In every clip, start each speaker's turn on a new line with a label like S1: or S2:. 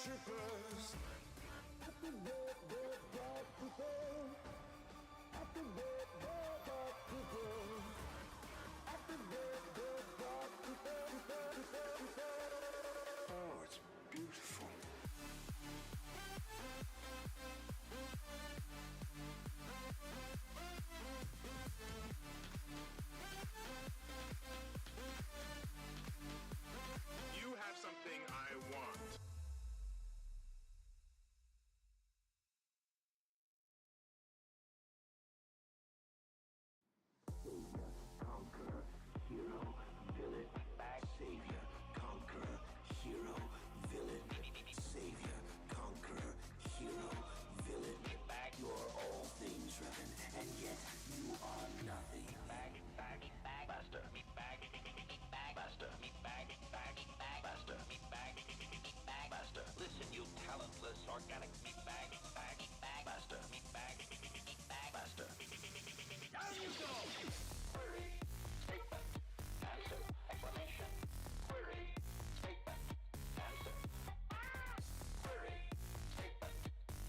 S1: Oh, it's beautiful.
S2: You have something I want.
S1: Conqueror, hero, villain, savior, conqueror, hero, villain, savior, conqueror, hero, villain. You're all things, Revan, and yet you are nothing. Master, master, master, master. Listen, you talentless organic meatbag, master, master. There you go. Query, statement, answer, explanation. Query, statement, answer. Query, statement,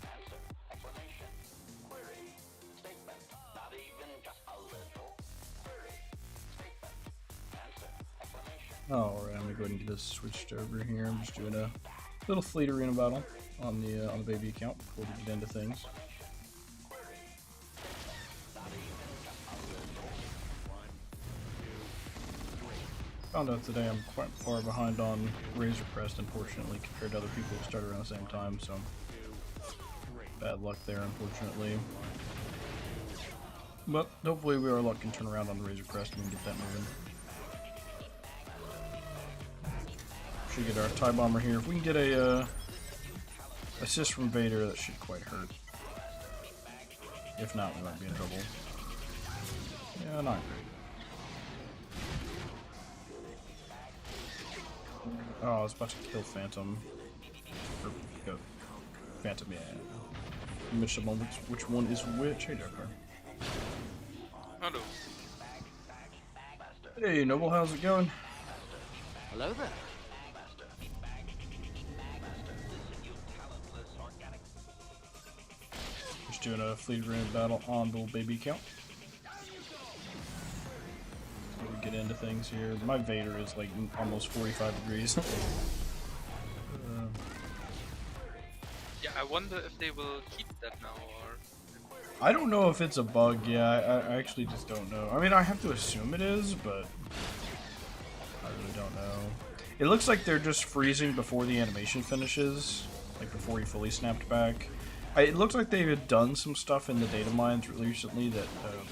S1: answer, explanation. Query, statement, not even just a little. Query, statement, answer, explanation.
S3: Alright, I'm gonna go ahead and get this switched over here. I'm just doing a little fleet arena battle on the baby account before we get into things. Found out today I'm quite far behind on Razor Crest, unfortunately, compared to other people who started around the same time, so bad luck there, unfortunately. But hopefully our luck can turn around on the Razor Crest and we can get that moving. Should get our TIE Bomber here. If we can get a assist from Vader, that should quite hurt. If not, we might be in trouble. Yeah, not great. Oh, I was about to kill Phantom. Or, go. Phantom, yeah. You missed one. Which one is which? Hey, Joker.
S4: Hello.
S3: Hey, Noble, how's it going?
S1: Hello there.
S3: Just doing a fleet arena battle on the baby count. So we get into things here. My Vader is like almost 45 degrees.
S4: Yeah, I wonder if they will keep that now or.
S3: I don't know if it's a bug. Yeah, I actually just don't know. I mean, I have to assume it is, but I really don't know. It looks like they're just freezing before the animation finishes, like before he fully snapped back. It looks like they had done some stuff in the data mines recently that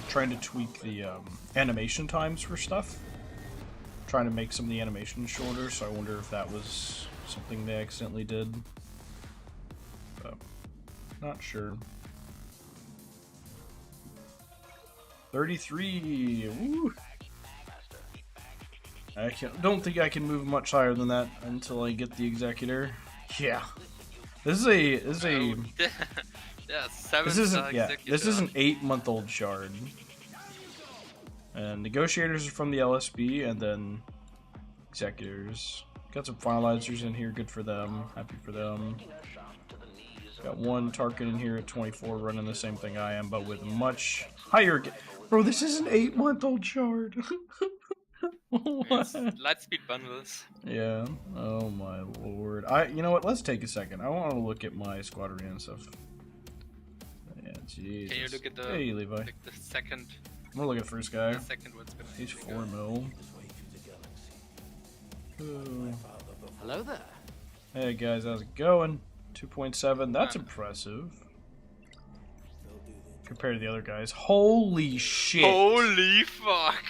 S3: trying to tweak the animation times for stuff, trying to make some of the animations shorter. So I wonder if that was something they accidentally did. But not sure. 33. Woo. I don't think I can move much higher than that until I get the Executor. Yeah. This is a
S4: yeah, 7
S3: this isn't
S4: Executor.
S3: this is an 8-month-old shard. And negotiators are from the LSB, and then executors. Got some finalizers in here, good for them. Happy for them. Got one Tarkin in here at 24 running the same thing I am, but with much higher. Bro, this is an 8-month-old shard.
S4: It's Lightspeed bundles.
S3: Yeah. Oh my lord. You know what? Let's take a second. I want to look at my squadron and stuff. Yeah, Jesus.
S4: Can you look at the
S3: Hey, Levi.
S4: like the second?
S3: I'm gonna look at the first guy.
S4: The second one's gonna.
S3: He's 4 mil. Ooh.
S1: Hello there.
S3: Hey guys, how's it going? 2.7. That's impressive. Compared to the other guys. Holy shit!
S4: Holy fuck!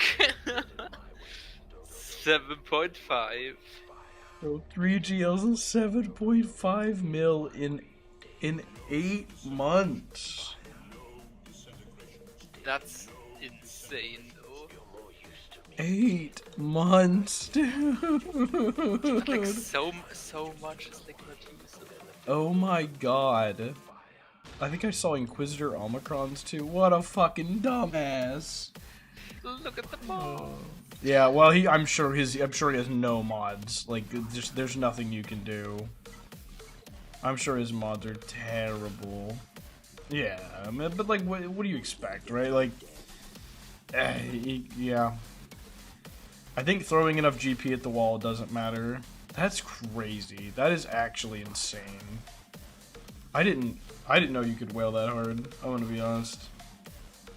S4: 7.5.
S3: Bro, 3 GLs and 7.5 mil in 8 months.
S4: That's insane, though.
S3: 8 months, dude.
S4: Like so much is like not used.
S3: Oh my god. I think I saw Inquisitor Omicrons too. What a fucking dumbass.
S4: Look at the ball.
S3: Yeah, well, I'm sure he has no mods. Like, there's nothing you can do. I'm sure his mods are terrible. Yeah, I mean, but like, what do you expect, right? Like, yeah. I think throwing enough GP at the wall doesn't matter. That's crazy. That is actually insane. I didn't know you could whale that hard. I'm gonna be honest.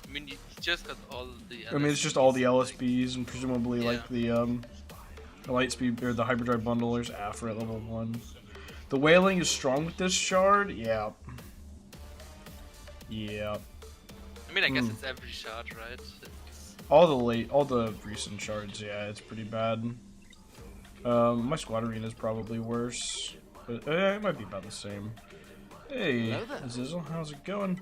S4: I mean, you just got all the.
S3: I mean, it's just all the LSBs and presumably
S4: Yeah.
S3: like the Lightspeed or the Hyperdrive bundlers after at level 1. The whaling is strong with this shard. Yeah. Yeah.
S4: I mean, I guess it's every shard, right? It's...
S3: All the recent shards. Yeah, it's pretty bad. My squad arena is probably worse, but it might be about the same. Hey,
S1: Hello there.
S3: Zizzle, how's it going?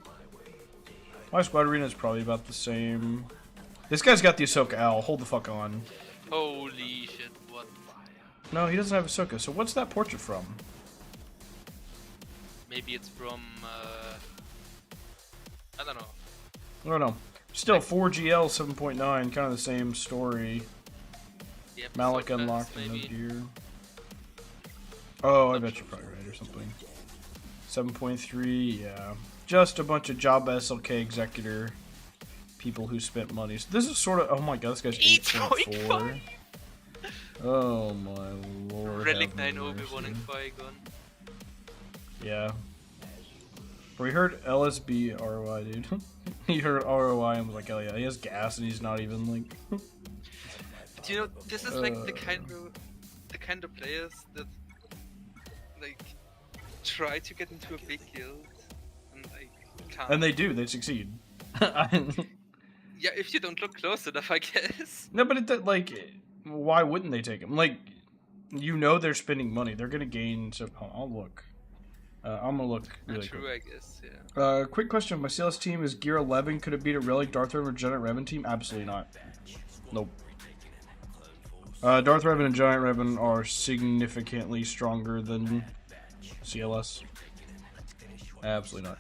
S3: My squad arena is probably about the same. This guy's got the Ahsoka Owl. Hold the fuck on.
S4: Holy shit! What?
S3: No, he doesn't have Ahsoka. So what's that portrait from?
S4: Maybe it's from. I don't know.
S3: I don't know. Still, 4GL 7.9, kind of the same story.
S4: The episode
S3: Malik
S4: class,
S3: unlocked no
S4: maybe.
S3: gear. Oh, I bet you're probably right or something. 7.3, yeah. Just a bunch of Job SLK Executor people who spent money. So this is sort of. Oh my god, this guy's 8.4. Oh my lord.
S4: Relic
S3: have
S4: 9
S3: mercy.
S4: Obi-Wan and Qui-Gon.
S3: Yeah. We heard LSB ROI, dude. He heard ROI and was like, oh yeah, he has gas and he's not even like.
S4: But you know, this is like the kind of players that like try to get into a big guild and like can't.
S3: And they do, they succeed.
S4: Yeah, if you don't look close enough, I guess.
S3: No, but why wouldn't they take him? Like, you know they're spending money. They're gonna gain. So I'll look. I'm gonna look really
S4: True,
S3: quick.
S4: I guess. Yeah.
S3: Quick question: my CLS team is Gear 11. Could it beat a Relic, Darth Revan, or Giant Revan team? Absolutely not. Nope. Darth Revan and Giant Revan are significantly stronger than CLS. Absolutely not.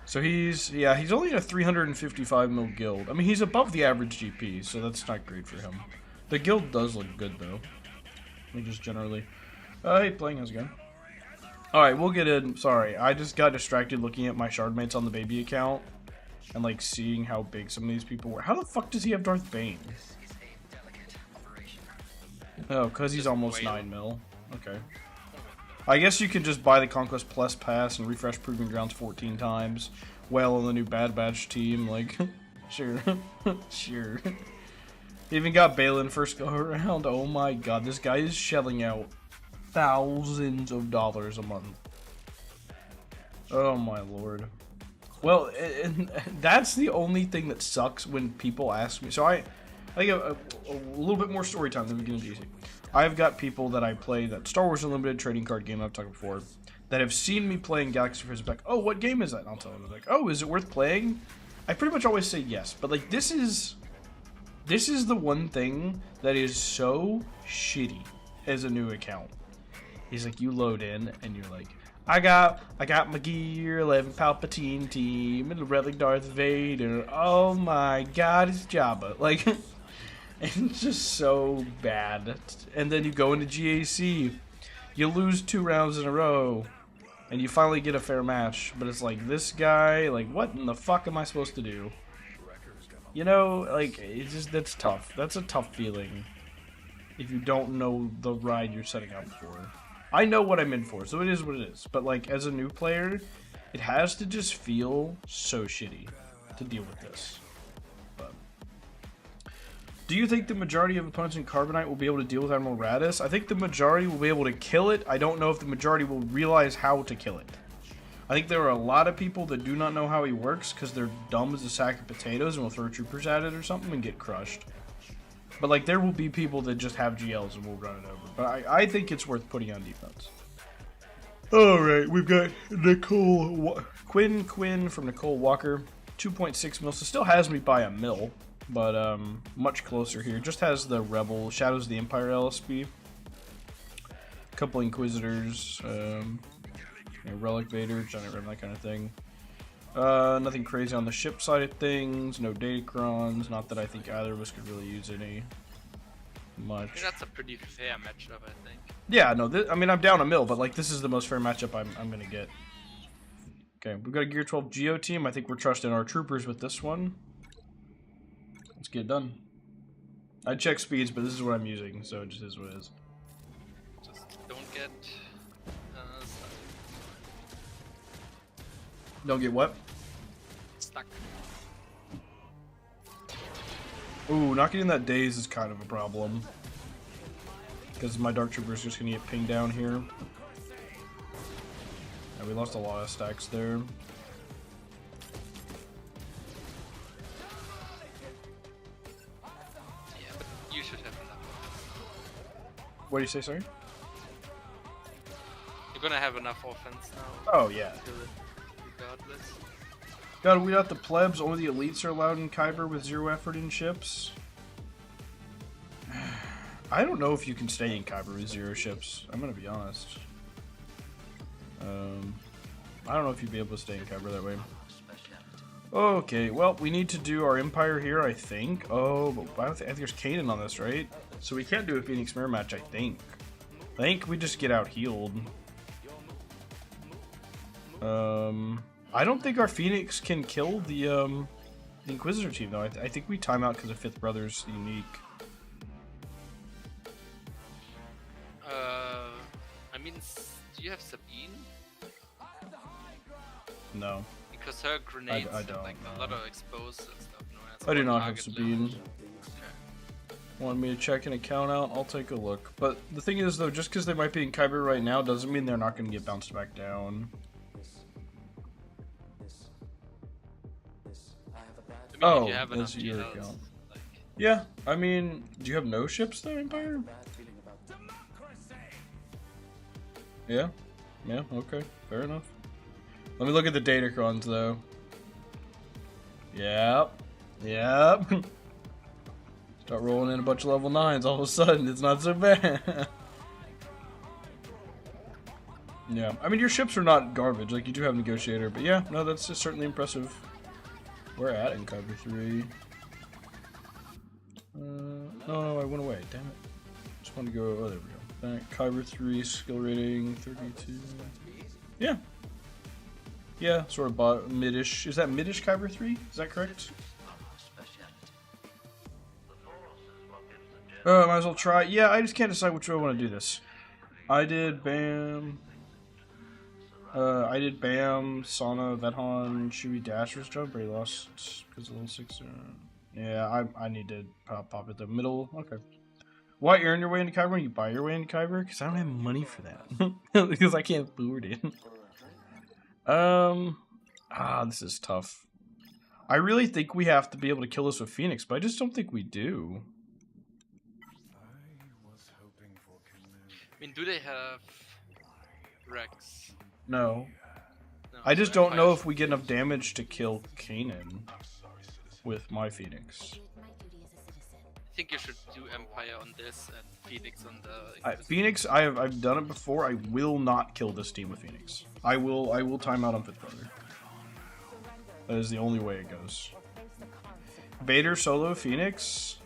S3: So he's only in a 355 mil guild. I mean, he's above the average GP, so that's not great for him. The guild does look good though. Like just generally. Hey, playing, how's it going? Alright, we'll get in. Sorry, I just got distracted looking at my shardmates on the baby account and like seeing how big some of these people were. How the fuck does he have Darth Bane? Oh, because he's almost 9 mil. Okay. I guess you can just buy the Conquest Plus pass and refresh Proving Grounds 14 times. Well, on the new Bad Batch team, like, sure, sure. Even got Balin first go around. Oh my god, this guy is shelling out thousands of dollars a month. Oh my lord. Well, and that's the only thing that sucks when people ask me. So I think a little bit more story time than we get into easy. I've got people that I play that Star Wars Unlimited trading card game I've talked before that have seen me playing Galaxy Frizz back. Oh, what game is that? And I'll tell them like, oh, is it worth playing? I pretty much always say yes, but like this is the one thing that is so shitty as a new account. He's like, you load in and you're like, I got my Gear 11 Palpatine team and the Relic Darth Vader. Oh my god, it's Jabba. Like. It's just so bad. And then you go into GAC, you lose 2 rounds in a row, and you finally get a fair match. But it's like, this guy, like, what in the fuck am I supposed to do? You know, like, it's just, that's tough. That's a tough feeling if you don't know the ride you're setting up for. I know what I'm in for, so it is what it is. But, like, as a new player, it has to just feel so shitty to deal with this. Do you think the majority of opponents in Carbonite will be able to deal with Admiral Radis? I think the majority will be able to kill it. I don't know if the majority will realize how to kill it. I think there are a lot of people that do not know how he works because they're dumb as a sack of potatoes and will throw troopers at it or something and get crushed. But like, there will be people that just have GLs and will run it over. But I think it's worth putting on defense. Alright, we've got Quinn from Nicole Walker. 2.6 mil, so still has me by a mil. But much closer here. Just has the Rebel, Shadows of the Empire LSB. Couple Inquisitors, Relic Vader, Giant Revan, that kind of thing. Nothing crazy on the ship side of things. No Datacrons. Not that I think either of us could really use any. much.
S4: I think that's a pretty fair matchup, I think.
S3: Yeah, no, I mean, I'm down a mill, but like this is the most fair matchup I'm gonna get. Okay, we've got a Gear 12 Geo team. I think we're trusting our troopers with this one. Let's get it done. I check speeds, but this is what I'm using, so it just is what it is.
S4: Just don't get
S3: Don't get what?
S4: stuck.
S3: Ooh, not getting that daze is kind of a problem. Because my Dark Trooper is just going to get pinged down here. And we lost a lot of stacks there.
S4: Yeah, but you should have enough.
S3: What do you say, sorry?
S4: You're gonna have enough offense now.
S3: Oh, yeah.
S4: Regardless.
S3: Gotta weed out the plebs. Only the elites are allowed in Kyber with 0 effort in ships. I don't know if you can stay in Kyber with 0 ships. I'm gonna be honest. I don't know if you'd be able to stay in Kyber that way. Okay, well, we need to do our Empire here, I think. Oh, but I think there's Kanan on this, right? So we can't do a Phoenix Mirror match, I think. I think we just get out healed. I don't think our Phoenix can kill the Inquisitor team, though. I think we time out because of Fifth Brother's unique.
S4: I mean, do you have Sabine?
S3: No.
S4: Because her grenades
S3: I
S4: have
S3: don't,
S4: like a lot of exposed and stuff. No, that's
S3: I do
S4: one
S3: not have
S4: target
S3: Sabine.
S4: left. Okay.
S3: Want me to check an account out? I'll take a look. But the thing is, though, just because they might be in Kyber right now doesn't mean they're not going to get bounced back down.
S4: I mean,
S3: Oh,
S4: if you have enough
S3: that's your
S4: GLs,
S3: account.
S4: like,
S3: Yeah, I mean, do you have no ships though, Empire? Yeah? Yeah, okay, fair enough. Let me look at the datacrons though. Yep. Yep. Start rolling in a bunch of level 9s, all of a sudden it's not so bad. Yeah, I mean your ships are not garbage, like you do have Negotiator, but yeah, no, that's just certainly impressive. We're at in Kyber 3. No, I went away. Damn it. Just want to go. Oh, there we go. Back. Kyber 3 skill rating 32. Yeah. Yeah, sort of mid-ish. Is that mid-ish Kyber 3? Is that correct? Oh, might as well try. Yeah, I just can't decide which way I want to do this. I did BAM. I did BAM, Sana, Vedhan, Shui, Dasher's jump, but he lost because of level 6. Yeah, I need to pop at the middle. Okay. Why earn your way into Kyber when you buy your way into Kyber? Because I don't have money for that. Because I can't afford it. This is tough. I really think we have to be able to kill this with Phoenix, but I just don't think we do.
S4: I mean, do they have Rex?
S3: No.
S4: No,
S3: I just
S4: so
S3: don't know
S4: Empire's-
S3: if we get enough damage to kill Kanan with my Phoenix.
S4: I think you should do Empire on this and Phoenix on the.
S3: Phoenix, I've done it before. I will not kill this team with Phoenix. I will time out on Fifth Brother. That is the only way it goes. Vader solo Phoenix,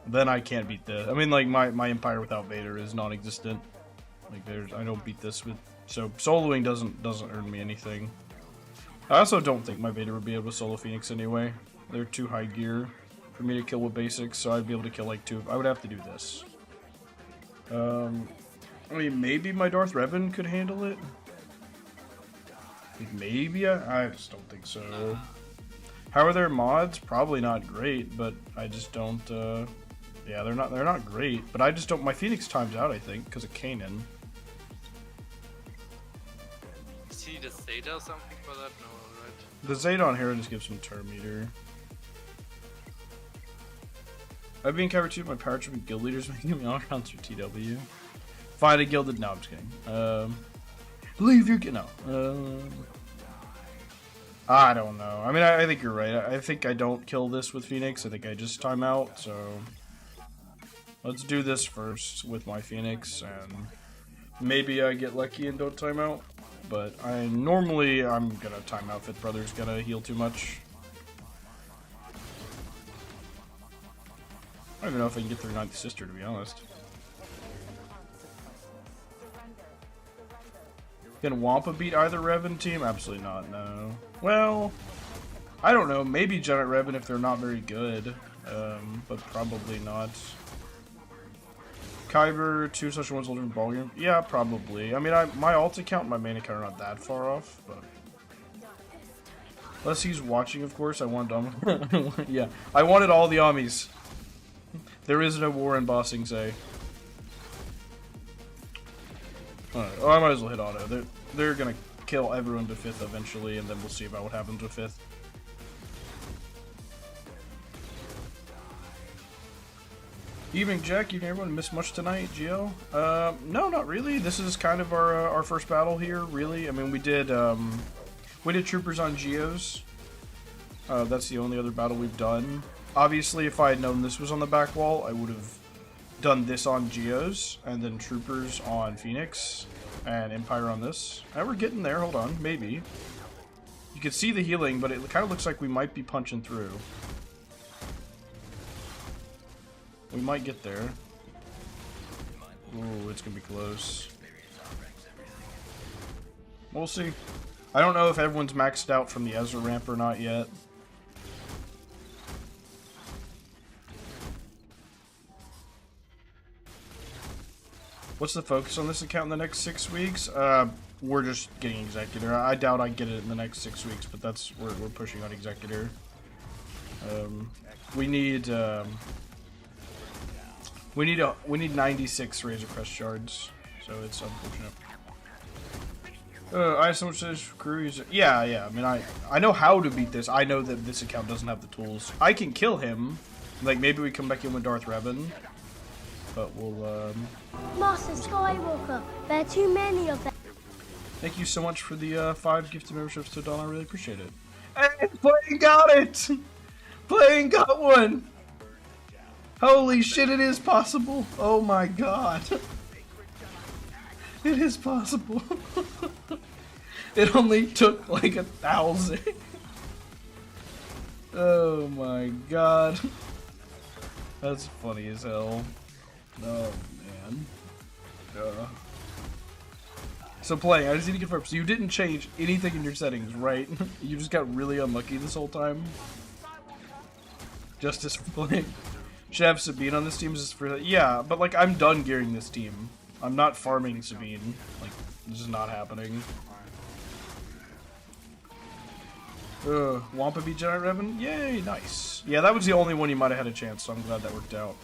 S3: then I can't beat this. I mean, like my Empire without Vader is non-existent. Like I don't beat this with. So soloing doesn't earn me anything. I also don't think my Vader would be able to solo Phoenix anyway. They're too high gear for me to kill with basics, so I'd be able to kill like 2. I would have to do this. I mean, maybe my Darth Revan could handle it. Maybe I just don't think so. How are their mods? Probably not great, but I just don't. Yeah, they're not great, but I just don't. My Phoenix times out, I think, because of Kanan.
S4: See the Zeta or something for that? No, right?
S3: The Zeta on here just gives some turn meter. I've been covered too. My power trip and guild leaders making me all rounds for TW. Find a gilded. No, I'm just kidding. Leave your no. I don't know. I mean, I think you're right. I think I don't kill this with Phoenix. I think I just time out. So let's do this first with my Phoenix, and maybe I get lucky and don't time out. But I'm gonna time out. Fifth Brother's gonna heal too much. I don't even know if I can get through Ninth Sister, to be honest. Can Wampa beat either Revan team? Absolutely not, no. Well, I don't know. Maybe Giant Revan if they're not very good. But probably not. Kyber, 2 special ones older than ballgame? Yeah, probably. I mean, my alt account and my main account are not that far off, but... Unless he's watching, of course. I want yeah, I wanted all the Amis. There is no war in Bossing Say. Alright, oh, I might as well hit auto. They're gonna kill everyone to 5th eventually, and then we'll see about what happens with 5th. Evening, Jack. You everyone miss much tonight, Gio? No, not really. This is kind of our first battle here, really. I mean, we did Troopers on Geos. That's the only other battle we've done. Obviously, if I had known this was on the back wall, I would have done this on Geos, and then Troopers on Phoenix, and Empire on this. And we're getting there. Hold on. Maybe. You can see the healing, but it kind of looks like we might be punching through. We might get there. Ooh, it's gonna be close. We'll see. I don't know if everyone's maxed out from the Ezra ramp or not yet. What's the focus on this account in the next 6 weeks? We're just getting Executor. I doubt I get it in the next 6 weeks, but that's we're pushing on Executor. We need 96 Razor Crest shards, so it's unfortunate. I have so much to cruise. Yeah. I mean, I know how to beat this. I know that this account doesn't have the tools. I can kill him. Like maybe we come back in with Darth Revan, but we'll.
S5: Master Skywalker, there are too many of them.
S3: Thank you so much for the 5 gifted memberships to Dawn. I really appreciate it. Hey, Playing got it. Playing got one. Holy shit! It is possible. Oh my god. It is possible. It only took like 1,000. Oh my god. That's funny as hell. Oh man. So Playing, I just need to confirm. So you didn't change anything in your settings, right? You just got really unlucky this whole time? Justice for Playing. Should have Sabine on this team just for yeah, but like I'm done gearing this team. I'm not farming Sabine. Like this is not happening. Wampa beat Giant Revan? Yay, nice. Yeah, that was the only one you might have had a chance, so I'm glad that worked out.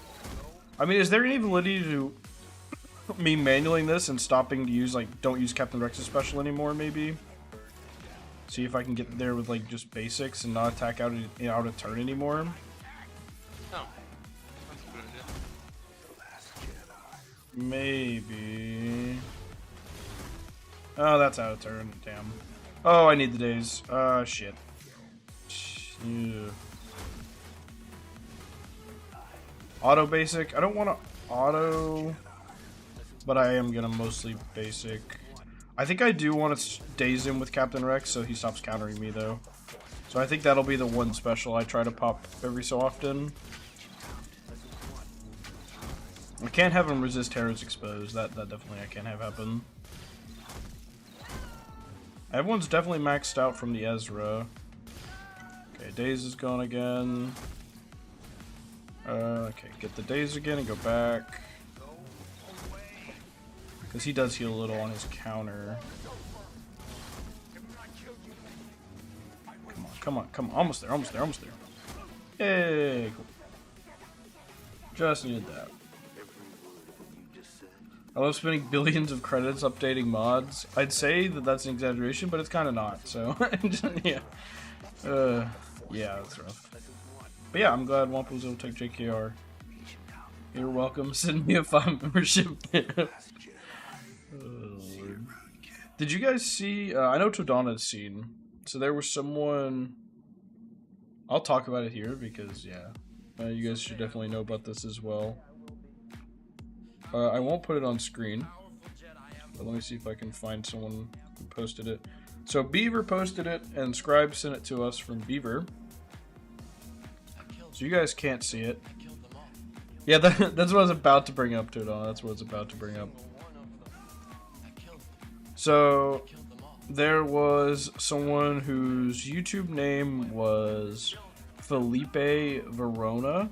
S3: I mean, is there any validity to me manualing this and stopping to use like don't use Captain Rex's special anymore? Maybe. See if I can get there with like just basics and not attack out of turn anymore. Maybe. Oh, that's out of turn. Damn. Oh, I need the days. Shit. Yeah. Auto basic. I don't want to auto, but I am gonna mostly basic. I think I do want to daze him with Captain Rex so he stops countering me though. So I think that'll be the one special I try to pop every so often. I can't have him resist Terror's Exposed. That definitely I can't have happen. Everyone's definitely maxed out from the Ezra. Okay, Daze is gone again. Okay, get the Daze again and go back. Because he does heal a little on his counter. Come on. Almost there. Yay, cool. Just needed that. I love spending billions of credits updating mods. I'd say that that's an exaggeration, but it's kind of not, so yeah. Yeah, that's rough. But yeah, I'm glad Wampa was able to take JKR. You're welcome. Send me a 5 membership gift. Lord. Did you guys see, I know Todana's seen, so there was someone, I'll talk about it here because, yeah, you guys should definitely know about this as well. I won't put it on screen, but let me see if I can find someone who posted it. So Beaver posted it, and Scribe sent it to us from Beaver. So you guys can't see it. Yeah, that's what I was about to bring up, Todon. That's what I was about to bring up. So, there was someone whose YouTube name was Felipe Verona.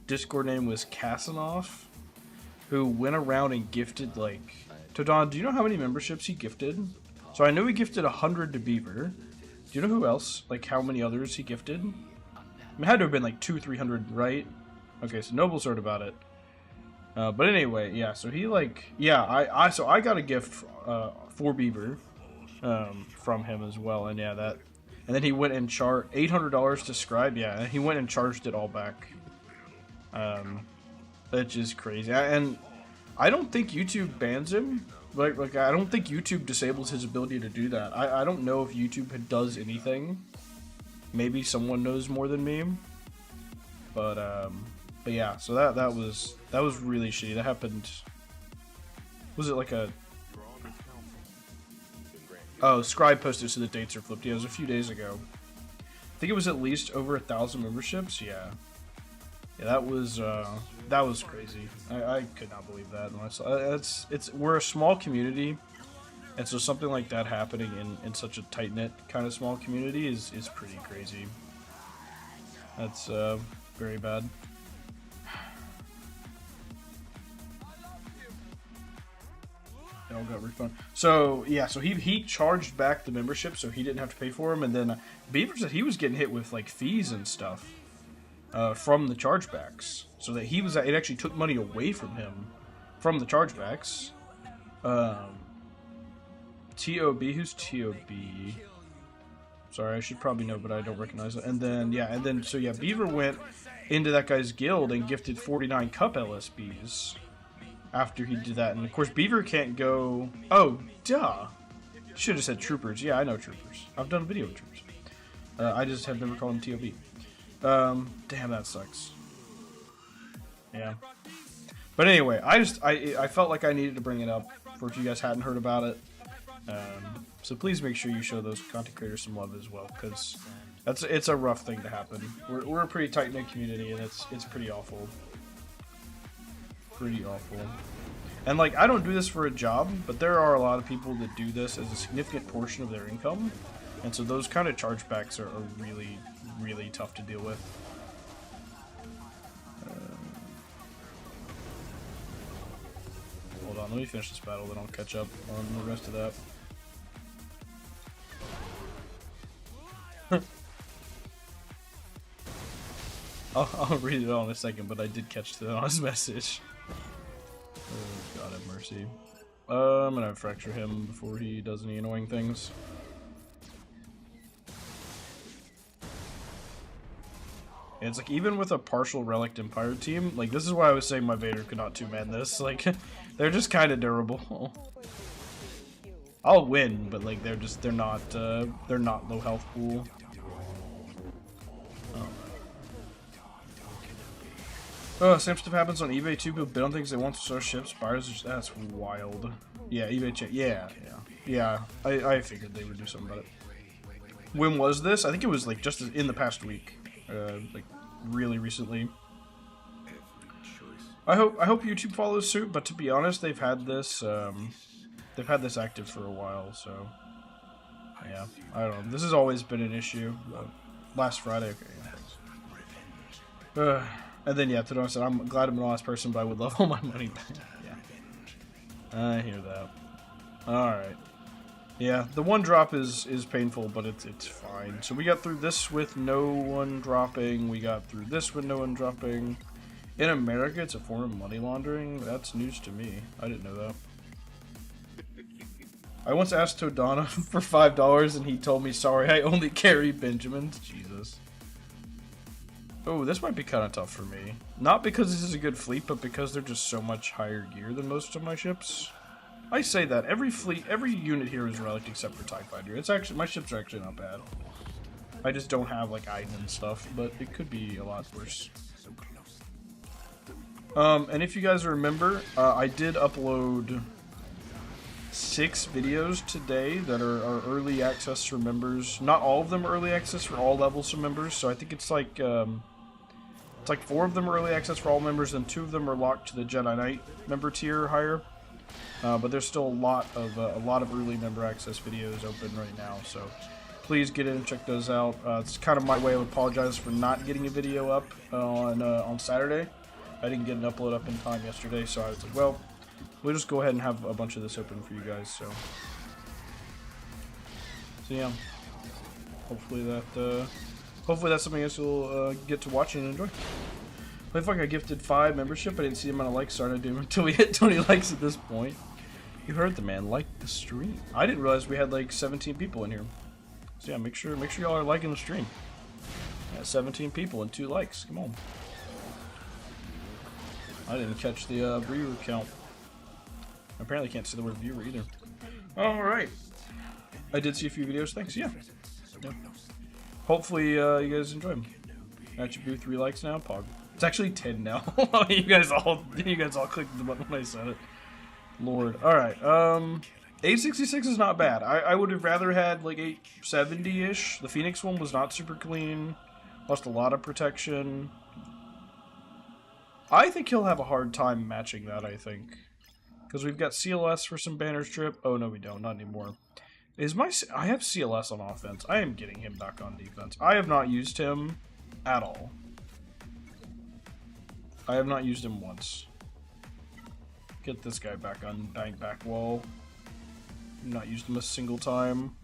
S3: Discord name was Kasanoff, who went around and gifted, like... Todon, do you know how many memberships he gifted? So I know he gifted 100 to Beaver. Do you know who else? Like, how many others he gifted? I mean, it had to have been like 200-300, right? Okay, so Noble's heard about it. But anyway, yeah, so he, like... Yeah, I got a gift for Beaver from him as well, and yeah, that... And then he went and charged $800 to Scribe, yeah, and he went and charged it all back. That's just crazy. And I don't think YouTube bans him. Like I don't think YouTube disables his ability to do that. I don't know if YouTube does anything. Maybe someone knows more than me. But yeah, so that was really shitty. That happened. Was it like a... Oh, Scribe posted so the dates are flipped. Yeah, it was a few days ago. I think it was at least over 1,000 memberships. Yeah. Yeah, that was crazy. I could not believe that. We're a small community, and so something like that happening in such a tight knit kind of small community is pretty crazy. That's very bad. They all got refunded. So yeah, so he charged back the membership, so he didn't have to pay for them, and then Beaver said he was getting hit with like fees and stuff. From the chargebacks, so that it actually took money away from him from the chargebacks. TOB, who's TOB? Sorry, I should probably know, but I don't recognize it. And then Beaver went into that guy's guild and gifted 49 cup LSBs after he did that. And of course, Beaver can't go. Oh, duh! Should have said troopers. Yeah, I know troopers. I've done a video with troopers. I just have never called them TOB. Damn, that sucks. Yeah. But anyway, I felt like I needed to bring it up for if you guys hadn't heard about it. So please make sure you show those content creators some love as well, because it's a rough thing to happen. We're a pretty tight-knit community, and it's pretty awful. Pretty awful. And like, I don't do this for a job, but there are a lot of people that do this as a significant portion of their income, and so those kind of chargebacks are really, really tough to deal with. Hold on, let me finish this battle, then I'll catch up on the rest of that. I'll read it all in a second, but I did catch that on his message. Oh, God have mercy. I'm gonna fracture him before he does any annoying things. And it's like, even with a partial Relic Empire team, like, this is why I was saying my Vader could not two-man this. Like, they're just kind of durable. I'll win, but like, they're not low health pool. Oh, same stuff happens on eBay too. People bid on things they want to start ships. Buyers, that's wild. Yeah, eBay yeah. I figured they would do something about it. When was this? I think it was like just in the past week. Like really recently. I hope YouTube follows suit, but to be honest, they've had this active for a while, so yeah, I don't know. This has always been an issue. Last Friday, okay. Yeah. And then yeah, Todon said, I'm glad I'm the last person, but I would love all my money back. Yeah, I hear that. All right. Yeah, the one drop is painful, but it's fine. So we got through this with no one dropping. We got through this with no one dropping. In America, it's a form of money laundering. That's news to me. I didn't know that. I once asked Todana for $5, and he told me, sorry, I only carry Benjamins. Jesus. Oh, this might be kind of tough for me. Not because this is a good fleet, but because they're just so much higher gear than most of my ships. I say that every unit here is relic except for TIE Fighter. It's actually, my ships are actually not bad. I just don't have like Iden and stuff, but it could be a lot worse. And if you guys remember, I did upload 6 videos today that are early access for members. Not all of them are early access for all levels of members, so I think it's like It's like 4 of them are early access for all members, and 2 of them are locked to the Jedi Knight member tier higher. But there's still a lot of early member access videos open right now, so please get in and check those out. It's kind of my way of apologizing for not getting a video up on Saturday. I didn't get an upload up in time yesterday, so I was like, well, we'll just go ahead and have a bunch of this open for you guys. So yeah, hopefully that's something else you'll get to watch and enjoy. I think I gifted 5 membership. I didn't see the amount of likes, so I started doing until we hit 20 likes at this point. You heard the man. Like the stream. I didn't realize we had like 17 people in here. So yeah, make sure y'all are liking the stream. Yeah, 17 people and 2 likes. Come on. I didn't catch the viewer count. I apparently can't see the word viewer either. All right. I did see a few videos. Thanks. Yeah. Hopefully you guys enjoy them. Attribute 3 likes now. Pog. It's actually 10 now. you guys all clicked the button when I said it. Lord. All right. 866 is not bad. I would have rather had like 870-ish. The Phoenix one was not super clean. Lost a lot of protection. I think he'll have a hard time matching that, I think. Because we've got CLS for some banner strip. Oh, no, we don't. Not anymore. I have CLS on offense. I am getting him back on defense. I have not used him at all. I have not used him once. Get this guy back on back wall. Not used him a single time.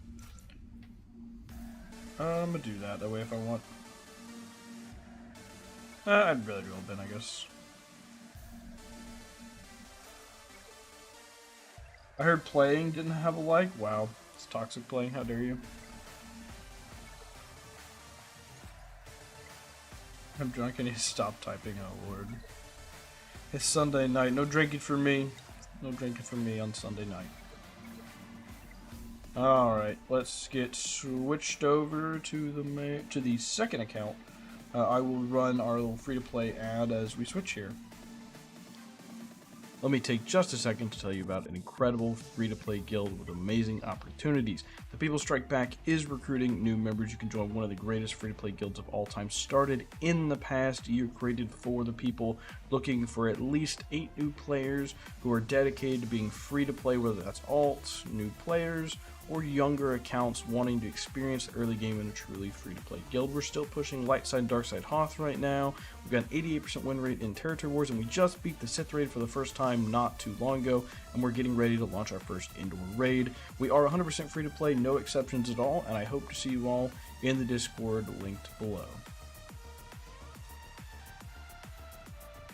S3: I'm gonna do that way if I want. I'd rather do a bin, I guess. I heard playing didn't have a like. Wow, it's toxic playing. How dare you? I'm drunk. I need to stop typing. Oh Lord. It's Sunday night. No drinking for me. No drinking for me on Sunday night. Alright, let's get switched over to the second account. I will run our little free-to-play ad as we switch here. Let me take just a second to tell you about an incredible free-to-play guild with amazing opportunities. The People Strike Back is recruiting new members. You can join one of the greatest free-to-play guilds of all time, started in the past year, created for the people, looking for at least 8 new players who are dedicated to being free-to-play, whether that's alts, new players, or younger accounts wanting to experience the early game in a truly free-to-play guild. We're still pushing Light Side, Dark Side Hoth right now. We've got an 88% win rate in Territory Wars, and we just beat the Sith raid for the first time not too long ago, and we're getting ready to launch our first indoor raid. We are 100% free-to-play, no exceptions at all, and I hope to see you all in the Discord linked below.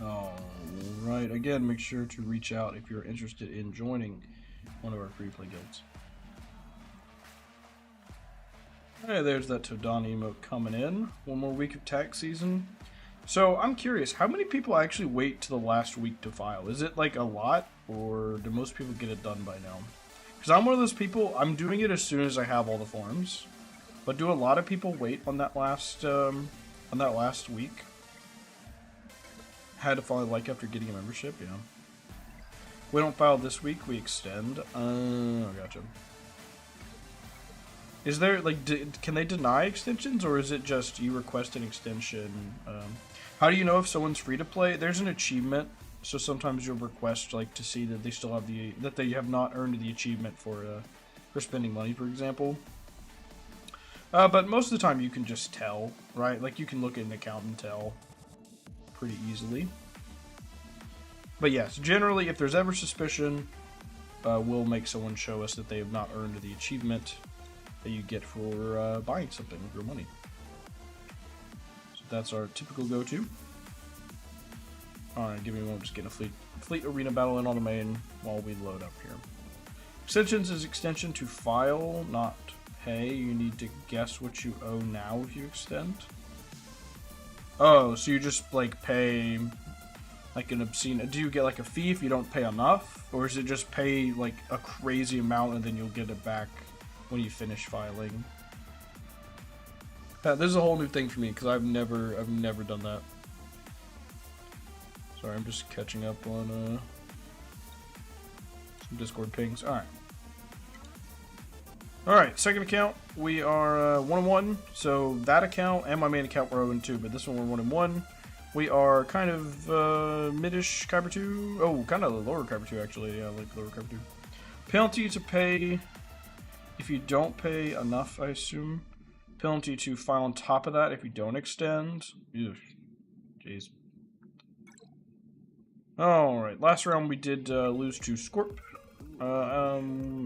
S3: Alright, again, make sure to reach out if you're interested in joining one of our free-to-play guilds. Hey, there's that Todani emote coming in. One more week of tax season. So, I'm curious, how many people actually wait to the last week to file? Is it like a lot, or do most people get it done by now? Because I'm one of those people, I'm doing it as soon as I have all the forms. But do a lot of people wait on that last week? Had to file like after getting a membership, yeah. We don't file this week, we extend. Gotcha. Is there, like, can they deny extensions, or is it just you request an extension? How do you know if someone's free to play? There's an achievement, so sometimes you'll request, like, to see that they still have that they have not earned the achievement for spending money, for example. But most of the time you can just tell, right? Like, you can look at an account and tell pretty easily. But yes, generally, if there's ever suspicion, we'll make someone show us that they have not earned the achievement that you get for buying something with your money. So that's our typical go-to. Alright, give me a moment, just getting a fleet arena battle in on the main while we load up here. Extensions is extension to file, not pay. You need to guess what you owe now if you extend. Oh, so you just like pay like an obscene... Do you get like a fee if you don't pay enough? Or is it just pay like a crazy amount and then you'll get it back when you finish filing? This is a whole new thing for me because I've never done that. Sorry, I'm just catching up on some Discord pings. Alright, second account, we are 1-1, so that account and my main account were 0-2, but this one we're 1-1. We are kind of mid-ish Kyber 2. Oh, kind of lower Kyber 2 actually. Yeah, like lower Kyber 2. Penalty to pay if you don't pay enough, I assume. Penalty to file on top of that if you don't extend. Ew. Jeez. Alright, last round we did lose to Scorp.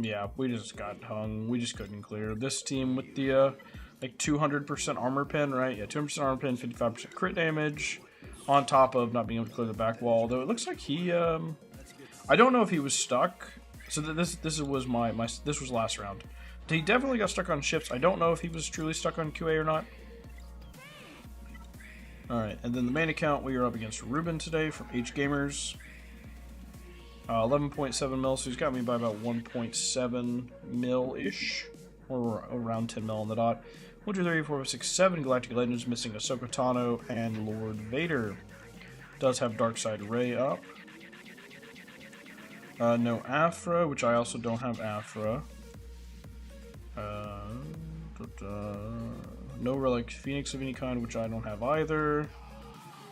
S3: Yeah, we just got hung. We just couldn't clear. This team with the, like 200% armor pen, right? Yeah, 200% armor pen, 55% crit damage, on top of not being able to clear the back wall. Though it looks like he, I don't know if he was stuck. So this was this was last round. He definitely got stuck on ships. I don't know if he was truly stuck on QA or not. Alright, and then the main account, we are up against Ruben today from H Gamers. 11.7 mil, so he's got me by about 1.7 mil-ish. Or around 10 mil on the dot. 1, 2, 3, 4, 5, 6, 7 Galactic Legends, missing Ahsoka Tano and Lord Vader. Does have Darkseid Ray up. No Afra, which I also don't have Afra. No Relic Phoenix of any kind, which I don't have either.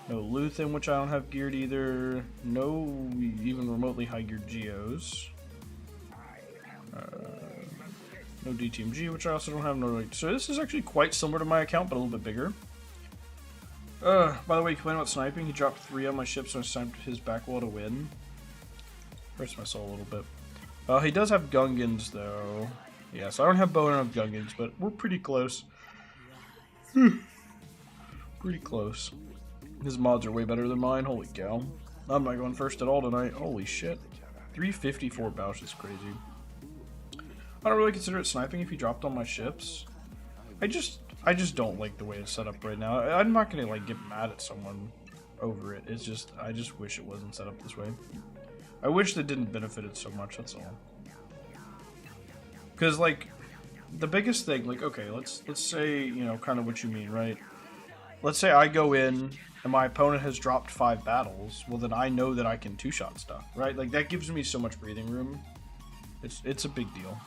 S3: No Luthen, which I don't have geared either. No even remotely high geared Geos. No DTMG, which I also don't have. No, so this is actually quite similar to my account, but a little bit bigger. By the way, complaining about sniping, he dropped 3 on my ship, so I sniped his back wall to win. Hurts my soul a little bit. He does have Gungans, though. Yeah, so I don't have bow and I have Gungans, but we're pretty close. Pretty close. His mods are way better than mine. Holy cow. I'm not going first at all tonight. Holy shit. 354 Bausch is crazy. I don't really consider it sniping if he dropped on my ships. I just don't like the way it's set up right now. I'm not gonna like get mad at someone over it. It's just I just wish it wasn't set up this way. I wish that didn't benefit it so much, that's all. Because like the biggest thing, like okay, let's say, you know, kind of what you mean, right? Let's say I go in and my opponent has dropped 5 battles, well then I know that I can 2-shot stuff, right? Like that gives me so much breathing room. It's a big deal.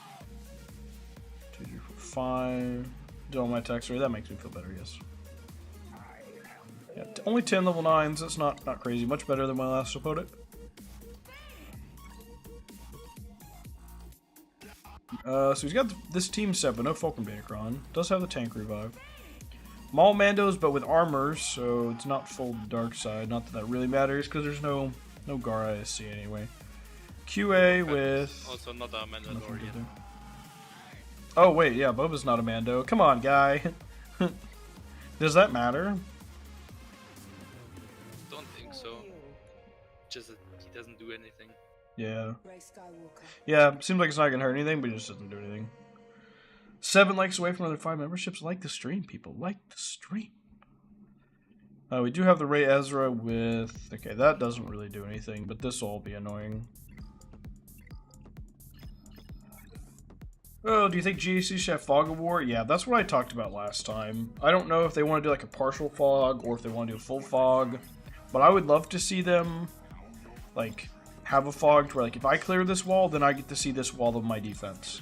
S3: 2, 3, 4, 5. Did all my attacks already. That makes me feel better, yes. Yeah, only 10 level 9s, that's not crazy. Much better than my last opponent. So he's got this team set, but no Falcon Betacron. Does have the tank revive. Maul Mandos, but with armor, so it's not full dark side. Not that that really matters, because there's no Gar ISC anyway. QA with...
S4: Also not a Mandalorian.
S3: Oh wait, yeah, Boba's not a Mando. Come on, guy. Does that matter?
S4: Don't think so. Just that he doesn't do anything.
S3: Yeah. Yeah, seems like it's not gonna hurt anything, but it just doesn't do anything. 7 likes away from another 5 memberships. Like the stream, people. Like the stream. We do have the Rey Ezra with... Okay, that doesn't really do anything, but this will all be annoying. Oh, do you think GAC should have Fog of War? Yeah, that's what I talked about last time. I don't know if they want to do like a partial fog or if they want to do a full fog, but I would love to see them like have a fog where like if I clear this wall, then I get to see this wall of my defense.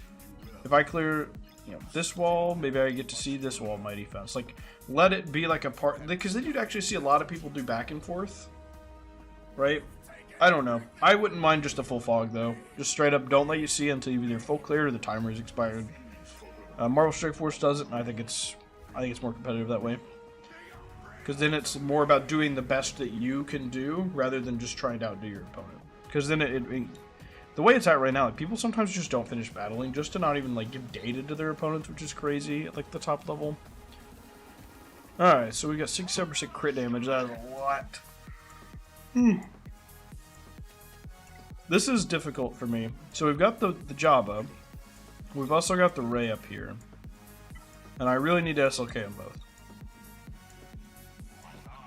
S3: If I clear, you know, this wall, maybe I get to see this wall of my defense. Like let it be like a part, because then you'd actually see a lot of people do back and forth, right? I don't know. I wouldn't mind just a full fog though. Just straight up, don't let you see until you either full clear or the timer is expired. Marvel Strike Force does it, and I think it's more competitive that way. Because then it's more about doing the best that you can do rather than just trying to outdo your opponent. Because then the way it's at right now, like, people sometimes just don't finish battling just to not even like give data to their opponents, which is crazy at like the top level. All right, so we got 67% crit damage. That is a lot. This is difficult for me. So we've got the Jabba. We've also got the Rey up here. And I really need to SLK them both.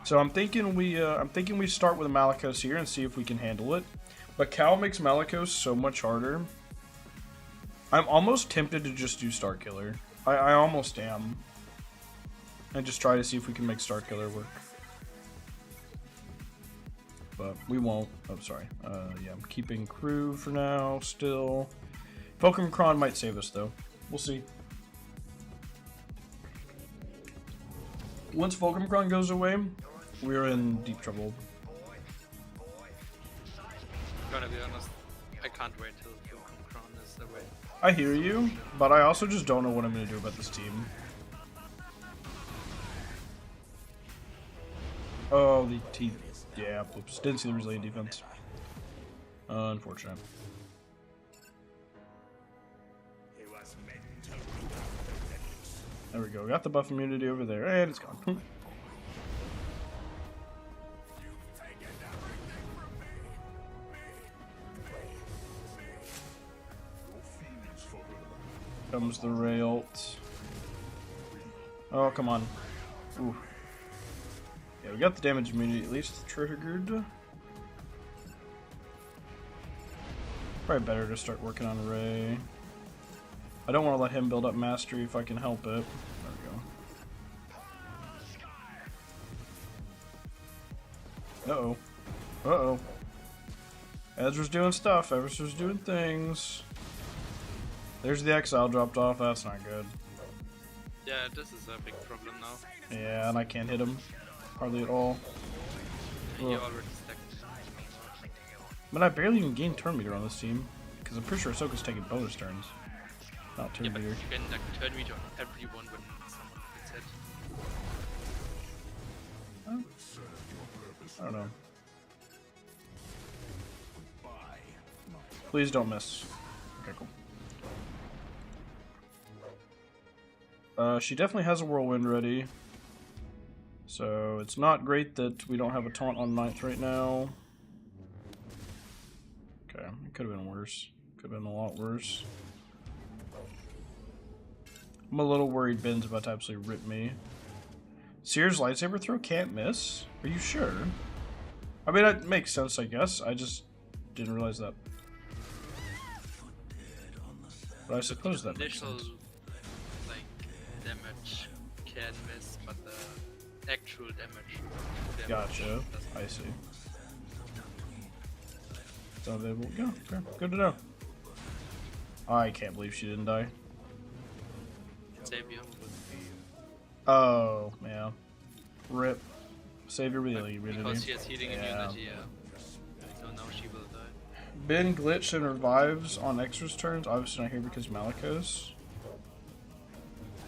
S3: So I'm thinking we start with a Malicos here and see if we can handle it. But Cal makes Malicos so much harder. I'm almost tempted to just do Starkiller. I almost am. And just try to see if we can make Starkiller work. But we won't. Oh, sorry. Yeah, I'm keeping crew for now, still. Pokemon Kron might save us, though. We'll see. Once Pokemon Kron goes away, we're in deep trouble.
S4: Gonna be honest, I can't wait till Crown is away.
S3: I hear you, but I also just don't know what I'm going to do about this team. Oh, the teeth. Yeah, oops. Didn't see the resilient defense. Unfortunate. There we go. Got the buff immunity over there, and it's gone. Comes the Ray ult. Oh, come on. Ooh. Yeah, we got the damage immunity at least triggered. Probably better to start working on Ray. I don't want to let him build up mastery if I can help it. There we go. Uh-oh. Uh-oh. Ezra's doing stuff. Ezra's doing things. There's the exile dropped off. That's not good.
S4: Yeah, this is a big problem now.
S3: Yeah, and I can't hit him. Hardly at all.
S4: He
S3: Ugh.
S4: already stacked.
S3: But I barely even gained turn meter on this team. Because I'm pretty sure Ahsoka's taking bonus turns. Not turn
S4: Yeah, but
S3: meter.
S4: you can like turn meter on everyone when someone gets hit.
S3: I don't know. Please don't miss. Okay, cool. She definitely has a whirlwind ready. So it's not great that we don't have a taunt on 9th right now. Okay, it could have been worse. Could have been a lot worse. I'm a little worried Ben's about to absolutely rip me. Seer's lightsaber throw can't miss? Are you sure? I mean, that makes sense, I guess. I just didn't realize that. But I suppose that makes
S4: Initial
S3: sense.
S4: like damage can miss, but the actual damage.
S3: Gotcha.
S4: doesn't.
S3: I see. It's unavailable. Yeah, okay. Good to know. I can't believe she didn't die.
S4: Savior.
S3: Oh, yeah. Rip. Savior with the
S4: Because
S3: immunity.
S4: she has healing immunity, yeah. So now she will die.
S3: Ben glitched and revives on Extra's turns. Obviously not here because Malicos.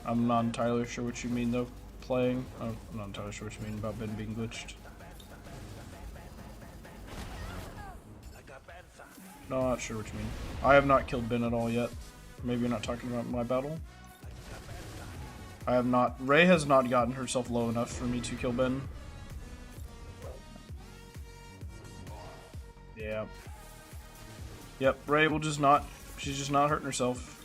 S3: I'm not entirely sure what you mean though. Playing. I'm not entirely sure what you mean about Ben being glitched. No, not sure what you mean. I have not killed Ben at all yet. Maybe you're not talking about my battle. I have not. Ray has not gotten herself low enough for me to kill Ben. Yeah. Yep, Ray will just not. She's just not hurting herself.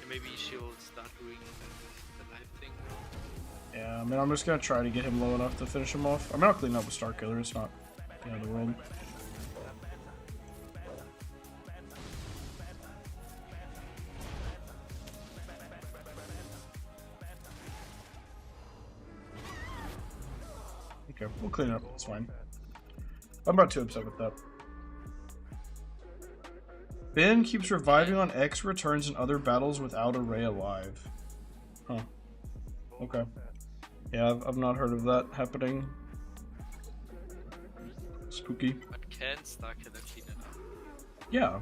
S4: Maybe she'll start doing the life thing.
S3: Yeah, I mean, I'm just gonna try to get him low enough to finish him off. I mean, I'll clean up with Star Killer. It's not the end of the world. Okay, we'll clean it up. It's fine. I'm not too upset with that. Ben keeps reviving on X returns in other battles without a Ray alive. Huh. Okay. Yeah, I've not heard of that happening. Spooky.
S4: But can Star Killer clean it up?
S3: Yeah.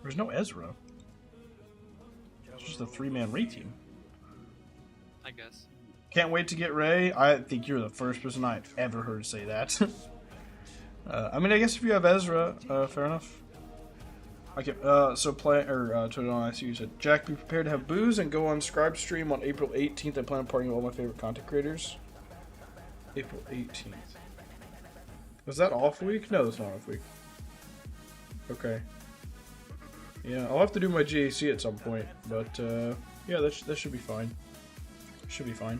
S3: There's no Ezra. It's just a 3-man Ray team.
S4: I guess.
S3: Can't wait to get Ray. I think you're the first person I've ever heard say that. I mean, I guess if you have Ezra, fair enough. Okay, so play, or, turn it on, I see you said, Jack, be prepared to have booze and go on Scribe stream on April 18th. I plan on partying with all my favorite content creators. April 18th. Was that off week? No, that's not off week. Okay. Yeah, I'll have to do my GAC at some point, but, yeah, that should be fine. Should be fine.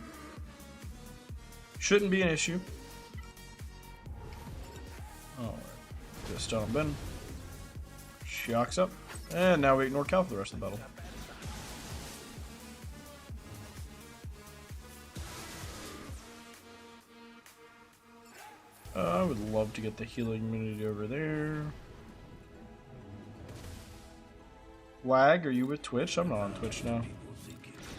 S3: Shouldn't be an issue. Alright. Just stun on Ben. Shocks up. And now we ignore Cal for the rest of the battle. I would love to get the healing immunity over there. Lag, are you with Twitch? I'm not on Twitch now.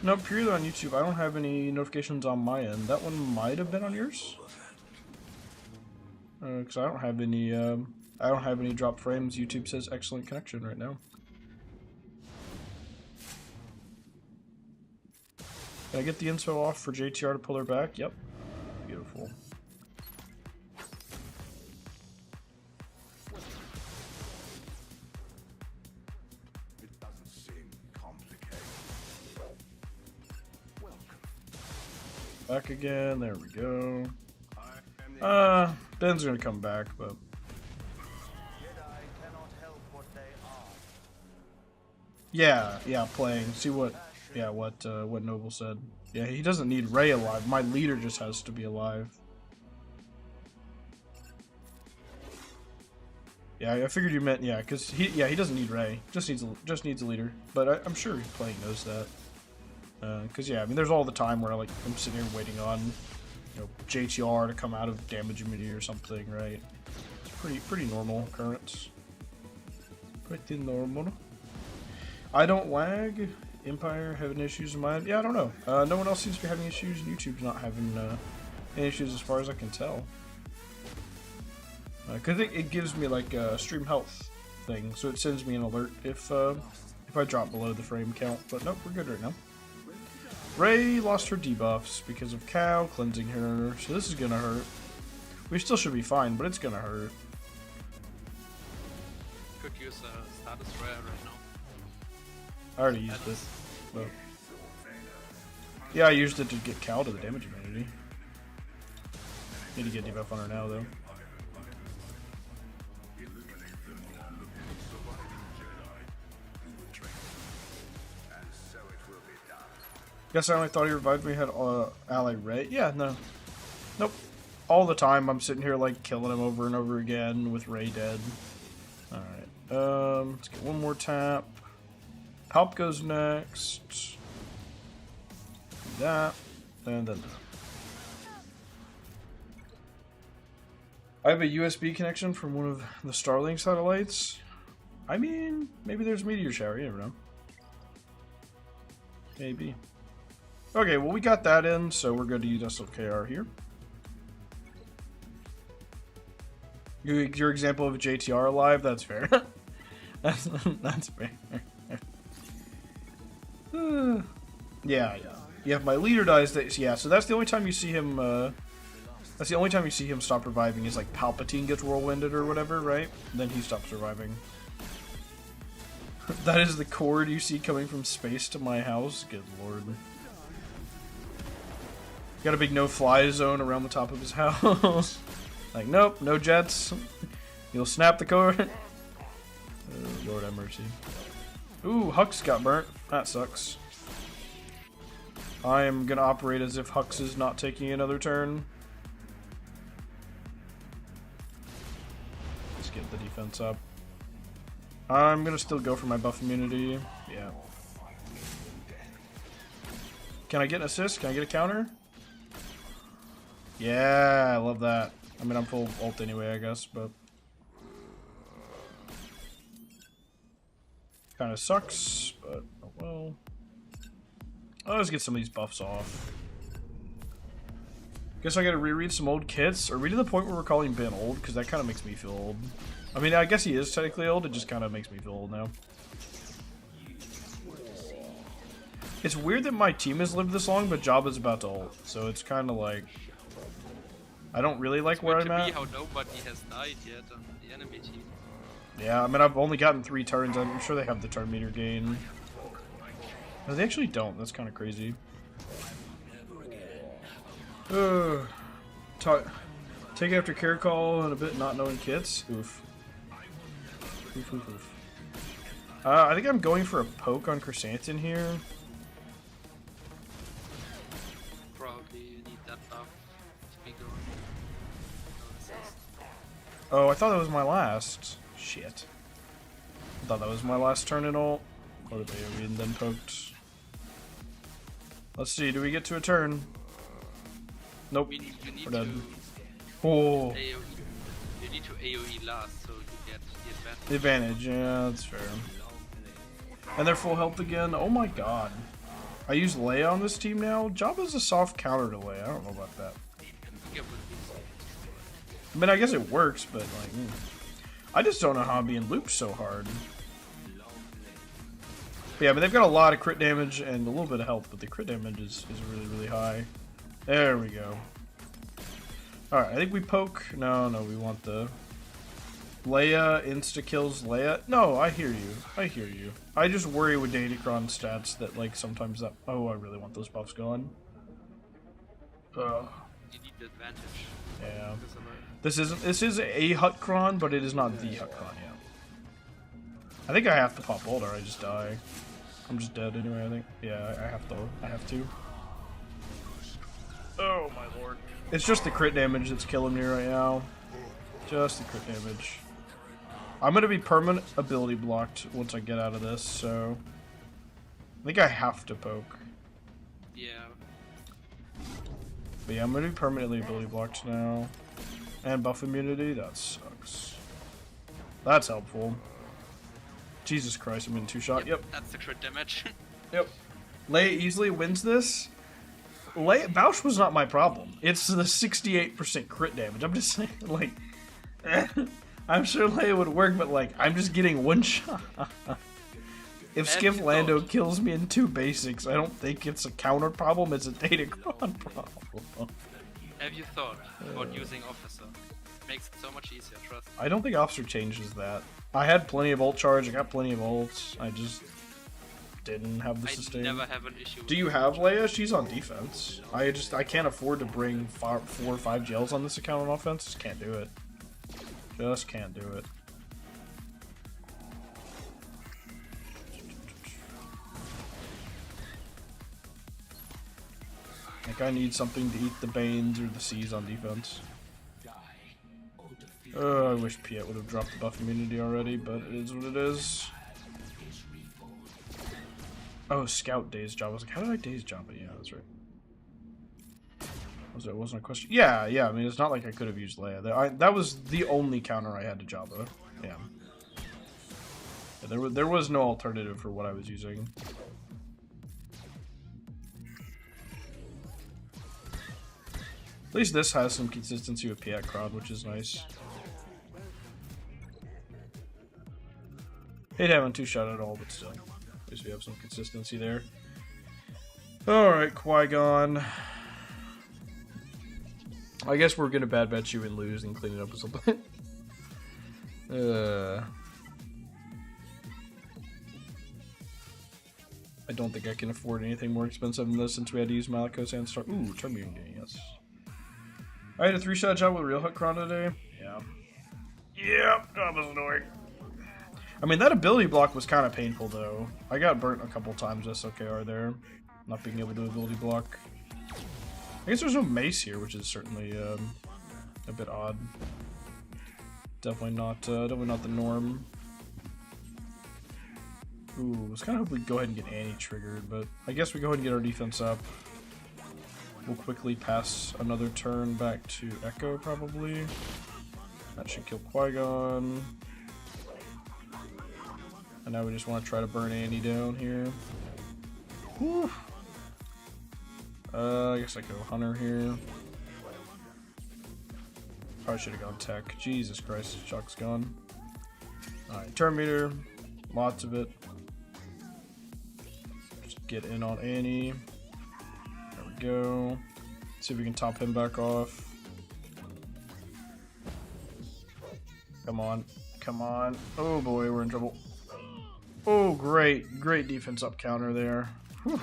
S3: No, purely on YouTube. I don't have any notifications on my end. That one might have been on yours. Because I don't have any. I don't have any dropped frames. YouTube says excellent connection right now. Can I get the info off for JTR to pull her back? Yep. Beautiful. Back again, there we go. Ben's gonna come back, but yeah, playing. See what Noble said. Yeah, he doesn't need Ray alive. My leader just has to be alive. Yeah, I figured you meant because he doesn't need Ray. Just needs a leader. But I'm sure playing knows that. Because I mean, there's all the time where like I'm sitting here waiting on, JTR to come out of damage immunity or something, right? It's pretty normal occurrence. Pretty normal. I don't lag. Empire having issues in mind? Yeah, I don't know. No one else seems to be having issues. YouTube's not having any issues as far as I can tell. Cause it gives me like a stream health thing, so it sends me an alert if I drop below the frame count. But nope, we're good right now. Ray lost her debuffs because of Cow cleansing her, so this is gonna hurt. We still should be fine, but it's gonna hurt.
S4: Could use a status rare right now.
S3: I already used it. But yeah, I used it to get Cow to the damage immunity. Need to get debuff on her now, though. Guess I only thought he revived me had ally Ray. Yeah, no. Nope. All the time I'm sitting here like killing him over and over again with Ray dead. Alright. Let's get one more tap. Palp goes next. Do that. And then I have a USB connection from one of the Starlink satellites. I mean, maybe there's meteor shower, you never know. Maybe. Okay, well we got that in, so we're good to use SWKR here. Your example of a JTR alive, that's fair. that's fair. Yeah. If my leader dies, so that's the only time you see him, that's the only time you see him stop reviving is like Palpatine gets whirlwinded or whatever, right? Then he stops reviving. That is the cord you see coming from space to my house? Good lord. Got a big no-fly zone around the top of his house. Like, nope, no jets. You'll snap the cord. Oh, Lord have mercy. Ooh, Hux got burnt. That sucks. I am gonna operate as if Hux is not taking another turn. Let's get the defense up. I'm gonna still go for my buff immunity. Yeah. Can I get an assist? Can I get a counter? Yeah, I love that. I mean, I'm full ult anyway, I guess, but kind of sucks, but oh well. Let's get some of these buffs off. Guess I gotta reread some old kits. Are we to the point where we're calling Ben old? Because that kind of makes me feel old. I mean, I guess he is technically old, it just kind of makes me feel old now. It's weird that my team has lived this long, but Jabba's about to ult, so it's kind of like I don't really like where I'm at.
S4: How nobody has died yet on the enemy team.
S3: Yeah, I mean, I've only gotten 3 turns. I'm sure they have the turn meter gain. No, they actually don't. That's kind of crazy. Take after care call and a bit not knowing kits. Oof. Oof, oof, oof. I think I'm going for a poke on Chrysanthemum here.
S4: Probably you need that buff to be going.
S3: Oh, I thought that was my last. Shit. I thought that was my last turn in ult. What did they and then poked? Let's see, do we get to a turn? Nope.
S4: You need
S3: We're dead.
S4: to
S3: Oh.
S4: AoE. You need to AoE last so you get the advantage.
S3: The advantage, yeah, that's fair. And they're full health again. Oh my god. I use Leia on this team now. Jabba's a soft counter to Leia. I don't know about that. I mean, I guess it works, but like, I just don't know how I'm being looped so hard. But yeah, but they've got a lot of crit damage and a little bit of health, but the crit damage is really, really high. There we go. Alright, I think we poke. No, we want the Leia insta-kills Leia. No, I hear you. I hear you. I just worry with Datacron stats that, like, sometimes that... Oh, I really want those buffs going. Ugh.
S4: You need the advantage.
S3: Yeah. This is a Hutcron, but it is not the Hutcron yet. I think I have to pop Boulder, I just die. I'm just dead anyway, I think. Yeah, I have to. Oh my lord. It's just the crit damage that's killing me right now. Just the crit damage. I'm gonna be permanent ability blocked once I get out of this, so I think I have to poke.
S4: Yeah.
S3: But yeah, I'm gonna be permanently ability blocked now. And buff immunity, that sucks. That's helpful. Jesus Christ, I'm in two-shot. Yep.
S4: That's the crit damage.
S3: Yep. Leia easily wins this. Bausch was not my problem. It's the 68% crit damage. I'm just saying, like, I'm sure Leia would work, but like, I'm just getting one shot. If Skiff Lando kills me in 2 basics, I don't think it's a counter problem, it's a Datacron problem.
S4: Have you thought about using Officer? Makes it so much easier, trust me.
S3: I don't think Officer changes that. I had plenty of ult charge, I got plenty of ults, I just didn't have the sustain.
S4: I never have an issue.
S3: Do you have Leia? She's on defense. I can't afford to bring 4 or 5 gels on this account on offense. Just can't do it. Just can't do it. Like, I need something to eat the Banes or the C's on defense. I wish Piet would have dropped the buff immunity already, but it is what it is. Oh, Scout Daze Jabba. I was like, how did I Daze Jabba? Yeah, that's right. It wasn't a question. Yeah, I mean, it's not like I could have used Leia. That was the only counter I had to Jabba. Yeah. There was no alternative for what I was using. At least this has some consistency with Piat Crowd, which is nice. Hate having 2-shot at all, but still. At least we have some consistency there. Alright, Qui-Gon. I guess we're gonna bad bet you and lose and clean it up or something. I don't think I can afford anything more expensive than this since we had to use Malicos and Star. Ooh, Termune Game, yes. I had a 3-shot job with Real Hutcron today. Yeah. Yep, that was annoying. I mean, that ability block was kind of painful, though. I got burnt a couple times SOKR there. Not being able to ability block. I guess there's no mace here, which is certainly a bit odd. Definitely not the norm. Ooh, I was kind of hoping we'd go ahead and get Annie triggered, but I guess we go ahead and get our defense up. We'll quickly pass another turn back to Echo, probably. That should kill Qui-Gon. And now we just want to try to burn Annie down here. Whew. I guess I go Hunter here. Probably should have gone Tech. Jesus Christ, Chuck's gone. Alright, turn meter. Lots of it. Just get in on Annie. There we go. See if we can top him back off. Come on. Come on. Oh boy, we're in trouble. Oh, great. Great defense up counter there. Whew.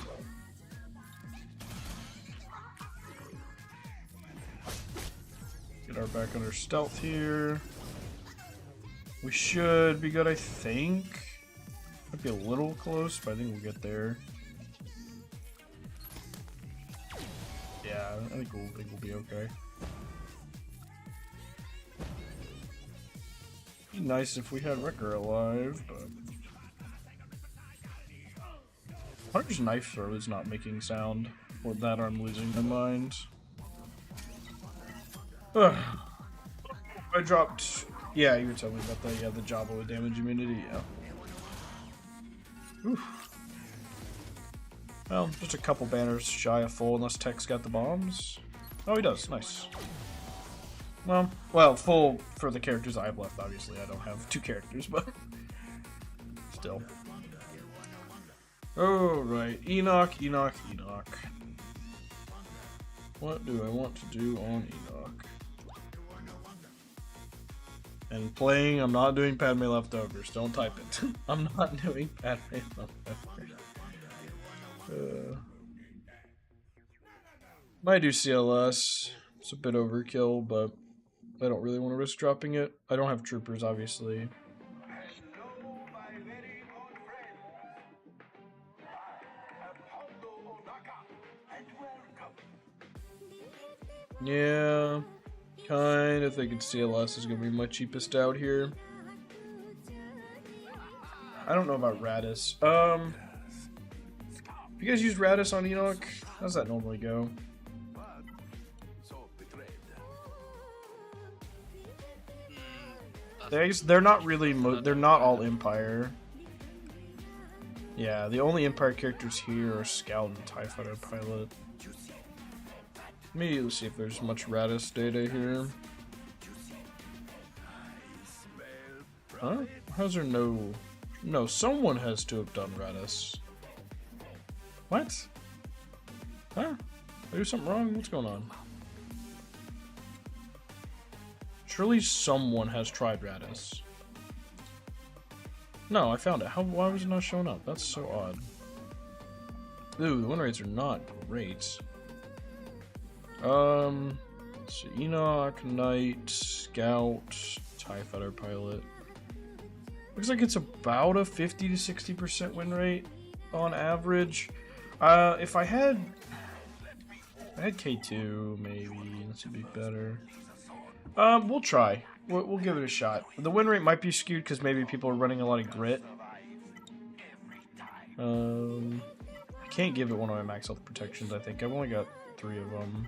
S3: Get our back under stealth here. We should be good, I think. Might be a little close, but I think we'll get there. Yeah, I think we'll be okay. Be nice if we had Wrecker alive, but Hunter's knife throw is not making sound. Or that, or I'm losing my mind. Ugh. I dropped. Yeah, you were telling me about that. Yeah, the Jabba with damage immunity. Yeah. Oof. Well, just a couple banners shy of full unless Tech's got the bombs. Oh, he does. Nice. Well, full for the characters I have left, obviously. I don't have 2 characters, but still. Alright, Enoch. What do I want to do on Enoch? And playing, I'm not doing Padme Leftovers. Don't type it. I'm not doing Padme Leftovers. Might do CLS. It's a bit overkill, but I don't really want to risk dropping it. I don't have troopers, obviously. Yeah, kind of thinking CLS is going to be my cheapest out here. I don't know about Radis. You guys use Radis on Enoch? How's that normally go? They're not really. They're not all Empire. Yeah, the only Empire characters here are Scout and TIE Fighter Pilot. Maybe let's see if there's much Radis data here. Huh? How's there no? No, someone has to have done Radis. What? Huh? Did I do something wrong? What's going on? Surely someone has tried Radis. No, I found it. Why was it not showing up? That's so odd. Ooh, the win rates are not great. So Enoch, Knight, Scout, TIE Fighter Pilot. Looks like it's about a 50 to 60% win rate on average. If I had K2, maybe this would be better. We'll try. We'll give it a shot. The win rate might be skewed because maybe people are running a lot of grit. I can't give it one of my max health protections, I think. I've only got 3 of them.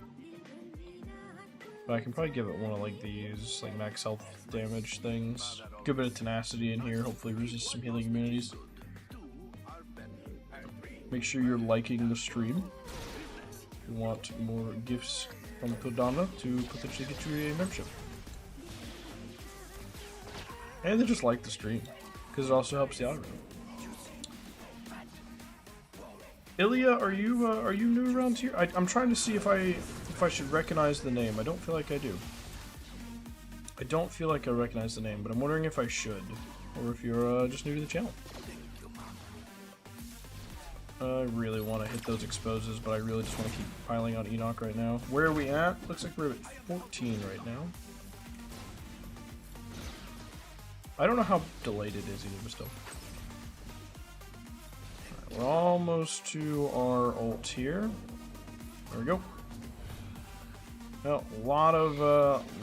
S3: But I can probably give it one of like these, like max health damage things. Good bit of tenacity in here, hopefully resist some healing immunities. Make sure you're liking the stream. If you want more gifts from Todana to potentially get you a membership. And they just like the stream, because it also helps the algorithm. Ilya, are you new around here? I'm trying to see if I should recognize the name. I don't feel like I do. I don't feel like I recognize the name, but I'm wondering if I should, or if you're just new to the channel. I really want to hit those exposes, but I really just want to keep piling on Enoch right now. Where are we at? Looks like we're at 14 right now. I don't know how delayed it is either, but still. Right, we're almost to our ult here. There we go. Well, a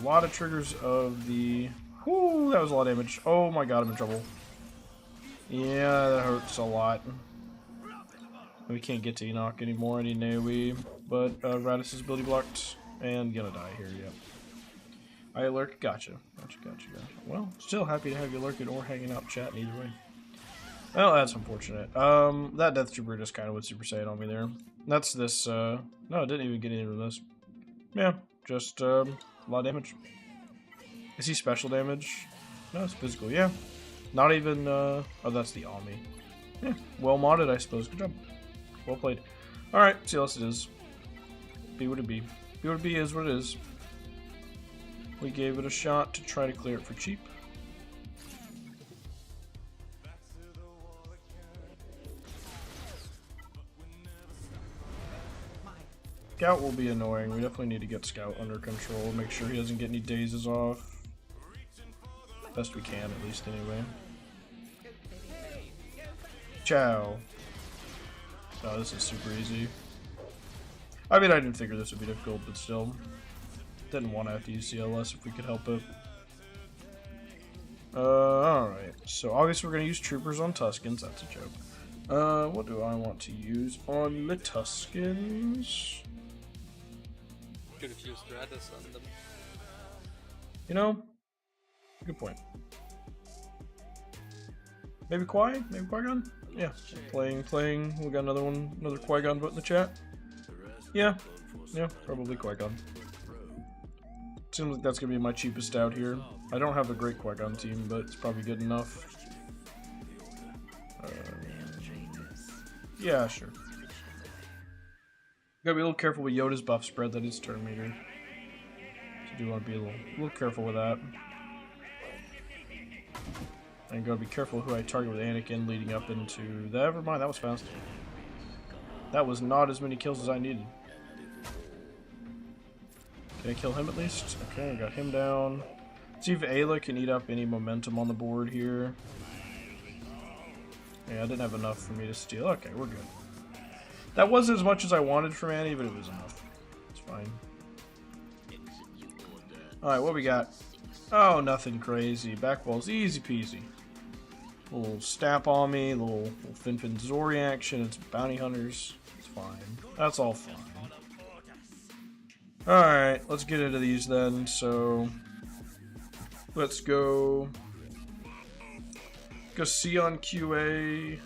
S3: lot of triggers of the. Whoo, that was a lot of damage. Oh my god, I'm in trouble. Yeah, that hurts a lot. We can't get to Enoch anymore, any AoE, but Radis is ability blocked and gonna die here. Yep. I lurk. Gotcha. Well, still happy to have you lurking or hanging out chatting either way. Well, that's unfortunate. That Death Trooper just kind of went Super Saiyan on me there. That's this. No, it didn't even get into this. Yeah, just a lot of damage. Is he special damage? No, it's physical. Yeah, not even. Oh, that's the Ami. Yeah, well modded, I suppose. Good job. Well played. All right, see how else it is. Be what it be. Be what it be is what it is. We gave it a shot to try to clear it for cheap. Scout will be annoying. We definitely need to get Scout under control. Make sure he doesn't get any dazes off. Best we can, at least, anyway. Ciao. Oh, this is super easy. I mean, I didn't figure this would be difficult, but still. Didn't want to have to use CLS if we could help it. Alright. So, obviously, we're going to use Troopers on Tuskens. That's a joke. What do I want to use on the Tuskens?
S4: Could have used Radis on them.
S3: You know, good point. Maybe Maybe Qui-Gon? Yeah. Playing. We got another Qui-Gon vote in the chat. Yeah. Yeah, probably Qui-Gon. Seems like that's gonna be my cheapest out here. I don't have a great Qui-Gon team, but it's probably good enough. Yeah, sure. Gotta be a little careful with Yoda's buff spread. That is turn meter. So do want to be a little careful with that. And gotta be careful who I target with Anakin leading up into that. Never mind, that was fast. That was not as many kills as I needed. Can I kill him at least? Okay, I got him down. See if Ayla can eat up any momentum on the board here. Yeah, I didn't have enough for me to steal. Okay, we're good. That wasn't as much as I wanted from Annie, but it was enough. It's fine. Alright, what we got? Oh, nothing crazy. Backball's easy peasy. Little stamp on me, little Fin Zori action. It's bounty hunters. It's fine. That's all fine. Alright, let's get into these then. So, let's go. Go C on QA.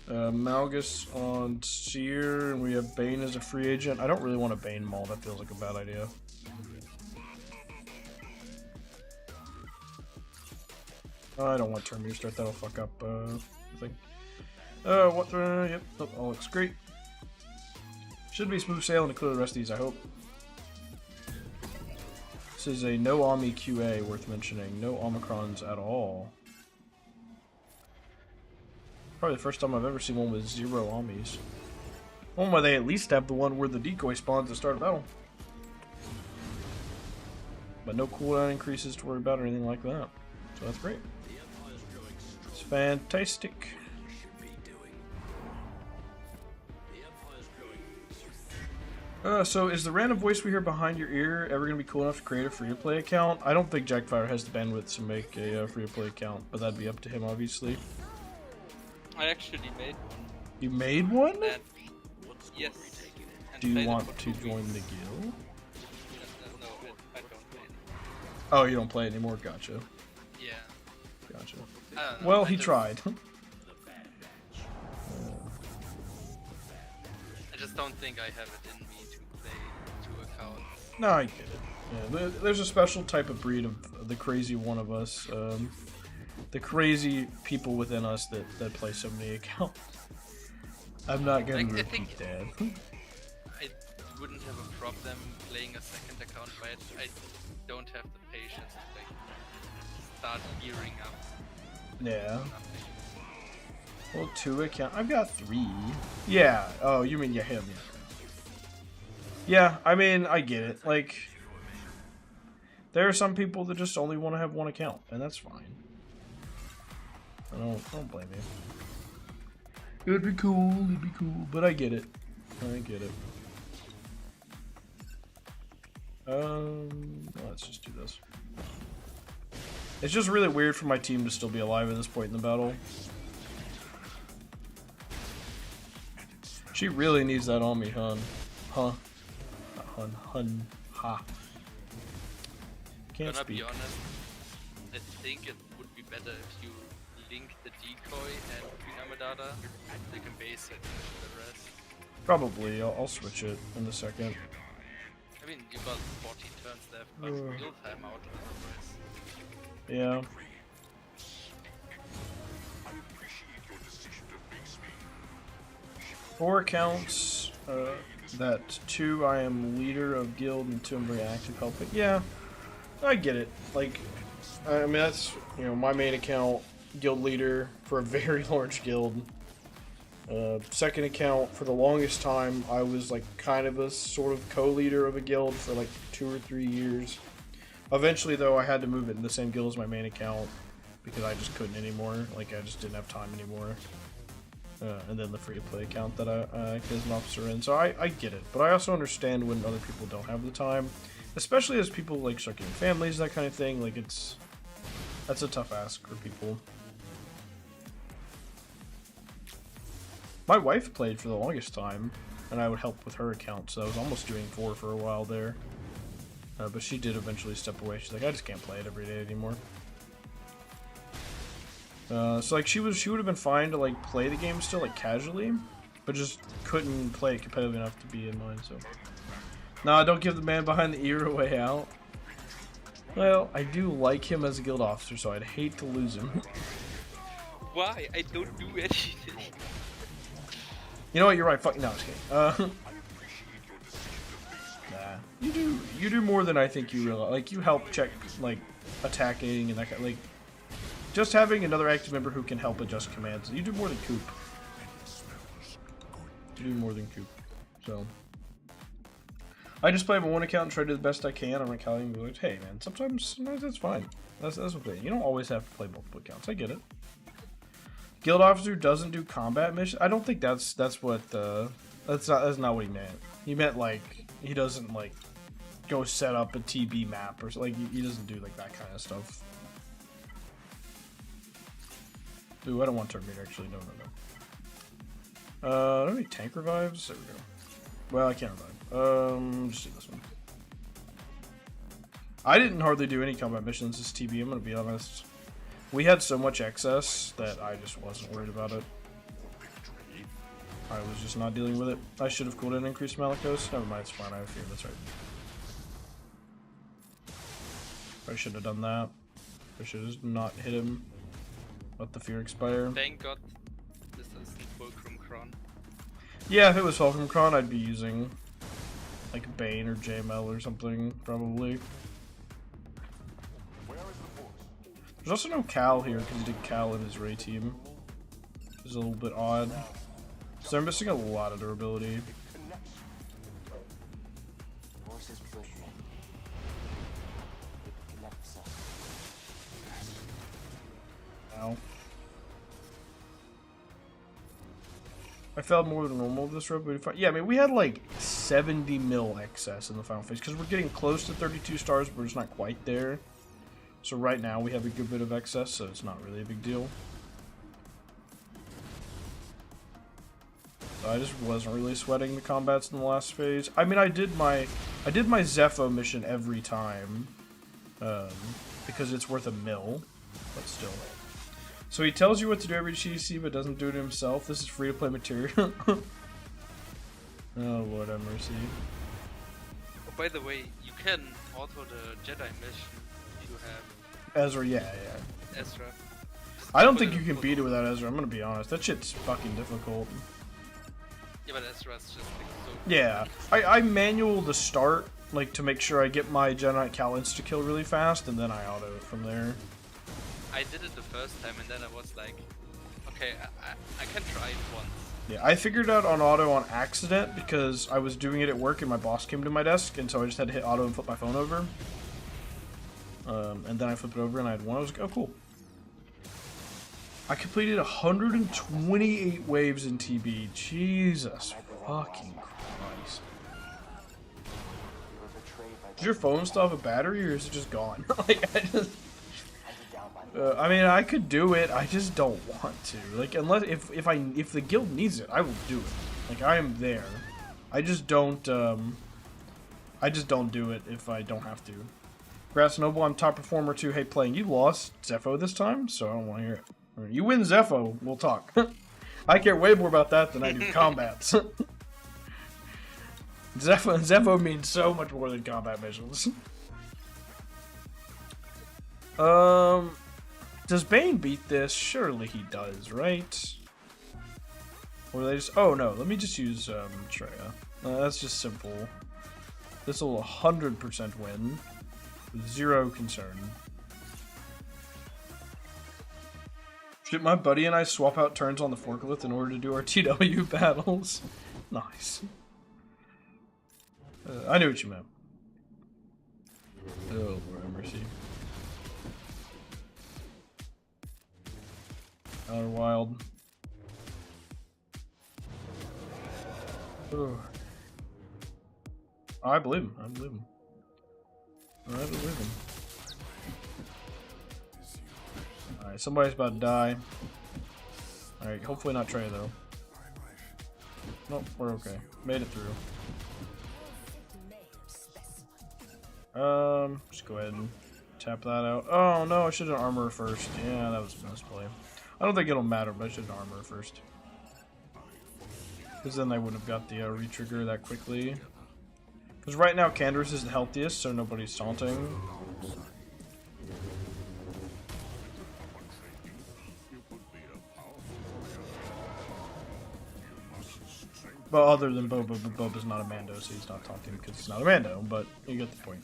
S3: Malgus on Seer, and we have Bane as a free agent. I don't really want a Bane Maul. That feels like a bad idea. I don't want turn meter start. That'll fuck up the thing. What? Yep. Oh, looks great. Should be smooth sailing to clear the rest of these, I hope. This is a no Omni QA worth mentioning. No Omicrons at all. Probably the first time I've ever seen one with 0 Omnis. One where they at least have the one where the decoy spawns to start a battle. But no cooldown increases to worry about or anything like that. So that's great. It's fantastic. So is the random voice we hear behind your ear ever going to be cool enough to create a free-to-play account? I don't think Jackfire has the bandwidth to make a free-to-play account, but that'd be up to him, obviously.
S4: I actually made one.
S3: You made one?
S4: And, yes. And
S3: Do you
S4: played it
S3: want
S4: for
S3: to
S4: 2
S3: join
S4: weeks.
S3: the guild?
S4: No, I don't play it.
S3: Oh, you don't play it anymore? Gotcha.
S4: Yeah.
S3: Gotcha.
S4: I don't know,
S3: Well,
S4: I
S3: he
S4: just-
S3: tried.
S4: I just don't think I have it in me to play 2 accounts.
S3: No, I get it. Yeah, there's a special type of breed of the crazy one of us. The crazy people within us that play so many accounts. I'm not gonna repeat that.
S4: I wouldn't have a problem playing a second account, but I don't have the patience to like start gearing up.
S3: Yeah.
S4: Nothing.
S3: Well, 2 account. I've got 3. Yeah. Oh, you mean him? Yeah. I mean, I get it. Like, there are some people that just only want to have 1 account, and that's fine. I don't blame you. It'd be cool, but I get it. Let's just do this. It's just really weird for my team to still be alive at this point in the battle. She really needs that on me, hun. Huh? Not hun. Ha. Can't
S4: Gonna
S3: speak.
S4: be honest, I think it would be better if you link the decoy and Queen Amidala. They can base it the rest.
S3: Probably. I'll switch it in a second.
S4: I mean, you got 14 turns left, but you'll time out otherwise.
S3: Yeah. Four accounts. That 2 I am leader of guild and 2 I'm very active helping. Yeah, I get it. Like, I mean that's my main account, guild leader for a very large guild. Second account, for the longest time I was like kind of a sort of co-leader of a guild for like 2 or 3 years. Eventually though I had to move it in the same guild as my main account because I just couldn't anymore. Like I just didn't have time anymore. And then the free-to-play account that I act as an officer in. So I get it, but I also understand when other people don't have the time, especially as people like start getting families, that kind of thing. Like that's a tough ask for people. My wife played for the longest time, and I would help with her account, so I was almost doing 4 for a while there. But she did eventually step away. She's like, I just can't play it every day anymore. So like she would have been fine to like play the game still like casually, but just couldn't play it competitively enough to be in mine. So, nah, don't give the man behind the ear a way out. Well, I do like him as a guild officer, so I'd hate to lose him.
S4: Why? I don't do anything.
S3: You know what? You're right. Fuck. No, I'm just kidding. Nah, you do more than I think you realize. Like you help check like attacking and that kind. Like just having another active member who can help adjust commands. You do more than Coop. You do more than Coop. So I just play my one account and try to do the best I can. I'm like, like, hey man, sometimes that's fine. That's okay. You don't always have to play multiple accounts. I get it. Guild officer doesn't do combat missions. I don't think that's what that's not what he meant. He meant like he doesn't like go set up a TB map or like he doesn't do like that kind of stuff. Ooh, I don't want Terminator actually. No. Don't have any tank revives. There we go. Well, I can't revive. Just do this one. I didn't hardly do any combat missions this TB. I'm gonna be honest. We had so much excess that I just wasn't worried about it. I was just not dealing with it. I should have cooldown increased Malicos. Never mind, it's fine. I have fear. That's right. I should have done that. I should have not hit him. Let the fear expire.
S4: Thank God this isn't Fulcrum Kron.
S3: Yeah, if it was Fulcrum Kron, I'd be using like Bane or JML or something, probably. There's also no Cal here because he did Cal in his Ray team. It's a little bit odd. So they're missing a lot of durability. Ow. I failed more than normal this rope, but yeah, I mean, we had like 70 mil excess in the final phase because we're getting close to 32 stars, but it's not quite there. So right now we have a good bit of excess, so it's not really a big deal. So I just wasn't really sweating the combats in the last phase. I mean, I did my Zepho mission every time, because it's worth a mil, but still. So he tells you what to do every GC, but doesn't do it himself. This is free to play material. Oh Lord have mercy.
S4: Oh, by the way, you can auto the Jedi mission if you have
S3: Ezra, yeah.
S4: Ezra.
S3: I don't think you can beat it without Ezra, I'm gonna be honest. That shit's fucking difficult.
S4: Yeah, but Ezra's just like so...
S3: Yeah. I manual the start, like, to make sure I get my Jedi Cal insta-kill really fast, and then I auto it from there.
S4: I did it the first time, and then I was like, okay, I can try it once.
S3: Yeah, I figured out on auto on accident, because I was doing it at work and my boss came to my desk, and so I just had to hit auto and flip my phone over. And then I flipped it over and I had one. I was like, oh, cool. I completed 128 waves in TB. Jesus fucking Christ. Does your phone still have a battery, or is it just gone? Like, I mean, I could do it. I just don't want to. Like, unless if the guild needs it, I will do it. Like, I am there. I just don't do it if I don't have to. Grass Noble, I'm top performer too. Hey, playing. You lost Zepho this time, so I don't want to hear it. You win Zepho, we'll talk. I care way more about that than I do combats. Zepho means so much more than combat missions. Does Bane beat this? Surely he does, right? Or they just... Oh no, let me just use Treya. That's just simple. This will 100% win. With zero concern. Shit, my buddy and I swap out turns on the forklift in order to do our TW battles. Nice. I knew what you meant. Oh, Lord have mercy. Outer Wild. Oh. I believe him. I believe him. I believe him. Alright, somebody's about to die. Alright, hopefully not Trey though. Nope, we're okay. Made it through. Just go ahead and tap that out. Oh no, I should have armor first. Yeah, that was a misplay. I don't think it'll matter, but I should armor first. Because then I wouldn't have got the re-trigger that quickly. Because right now Candace is the healthiest, so nobody's taunting. But other than Boba, Boba's not a Mando, so he's not taunting because he's not a Mando, but you get the point.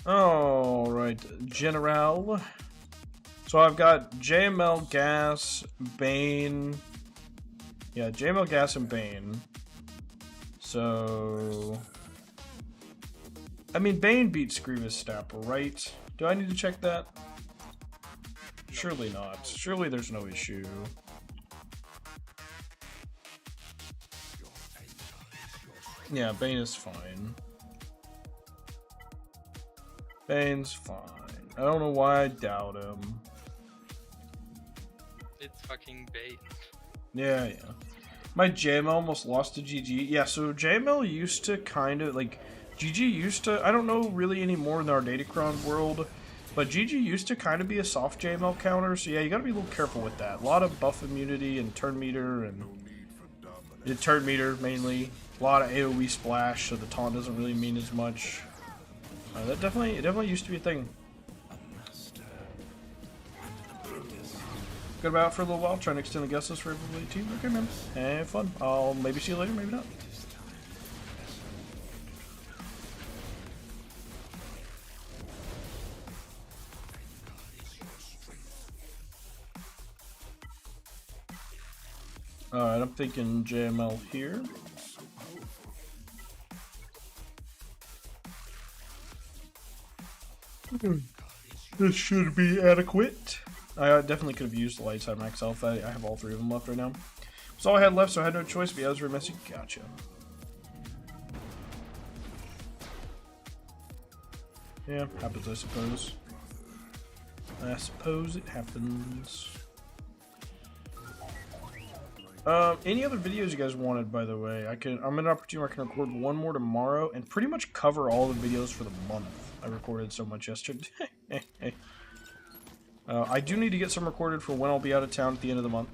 S3: Alright, General. So I've got JML, Gas, Bane. Yeah, JML, Gas, and Bane. So... I mean, Bane beats Grievous Snapper, right? Do I need to check that? Surely not. Surely there's no issue. Yeah, Bane is fine. Bane's fine. I don't know why I doubt him.
S4: It's fucking Bane.
S3: Yeah. My JML almost lost to GG. Yeah, so JML used to kind of, like, GG used to, I don't know really anymore in our Datacron world, but GG used to kind of be a soft JML counter, so yeah, you gotta be a little careful with that. A lot of buff immunity and turn meter, and turn meter mainly. A lot of AoE splash, so the taunt doesn't really mean as much. It definitely used to be a thing. Good about for a little while, trying to extend the guest list for every team. Okay, man. Have fun. I'll maybe see you later, maybe not. Alright, I'm thinking JML here. This should be adequate. I definitely could have used the light side max health. I have all three of them left right now. That's all I had left, so I had no choice, but yeah, it was very messy. Gotcha. Yeah, happens, I suppose. I suppose it happens. Any other videos you guys wanted, by the way? I'm in an opportunity where I can record one more tomorrow and pretty much cover all the videos for the month. I recorded so much yesterday. I do need to get some recorded for when I'll be out of town at the end of the month.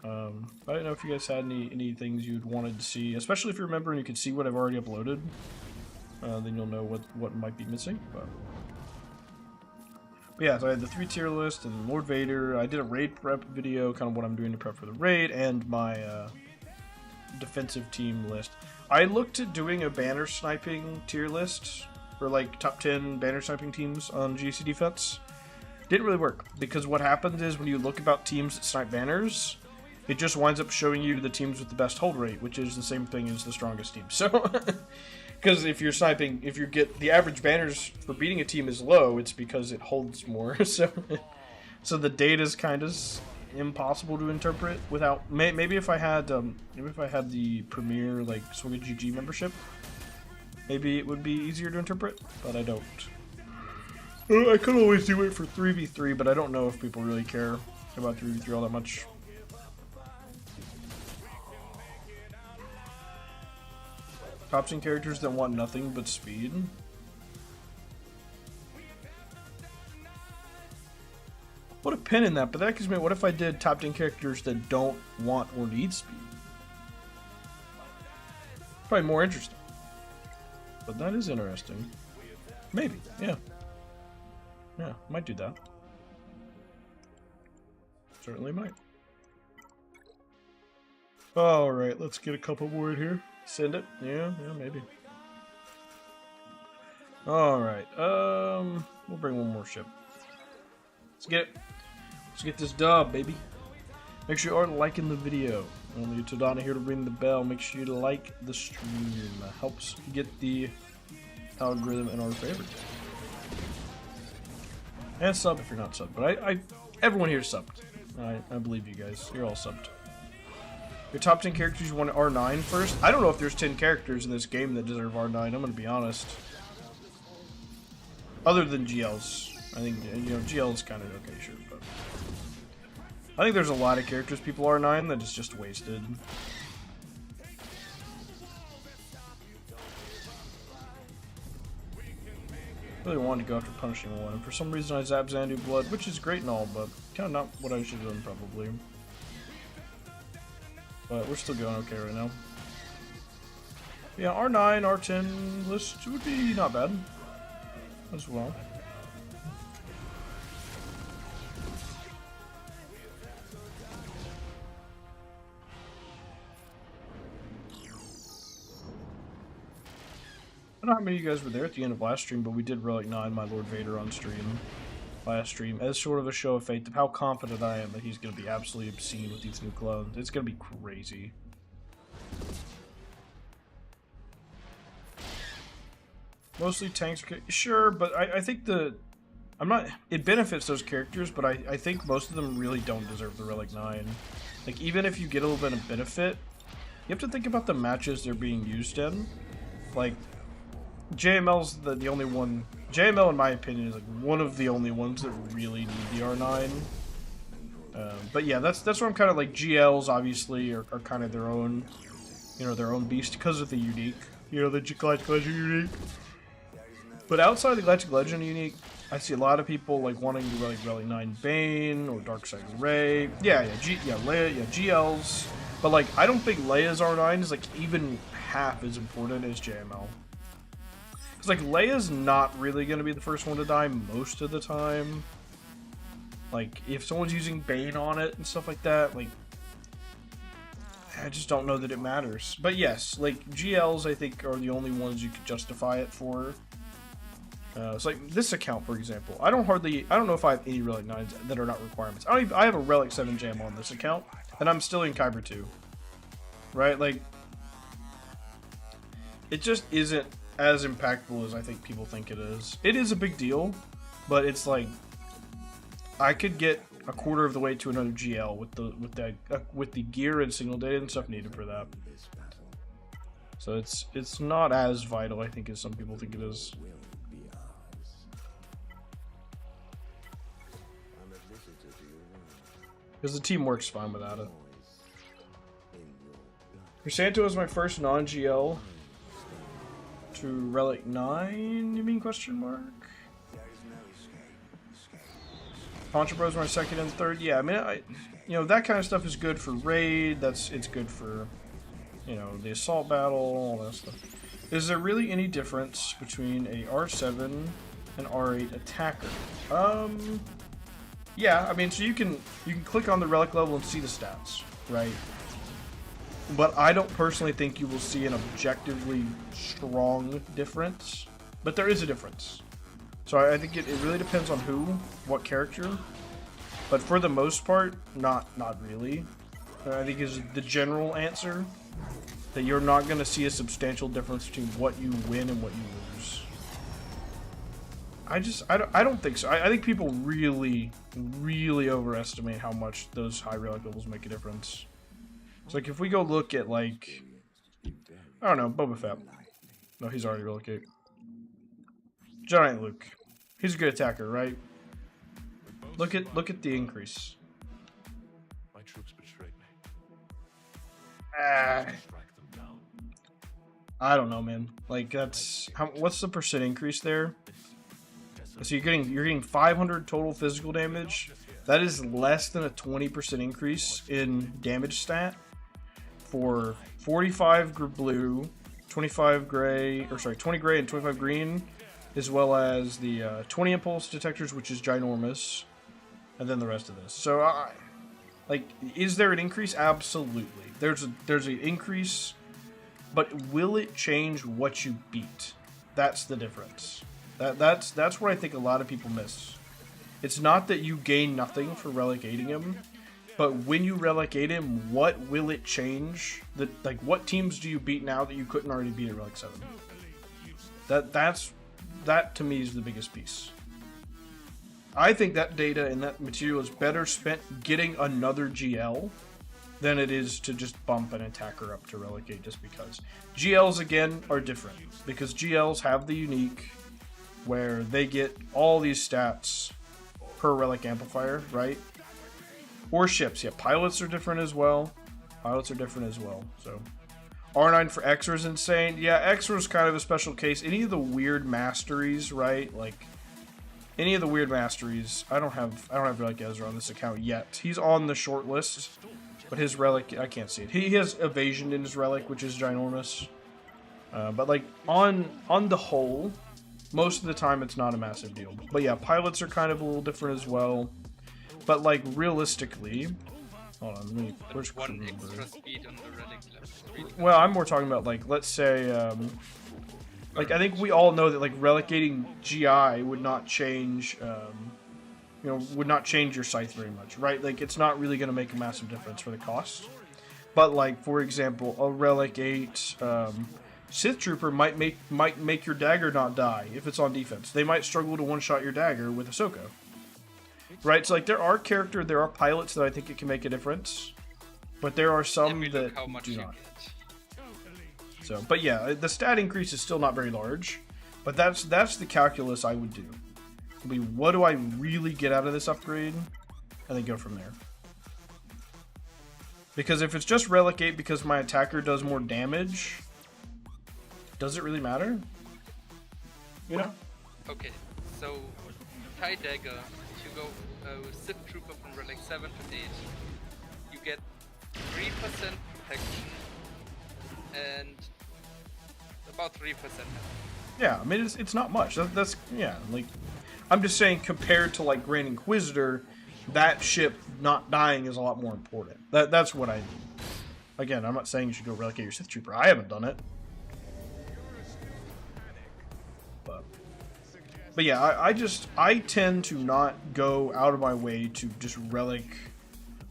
S3: I don't know if you guys had any things you'd wanted to see, especially if you remember and you can see what I've already uploaded. Then you'll know what might be missing. But yeah, so I had the 3-tier list and Lord Vader. I did a raid prep video, kind of what I'm doing to prep for the raid, and my defensive team list. I looked at doing a banner sniping tier list, for like top 10 banner sniping teams on GC defense. Didn't really work, because what happens is when you look about teams that snipe banners, it just winds up showing you the teams with the best hold rate, which is the same thing as the strongest team. So, because if you're sniping, if you get the average banners for beating a team is low, it's because it holds more. So the data is kind of impossible to interpret without. Maybe if I had the premier like SWGOH GG membership, maybe it would be easier to interpret, but I don't. I could always do it for 3v3, but I don't know if people really care about 3v3 all that much. Top 10 characters that want nothing but speed. Put a pin in that, but that gives me, what if I did top 10 characters that don't want or need speed? Probably more interesting. But that is interesting. Maybe, yeah. Yeah, might do that. Certainly might. Alright, let's get a couple more in here. Send it? Yeah, maybe. Alright, we'll bring one more ship. Let's get it. Let's get this dub, baby. Make sure you are liking the video. Only Tadana here to ring the bell. Make sure you like the stream. Helps get the algorithm in our favor. And sub if you're not subbed. But everyone here is subbed. I believe you guys. You're all subbed. Your top 10 characters you want R9 first? I don't know if there's 10 characters in this game that deserve R9. I'm going to be honest. Other than GLs. I think, GL is kind of okay, sure. But I think there's a lot of characters people R9 that is just wasted. Really wanted to go after punishing one, and for some reason I zapped Xandu Blood, which is great and all, but kind of not what I should have done probably. But we're still going okay right now. Yeah, R9, R10 list would be not bad as well. I don't know how many of you guys were there at the end of last stream, but we did Relic 9 My Lord Vader on stream last stream as sort of a show of faith of how confident I am that he's going to be absolutely obscene with these new clones. It's going to be crazy. Mostly tanks, sure, but I think it benefits those characters, but I think most of them really don't deserve the Relic 9. Like, even if you get a little bit of benefit, you have to think about the matches they're being used in. Like, JML's the only one. JML, in my opinion, is like one of the only ones that really need the R9. But yeah, that's where I'm kind of like GLs obviously are kind of their own, their own beast because of the unique, the Galactic Legend unique. But outside the Galactic Legend unique, I see a lot of people like wanting to like Relic 9 Bane or Darkseid Ray. Leia, GLs. But like, I don't think Leia's R9 is like even half as important as JML. Like, Leia's not really going to be the first one to die most of the time. Like, if someone's using Bane on it and stuff like that, like, I just don't know that it matters. But yes, like, GLs, I think, are the only ones you could justify it for. So, like, this account, for example, I don't know if I have any Relic 9s that are not requirements. I have a Relic 7 Jam on this account, and I'm still in Kyber 2. Right? Like, it just isn't as impactful as I think people think it is. It is a big deal, but it's like I could get a quarter of the way to another GL with the gear and signal data and stuff needed for that. So it's not as vital, I think, as some people think it is. Because the team works fine without it. Chrysanto is my first non-GL. To Relic 9, you mean, question mark? Poncho Bros my second and third. Yeah, I mean, that kind of stuff is good for raid. It's good for, the assault battle, all that stuff. Is there really any difference between a R7 and R8 attacker? Yeah, I mean, so you can click on the relic level and see the stats, right? But I don't personally think you will see an objectively strong difference. But there is a difference. So I think it really depends on what character. But for the most part, not really. I think is the general answer. That you're not going to see a substantial difference between what you win and what you lose. I don't think so. I think people really, really overestimate how much those high relic levels make a difference. So, like, if we go look at, like, I don't know, Boba Fett. No, he's already Relic 8. Giant Luke. He's a good attacker, right? Look at the increase.
S6: My troops betrayed me.
S3: I don't know, man. Like, what's the percent increase there? So you're getting 500 total physical damage. That is less than a 20% increase in damage stat. For 45 blue, 25 gray, 20 gray and 25 green, as well as the 20 impulse detectors, which is ginormous, and then the rest of this. So, like, is there an increase? Absolutely. There's an increase, but will it change what you beat? That's the difference. That's where I think a lot of people miss. It's not that you gain nothing for relegating him. But when you relegate him, what will it change? Like, what teams do you beat now that you couldn't already beat at Relic 7? That to me is the biggest piece. I think that data and that material is better spent getting another GL than it is to just bump an attacker up to relegate just because. GLs, again, are different. Because GLs have the unique where they get all these stats per relic amplifier, right? Or ships, yeah. Pilots are different as well. So, R9 for Exor is insane. Yeah, Exor is kind of a special case. Any of the weird masteries, right? Like any of the weird masteries. I don't have Relic Ezra on this account yet. He's on the short list, but his relic, I can't see it. He has evasion in his relic, which is ginormous. But like on the whole, most of the time it's not a massive deal. But yeah, pilots are kind of a little different as well. But like realistically, hold on, let me. Where's
S4: One
S3: crew
S4: extra
S3: member?
S4: speed on the relic left.
S3: Well, I'm more talking about like, let's say, like I think we all know that like relicating GI would not change, you know, would not change your scythe very much, right? Like it's not really going to make a massive difference for the cost. But like for example, a relic 8 Sith Trooper might make your dagger not die if it's on defense. They might struggle to one-shot your dagger with Ahsoka. Right, so like there are pilots that I think it can make a difference, but there are some that do not. So, but yeah, the stat increase is still not very large, but that's the calculus I would do. It'll be what do I really get out of this upgrade, and then go from there. Because if it's just Relic 8 because my attacker does more damage, does it really matter? You know?
S4: Okay, so TIE Dagger, if you go Sith Trooper from Relic 7 to 8, you get 3% protection and about 3% health.
S3: Yeah, I mean it's not much. That's yeah, like I'm just saying compared to like Grand Inquisitor, that ship not dying is a lot more important. That's what I mean. Again, I'm not saying you should go relegate your Sith Trooper. I haven't done it. But yeah, I tend to not go out of my way to just Relic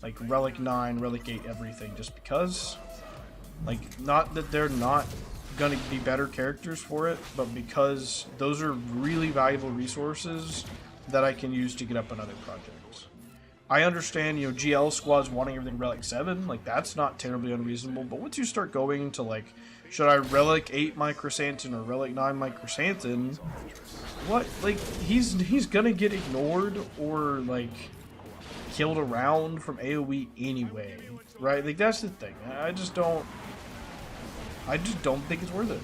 S3: 9, Relic 8, everything, just because. Like, not that they're not gonna be better characters for it, but because those are really valuable resources that I can use to get up on other projects. I understand, you know, GL squads wanting everything Relic 7, like, that's not terribly unreasonable, but once you start going to, like, should I Relic 8 my Chrysanthemum or Relic 9 my Chrysanthemum? What? Like, he's gonna get ignored or, like, killed around from AoE anyway, right? Like, that's the thing. I just don't think it's worth it.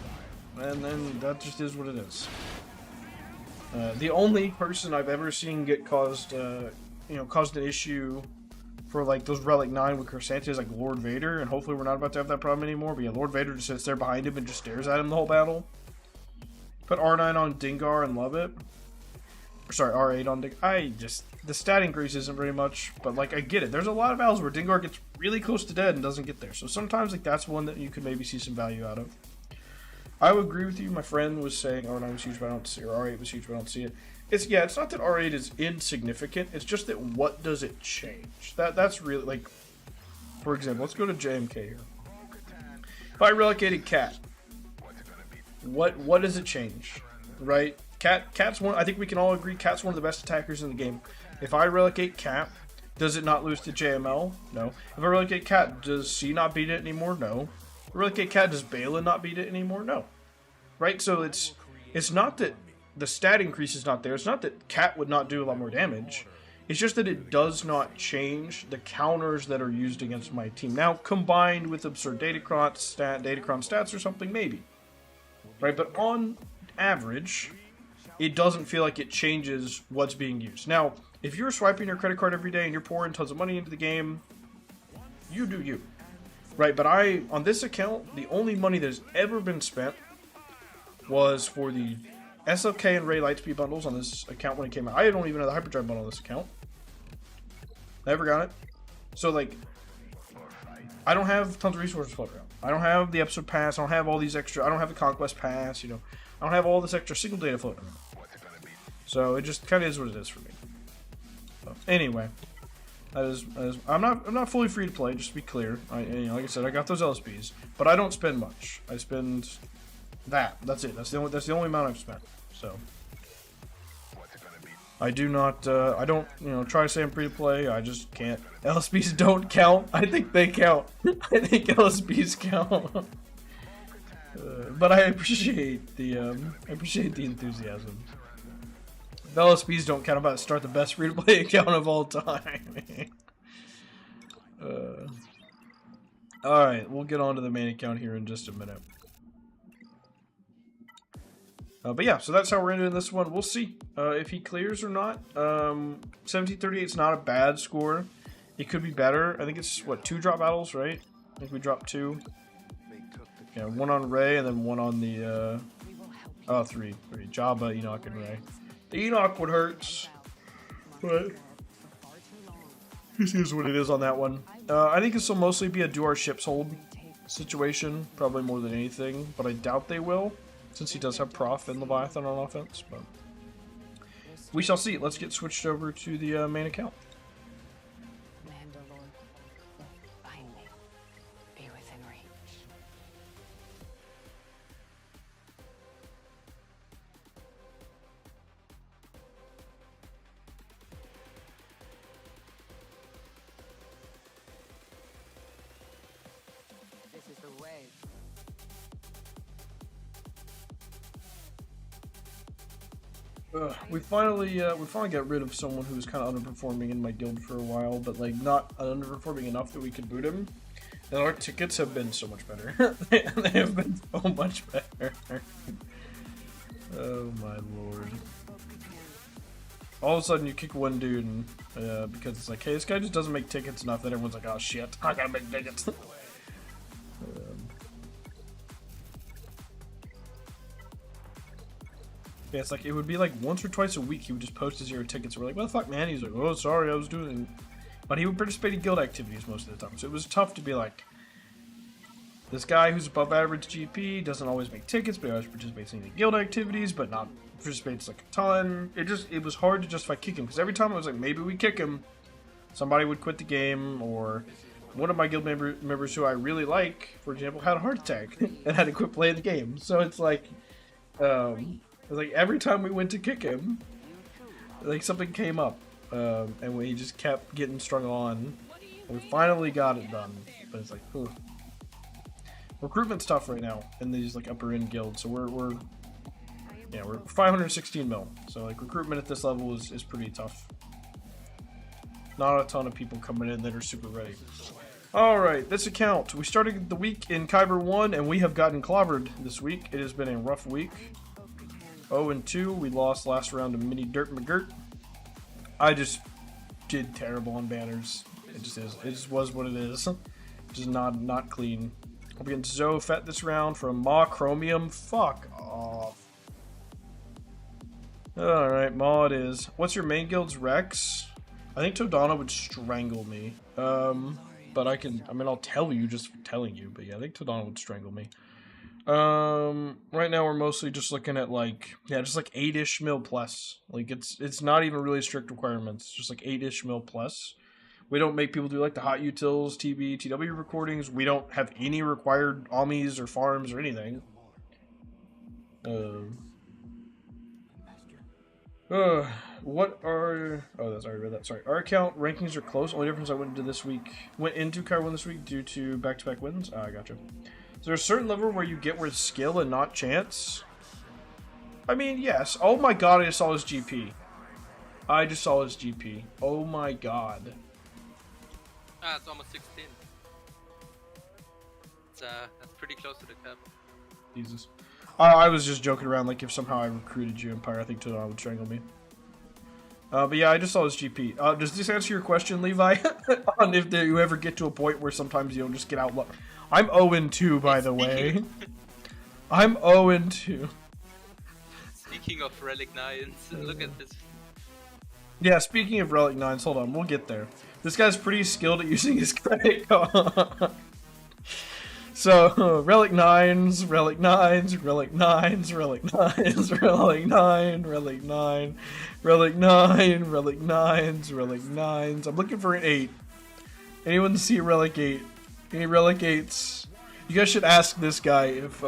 S3: And then that just is what it is. The only person I've ever seen get caused an issue for like those Relic 9 with Chrysanthemum is like Lord Vader, and hopefully we're not about to have that problem anymore. But yeah, Lord Vader just sits there behind him and just stares at him the whole battle. Put R9 on Dingar and love it. Or, sorry, R8 on Dingar. The stat increase isn't very much, but like I get it. There's a lot of battles where Dingar gets really close to dead and doesn't get there. So sometimes like that's one that you could maybe see some value out of. I would agree with you. My friend was saying R9 was huge, but I don't see it. Or R8 was huge, but I don't see it. It's not that R8 is insignificant. It's just that what does it change? That's really like, for example, let's go to JMK here. If I relocated Cat, what does it change? Right? Cat's one. I think we can all agree Cat's one of the best attackers in the game. If I relocate Cat, does it not lose to JML? No. If I relocate Cat, does C not beat it anymore? No. If I relocate Cat, does Balin not beat it anymore? No. Right? So it's not that the stat increase is not there. It's not that Cat would not do a lot more damage. It's just that it does not change the counters that are used against my team. Now, combined with absurd Datacron stats or something, maybe. Right? But on average, it doesn't feel like it changes what's being used. Now, if you're swiping your credit card every day and you're pouring tons of money into the game, you do you. Right? But on this account, the only money that has ever been spent was for the SLK and Ray Lightspeed bundles on this account when it came out. I don't even have the Hyperdrive bundle on this account. Never got it. So, like, I don't have tons of resources floating around. I don't have the episode pass. I don't have all these extra. I don't have the conquest pass. You know, I don't have all this extra single data floating around. So it just kind of is what it is for me. So, anyway, that is I'm not fully free to play. Just to be clear, like I said, I got those LSPs, but I don't spend much. I spend that. That's it. That's the only amount I've spent. So I do not. I don't. Try to say I'm free to play. I just can't. LSPs don't count. I think they count. I think LSPs count. But I appreciate the enthusiasm. If LSPs don't count, I'm about to start the best free to play account of all time. Alright, we'll get on to the main account here in just a minute. But yeah, so that's how we're ending this one. We'll see if he clears or not. 1738 is not a bad score. It could be better. I think it's, what, 2 drop battles, right? I think we dropped 2. Yeah, 1 on Ray and then 1 on the, oh, 3. Jabba, Enoch, and Ray. The Enoch would hurt, but this is what it is on that one. I think this will mostly be a do our ships hold situation, probably more than anything, but I doubt they will, since he does have Prof and Leviathan on offense, but we shall see. Let's get switched over to the main account.
S7: Mandalore will finally be within reach. This is the way.
S3: We finally got rid of someone who was kind of underperforming in my guild for a while, but like not underperforming enough that we could boot him. And our tickets have been so much better. They have been so much better. Oh my lord! All of a sudden, you kick one dude, and because it's like, hey, this guy just doesn't make tickets enough. That everyone's like, oh shit, I gotta make tickets. Yeah, it's like, it would be like once or twice a week he would just post his 0 tickets. We're like, what the fuck, man? He's like, oh, sorry, I was doing it. But he would participate in guild activities most of the time. So it was tough to be like, this guy who's above average GP doesn't always make tickets, but he always participates in the guild activities, but not participates like a ton. It was hard to justify kicking, because every time I was like, maybe we kick him, somebody would quit the game, or one of my guild members who I really like, for example, had a heart attack and had to quit playing the game. So it's like, like every time we went to kick him, like something came up, and we just kept getting strung on. And we finally got it done, but it's like, ugh. Recruitment's tough right now in these like upper end guilds. So we're 516 mil. So like recruitment at this level is pretty tough. Not a ton of people coming in that are super ready. All right, this account. We started the week in Kyber 1, and we have gotten clobbered this week. It has been a rough week. 0-2, we lost last round to Mini Dirt McGirt. I just did terrible on banners. It just is. It just was what it is. Just not clean. Up against Zofet this round from Ma Chromium. Fuck off. Alright, Ma it is. What's your main guild's Rex? I think Todana would strangle me. But I'll tell you just for telling you. But yeah, I think Todana would strangle me. Right now we're mostly just looking at like, yeah, just like 8-ish mil plus. Like it's not even really strict requirements, just like 8-ish mil plus. We don't make people do like the hot utils, TB, TW recordings. We don't have any required AMIs or farms or anything. What are, oh, that's already read that, sorry. Our account rankings are close. Only difference I went into Kai 1 this week due to back-to-back wins. Ah, I gotcha. Is there a certain level where you get where it's skill and not chance? I mean, yes. Oh my god, I just saw his GP. I just saw his GP. Oh my god.
S4: Ah, it's almost 16. It's that's pretty close to the cap.
S3: Jesus. I was just joking around, like if somehow I recruited you, Empire, I think Todana would strangle me. But yeah, I just saw his GP. Does this answer your question, Levi? On if you ever get to a point where sometimes you don't just get out. I'm 0-2, by the way. I'm 0-2.
S4: Speaking of Relic 9s, look at this.
S3: Yeah, speaking of Relic 9s, hold on, we'll get there. This guy's pretty skilled at using his credit card. So, Relic 9s, Relic 9s, Relic 9s, Relic 9s, Relic 9, Relic 9, Relic 9, Relic 9s, Relic 9s. I'm looking for an 8. Anyone see a Relic 8? Any Relic 8s? You guys should ask this guy if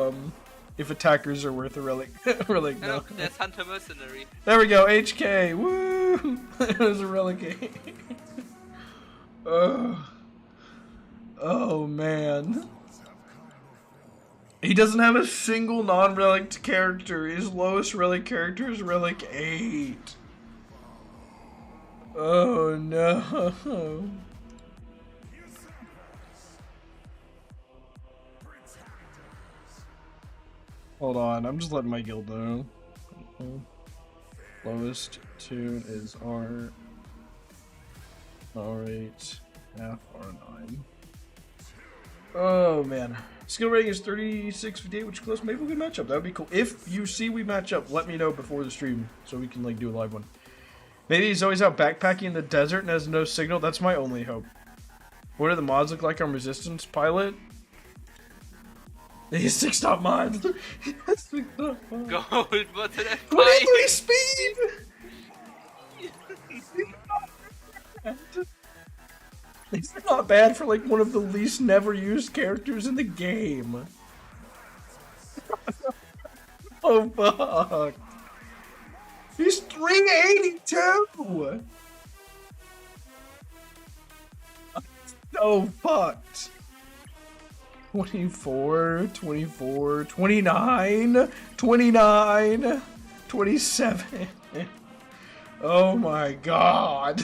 S3: attackers are worth a Relic. Relic, no.
S4: Oh, there's Hunter Mercenary.
S3: There we go, HK. Woo! There's a Relic 8. Oh man. He doesn't have a single non-relic character. His lowest relic character is Relic 8. Oh no. Hold on, I'm just letting my guild know. Lowest tune is R8, F, R9. Oh man. Skill rating is 3658, which is close. Maybe we can match up. That would be cool. If you see we match up, let me know before the stream so we can like do a live one. Maybe he's always out backpacking in the desert and has no signal. That's my only hope. What do the mods look like on Resistance Pilot? He's 6-stop mods.
S4: Gold, what's it at?
S3: 23 speed! He's not bad for like one of the least never used characters in the game. Oh fuck. He's 382! So fucked. 24, 24, 29, 29, 27. Oh my god.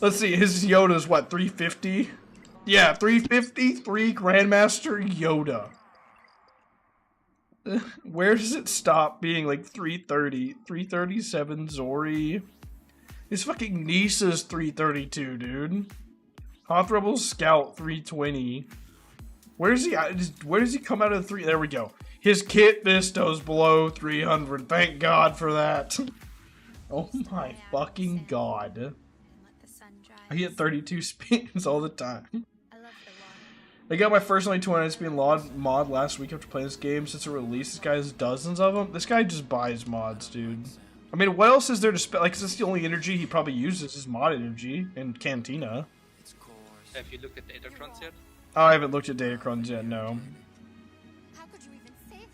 S3: Let's see, his Yoda's what, 350? Yeah, 353 Grandmaster Yoda. Where does it stop being like 330? 337 Zori. His fucking niece is 332, dude. Hoth Rebel Scout 320. Where does he come out of the 3? There we go. His Kit Visto's below 300. Thank God for that. Oh my fucking god. I hit 32 spins all the time. I got my first only 200 spin mod last week after playing this game. Since it released, this guy has dozens of them. This guy just buys mods, dude. I mean, what else is there to spend? Like, that's the only energy he probably uses is mod energy and Cantina.
S4: Have you looked at Datacrons yet?
S3: Oh, I haven't looked at Datacrons yet, no.
S8: How could you even say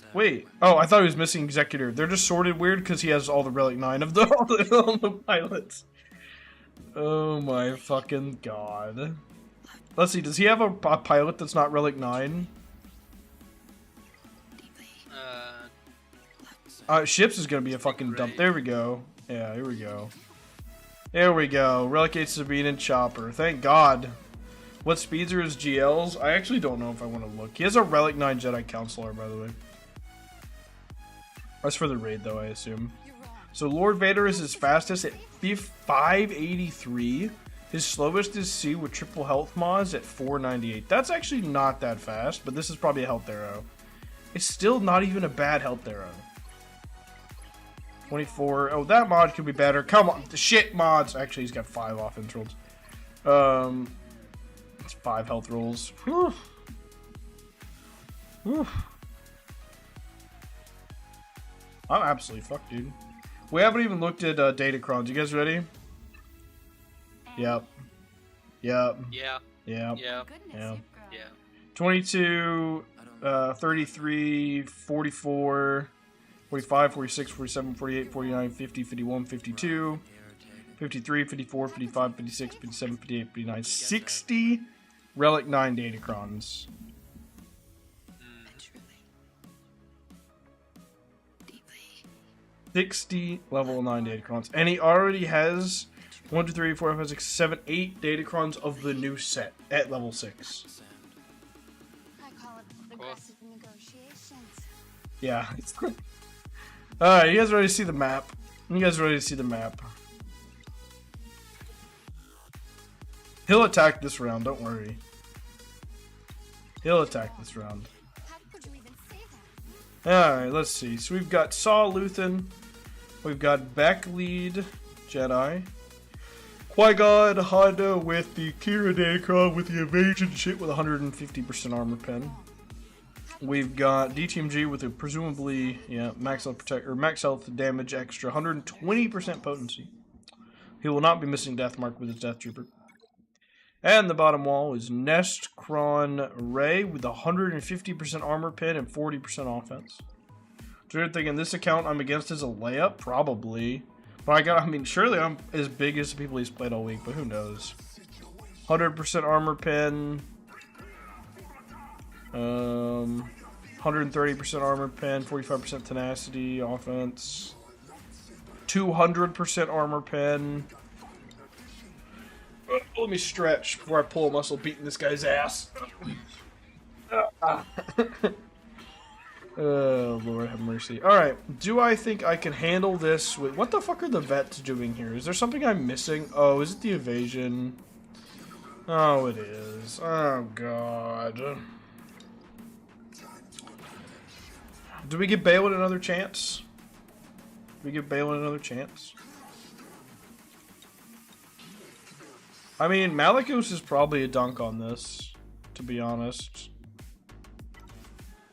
S8: that?
S3: Wait. Oh, I thought he was missing Executor. They're just sorted weird because he has all the Relic 9 of all the pilots. Oh my fucking god. Let's see, does he have a pilot that's not Relic 9? Ships is gonna be a fucking dump. There we go. Yeah, here we go. There we go. Relic 8 Sabine and Chopper. Thank God. What speeds are his GLs? I actually don't know if I want to look. He has a Relic 9 Jedi Counselor, by the way. That's for the raid, though, I assume. So Lord Vader is his fastest at 583. His slowest is C with triple health mods at 498. That's actually not that fast, but this is probably a health arrow. It's still not even a bad health arrow. 24. Oh, that mod could be better. Come on. The shit mods. Actually, he's got 5 offense rolls. It's 5 health rolls. Whew. Whew. I'm absolutely fucked, dude. We haven't even looked at Datacrons. You guys ready? Yep. Yep.
S4: Yeah.
S3: Yep.
S4: Yeah.
S3: Yeah.
S4: Yeah.
S3: 22, 33, 44, 45, 46, 47, 48, 49, 50, 51, 52, 53, 54, 55, 56, 57, 58, 59, 60 Relic 9 Datacrons. 60 level 9 Datacrons. And he already has 1, 2, 3, 4, 5, 6, 7, 8 Datacrons of the new set at level 6.
S8: I call it aggressive negotiations.
S3: Yeah. Alright, you guys ready to see the map? You guys ready to see the map? He'll attack this round, don't worry. He'll attack this round.
S8: How could you even say that?
S3: Alright, let's see. So we've got Saw Luthen. We've got Beck Lead Jedi. Qui-Gon Honda with the Kira Datacron with the evasion shit with 150% armor pen. We've got DTMG with a presumably max health protect or max health damage extra, 120% potency. He will not be missing Deathmark with his Death Trooper. And the bottom wall is Nestkron Ray with 150% armor pen and 40% offense. So you're thinking this account I'm against is a layup? Probably. But I mean, surely I'm as big as the people he's played all week, but who knows? 100% armor pen. 130% armor pen, 45% tenacity, offense. 200% armor pen. Let me stretch before I pull a muscle beating this guy's ass. Oh, Lord have mercy. Alright, do I think I can handle this with... What the fuck are the vets doing here? Is there something I'm missing? Oh, is it the evasion? Oh, it is. Oh, God. Do we give Balin another chance? Do we give Balin another chance? I mean, Malikos is probably a dunk on this, to be honest.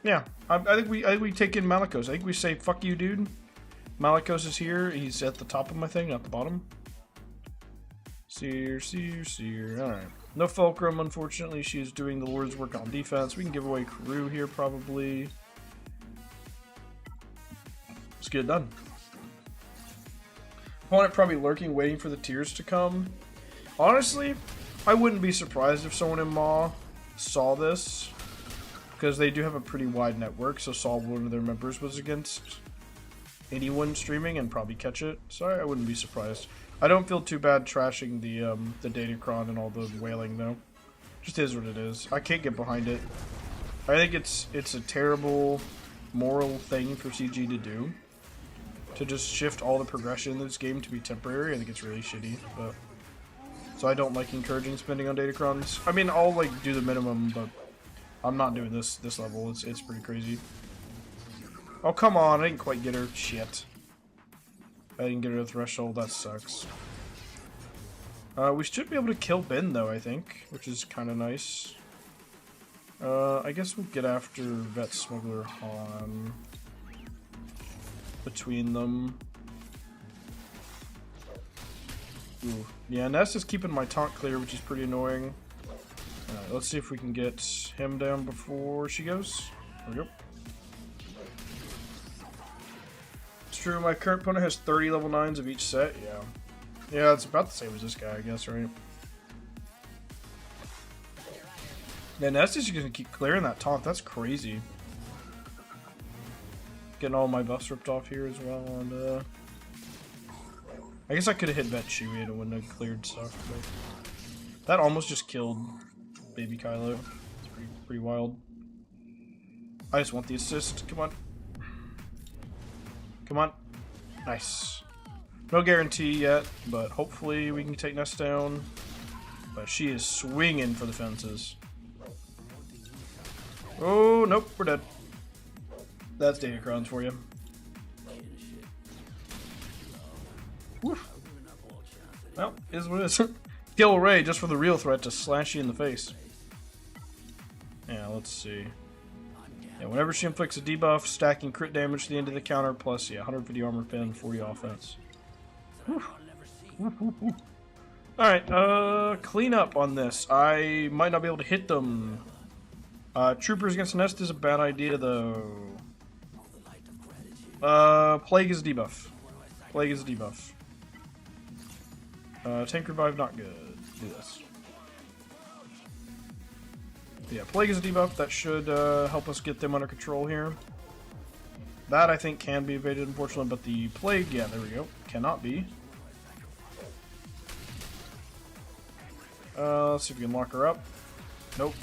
S3: Yeah, I think we take in Malikos. I think we say, fuck you, dude. Malikos is here. He's at the top of my thing, not the bottom. Seer. Alright. No Fulcrum, unfortunately. She's doing the Lord's work on defense. We can give away Karoo here, probably. Let's get it done. Opponent probably lurking, waiting for the tears to come. Honestly, I wouldn't be surprised if someone in Maw saw this. Because they do have a pretty wide network, so saw one of their members was against anyone streaming and probably catch it. So I wouldn't be surprised. I don't feel too bad trashing the Datacron and all the wailing though. Just is what it is. I can't get behind it. I think it's a terrible moral thing for CG to do. To just shift all the progression in this game to be temporary. I think it's really shitty, but so I don't like encouraging spending on Datacrons. I mean, I'll like do the minimum, but I'm not doing this level. It's pretty crazy. Oh, come on. I didn't quite get her. Shit. I didn't get her to threshold. That sucks. We should be able to kill Ben, though, I think. Which is kind of nice. I guess we'll get after Vet Smuggler Han. Between them. Ooh. Yeah, Ness is keeping my taunt clear, which is pretty annoying. Alright, let's see if we can get him down before she goes. There we go. It's true, my current opponent has 30 level 9s of each set, yeah. Yeah, it's about the same as this guy, I guess, right? Yeah, Ness is gonna keep clearing that taunt, that's crazy. Getting all my buffs ripped off here as well, and I guess I could have hit Vet Chewie and it wouldn't have cleared stuff, but that almost just killed Baby Kylo. It's pretty wild. I just want the assist. Come on. Come on. Nice. No guarantee yet, but hopefully we can take Ness down. But she is swinging for the fences. Oh, nope. We're dead. That's Datacrons for you. Woof. Well, is what it is. Kill Ray just for the real threat to slash you in the face. Yeah, let's see. Yeah, whenever she inflicts a debuff, stacking crit damage to the end of the counter, plus, yeah, 150 armor pen, 40 offense. Alright, clean up on this. I might not be able to hit them. Troopers against Nest is a bad idea, though. Plague is a debuff. Plague is a debuff. Tank Revive, not good. Do this. Yeah, Plague is a debuff. That should help us get them under control here. That, I think, can be evaded, unfortunately, but the Plague, yeah, there we go. Cannot be. Let's see if we can lock her up. Nope.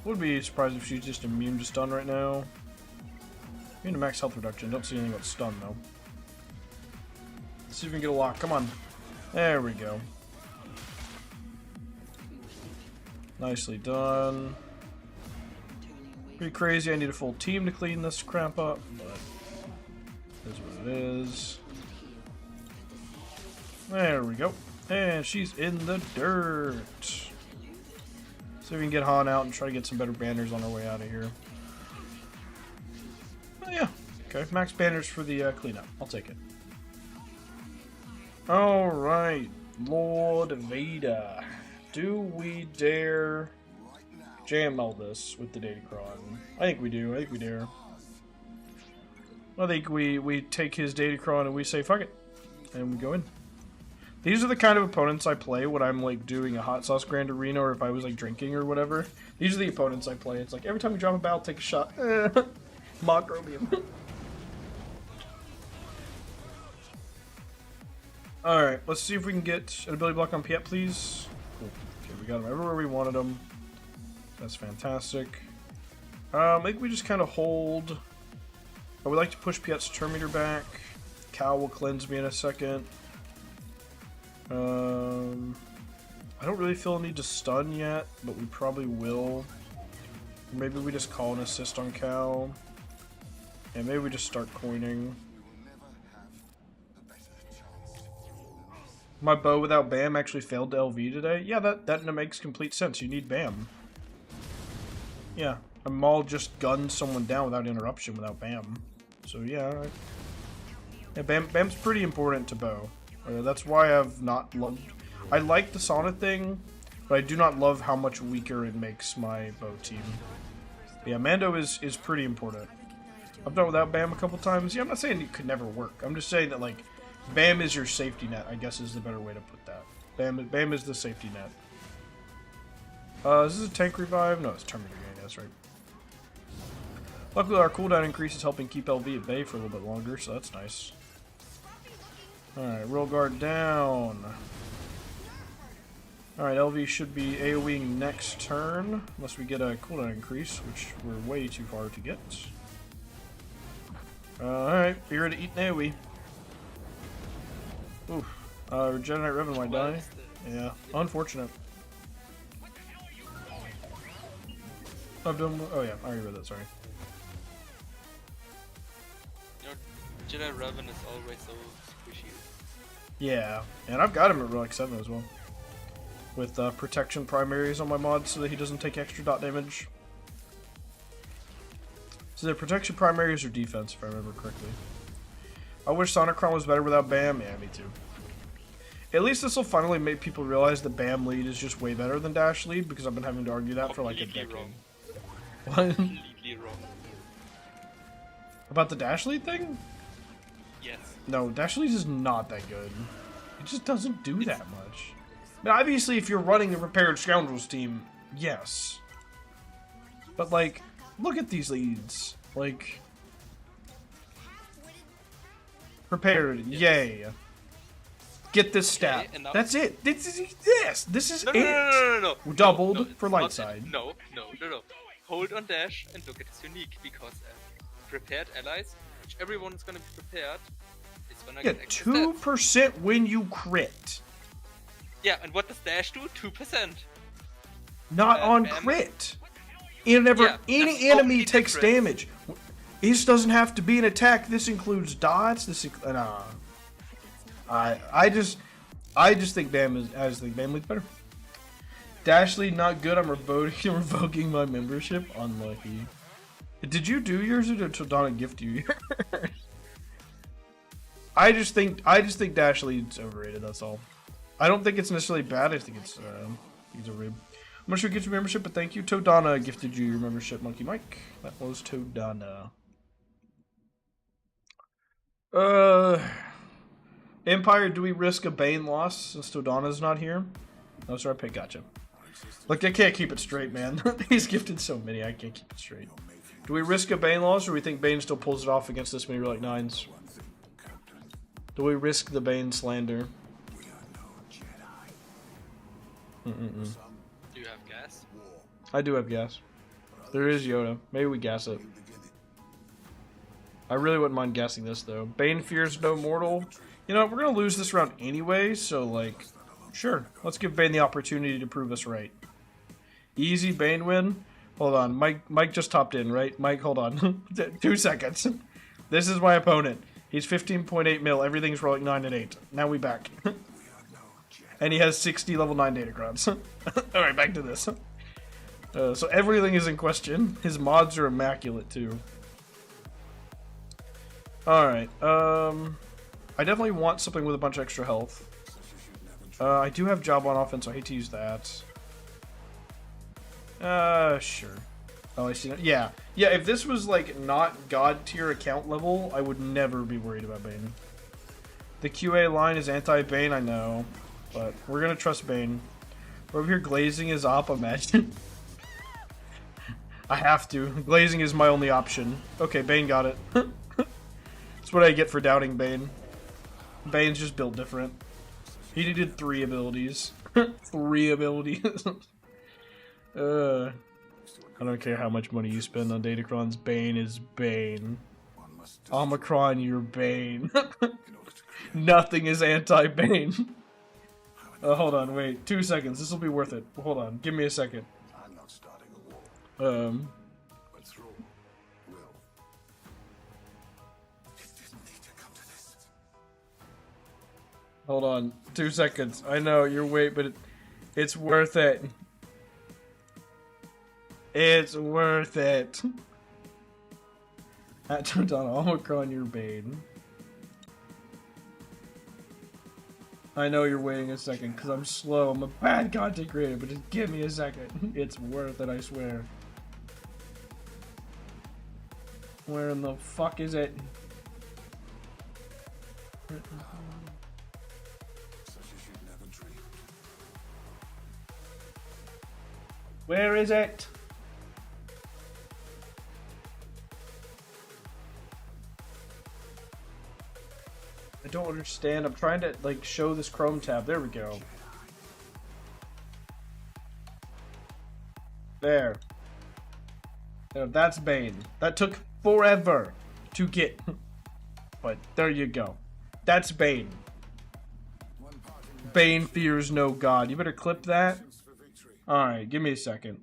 S3: Would be surprised if she's just immune to stun right now. Immune to max health reduction. Don't see anything about stun, though. Let's see if we can get a lock. Come on. There we go. Nicely done. Pretty crazy. I need a full team to clean this crap up, but it is what it is. There we go. And she's in the dirt. See if we can get Han out and try to get some better banners on our way out of here. Oh, yeah. Okay, max banners for the cleanup. I'll take it. Alright, Lord Vader. Do we dare JML this with the Datacron? I think we do. I think we dare. I think we take his Datacron and we say fuck it. And we go in. These are the kind of opponents I play when I'm like doing a hot sauce grand arena or if I was like drinking or whatever. These are the opponents I play. It's like every time we drop a battle, take a shot. Mockrobium. Alright, let's see if we can get an ability block on Piet, please. Cool. Okay, we got him everywhere we wanted him. That's fantastic. Maybe we just kind of hold. I would like to push Piet's turn meter back. Cal will cleanse me in a second. I don't really feel a need to stun yet, but we probably will. Maybe we just call an assist on Cal. And maybe we just start coining. My bow without BAM actually failed to LV today? Yeah, that makes complete sense. You need BAM. Yeah, a Maul just gunned someone down without interruption without BAM. So yeah, yeah, BAM's pretty important to bow. That's why I've not loved... I like the Sona thing, but I do not love how much weaker it makes my bow team. But yeah, Mando is pretty important. I've done without BAM a couple times. Yeah, I'm not saying it could never work. I'm just saying that, like, BAM is your safety net, I guess is the better way to put that. BAM is the safety net. Is this a tank revive? No, it's Terminator Gain, that's right. Luckily, our cooldown increase is helping keep LV at bay for a little bit longer, so that's nice. Alright, roll guard down. Alright, LV should be AoEing next turn, unless we get a cooldown increase, which we're way too far to get. Alright, be ready to eat an AoE. Oof. Regenerate Revan might die. Yeah, unfortunate. I'm doing. Oh yeah, I already read that. Sorry.
S4: You know, Jedi Revan is always so squishy.
S3: Yeah, and I've got him at Relic 7 as well. With protection primaries on my mod so that he doesn't take extra dot damage. So they're protection primaries or defense, if I remember correctly. I wish Sonicron was better without BAM. Yeah, me too. At least this will finally make people realize that BAM lead is just way better than dash lead, because I've been having to argue that for like a decade.
S4: Wrong.
S3: What?
S4: Completely wrong.
S3: About the dash lead thing?
S4: Yes.
S3: No, dash lead is not that good. It just doesn't do that much. Now, obviously, if you're running the Prepared Scoundrels team, yes. But, like, look at these leads. Like, prepared, yay. Get this stat.
S4: Okay,
S3: That's it. This is
S4: No,
S3: it.
S4: no.
S3: We're doubled
S4: No, it's
S3: for
S4: not
S3: light
S4: it.
S3: side.
S4: No. Hold on dash and look at his unique, because prepared allies, which everyone is gonna be prepared, is gonna
S3: Yeah,
S4: get extra stats.
S3: 2% when you crit.
S4: Yeah, and what does dash do? 2%.
S3: Not on
S4: BAM.
S3: crit. Whenever
S4: Yeah,
S3: any
S4: that's
S3: enemy
S4: only
S3: takes
S4: difference.
S3: damage. This doesn't have to be an attack. This includes dots. Nah. I just think BAM lead's better. Dash lead not good. I'm revoking my membership. Unlucky. Did you do yours or did Todana gift you yours? I just think dash lead's overrated. That's all. I don't think it's necessarily bad. I think it's overrated. I'm not sure you get your membership, but thank you. Todana gifted you your membership, Monkey Mike. That was Todana. Empire, do we risk a Bane loss since Todana's not here? No, sorry, pick. Gotcha. Look, I can't keep it straight, man. He's gifted so many, I can't keep it straight. Do we risk a Bane loss, or do we think Bane still pulls it off against this many Relic 9s? Do we risk the Bane slander?
S4: Do you have gas?
S3: I do have gas. There is Yoda. Maybe we gas it. I really wouldn't mind gassing this, though. Bane fears no mortal. You know, we're going to lose this round anyway, so, like, sure. Let's give Bane the opportunity to prove us right. Easy Bane win. Hold on. Mike just topped in, right? Mike, hold on. 2 seconds. This is my opponent. He's 15.8 mil. Everything's rolling 9 and 8. Now we back. And he has 60 level 9 datacrons. Alright, back to this. So everything is in question. His mods are immaculate, too. Alright, I definitely want something with a bunch of extra health. I do have Job on offense, so I hate to use that. Sure. Oh, I see that. Yeah. Yeah, if this was, like, not God tier account level, I would never be worried about Bane. The QA line is anti-Bane, I know. But we're gonna trust Bane. We're over here glazing his op, imagine. I have to. Glazing is my only option. Okay, Bane got it. That's what I get for doubting Bane. Bane's just built different. He needed 3 abilities. 3 abilities. I don't care how much money you spend on Datacrons. Bane is Bane.
S6: One must
S3: Omicron, you're Bane.
S6: in order to create.
S3: Nothing is anti-Bane. Hold on, wait. 2 seconds. This will be worth it. Hold on. Give me a second.
S6: I'm not starting a war, but through will. It didn't need to come to this.
S3: Hold on. 2 seconds. I know, you're wait, but it's worth it. It's worth it. That turned on Omicron, you're Bane. I know you're waiting a second, because I'm slow. I'm a bad content creator, but just give me a second. It's worth it, I swear. Where in the fuck is it?
S6: Such as you'd never dreamed.
S3: Where is it? I don't understand. I'm trying to like show this Chrome tab. There we go. There. There, that's Bane. That took forever to get. But there you go. That's Bane. Bane fears no god. You better clip that. Alright, give me a second.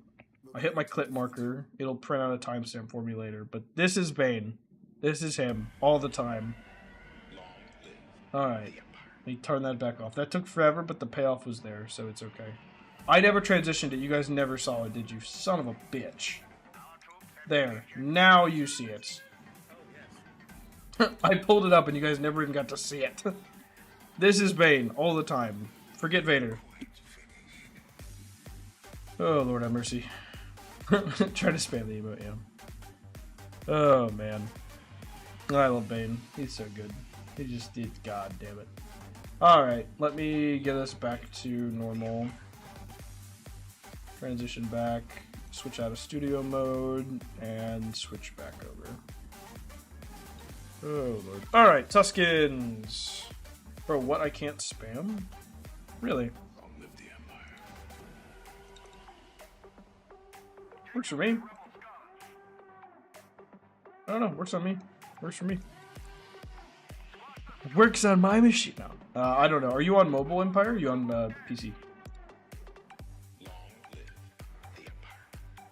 S3: I hit my clip marker. It'll print out a timestamp for me later. But this is Bane. This is him. All the time. Alright. Let me turn that back off. That took forever, but the payoff was there, so it's okay. I never transitioned it. You guys never saw it, did you? Son of a bitch. There. Now you see it. I pulled it up and you guys never even got to see it. This is Bane all the time. Forget Vader. Oh, Lord have mercy. Try to spam the emote, yeah. Oh, man. I love Bane. He's so good. He just did. God damn it. Alright, let me get us back to normal. Transition back. Switch out of studio mode. And switch back over. Oh, Lord. Alright, Tuskens. Bro, what? I can't spam? Really?
S6: Long live the Empire.
S3: Works for me. I don't know. Works on me. Works for me. Works on my machine now. I don't know. Are you on mobile Empire? Or are you on PC?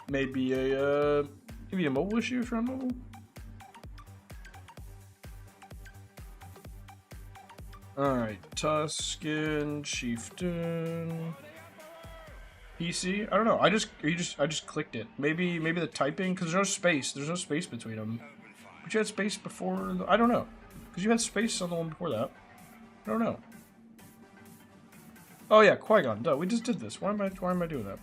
S3: Maybe a mobile issue if you're on mobile. Alright, Tusken, Chieftain, PC. I don't know. I just clicked it. Maybe the typing, because there's no space. There's no space between them. But you had space before. I don't know, because you had space on the one before that. I don't know. Oh yeah, Qui-Gon. Duh, we just did this. Why am I doing that?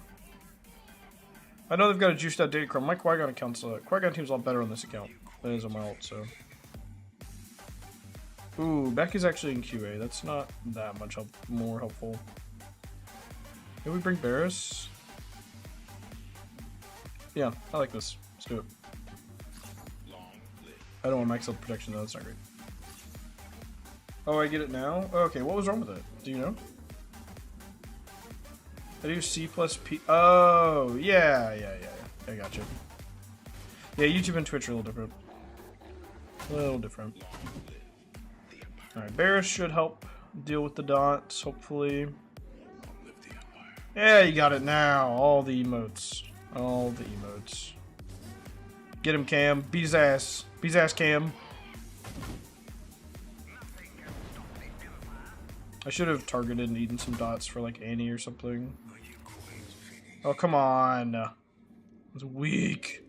S3: I know they've got a juiced out Datacron. My Qui-Gon account's Qui-Gon team's a lot better on this account than it is on my alt. So. Ooh, Becky's actually in QA. That's not that much more helpful. Can we bring Barris? Yeah, I like this. Let's do it. I don't want max health protection though. That's not great. Oh, I get it now? Okay, what was wrong with it? Do you know? I do C plus P. Oh, yeah. I got you. Yeah, YouTube and Twitch are a little different. Alright, Barris should help deal with the dots, hopefully. Yeah, you got it now. All the emotes. All the emotes. Get him, Cam. Beat his ass. Beat his ass, Cam. I should have targeted and eaten some dots for, like, Annie or something. Oh, come on. It's weak.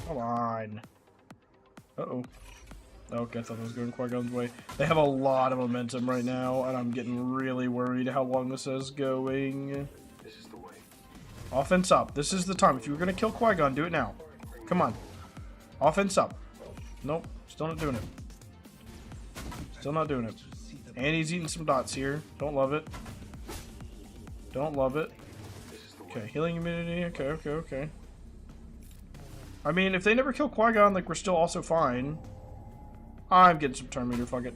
S3: Come on. Uh-oh. Okay, I thought I was going Qui-Gon's way. They have a lot of momentum right now, and I'm getting really worried how long this is going.
S6: This is the way.
S3: Offense up. This is the time. If you were going to kill Qui-Gon, do it now. Come on. Offense up. Nope. Still not doing it. Still not doing it. And he's eating some dots here. Don't love it. Don't love it. Okay, healing immunity. Okay. I mean, if they never kill Qui-Gon, like, we're still also fine. I'm getting some turn meter, fuck it.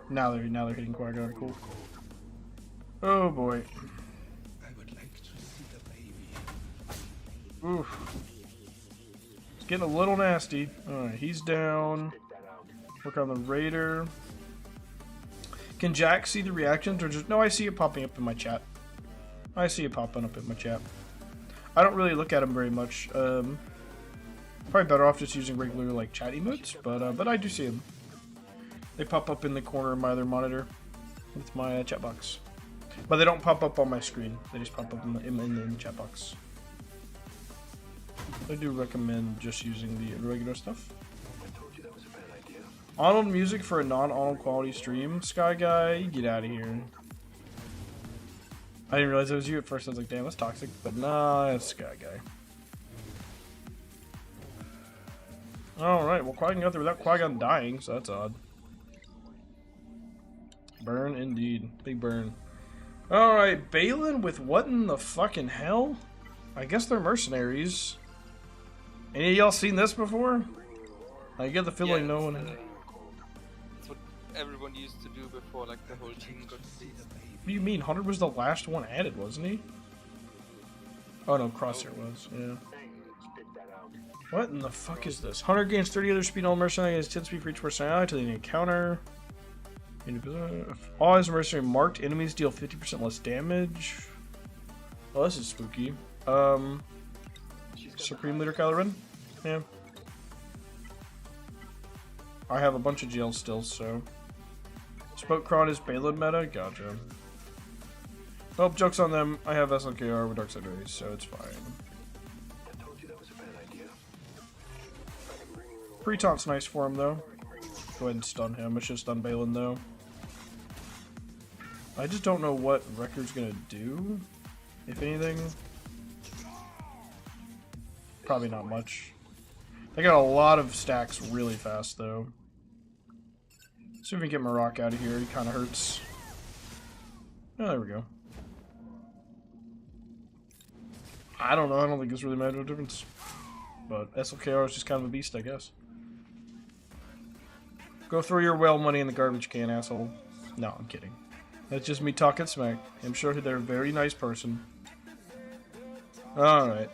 S3: Now they're hitting Qui-Gon, cool. Oh boy.
S6: I would like to see the baby.
S3: Oof. It's getting a little nasty. Alright, he's down. Work on the Raider. Can Jack see the reactions or just... No, I see it popping up in my chat. I see it popping up in my chat. I don't really look at them very much. Probably better off just using regular like chat emotes, but I do see them. They pop up in the corner of my other monitor with my chat box. But they don't pop up on my screen. They just pop up in the chat box. I do recommend just using the regular stuff. Arnold music for a non-Arnold quality stream? Sky Guy, you get out of here. I didn't realize it was you at first. I was like, damn, that's toxic. But nah, it's Sky Guy. Alright, well, Qui-Gon got there without Qui-Gon dying, so that's odd. Burn indeed. Big burn. Alright, Balin with what in the fucking hell? I guess they're mercenaries. Any of y'all seen this before? I get the feeling no one...
S4: That's what everyone used to do before, like, the whole team got released.
S3: What do you mean? Hunter was the last one added, wasn't he? Oh no, Crosshair was, yeah. What in the fuck is this? Hunter gains 30 other speed on mercenary, gains 10 speed for each personality till the encounter. All his mercenary marked enemies deal 50% less damage. Oh, this is spooky. Supreme Leader Kylo Ren? Yeah. I have a bunch of jails still, so... Spoke Kron is Balin meta? Gotcha. Well, joke's on them. I have SLKR with Darkside Rays, so it's fine. Pre-taunt's nice for him, though. Go ahead and stun him. I should stun Balin, though. I just don't know what Wrecker's gonna do, if anything. Probably not much. They got a lot of stacks really fast, though. See if we can get Marok out of here. He kind of hurts. Oh, there we go. I don't know. I don't think this really made a difference. But SLKR is just kind of a beast, I guess. Go throw your whale money in the garbage can, asshole. No, I'm kidding. That's just me talking smack. I'm sure they're a very nice person. Alright,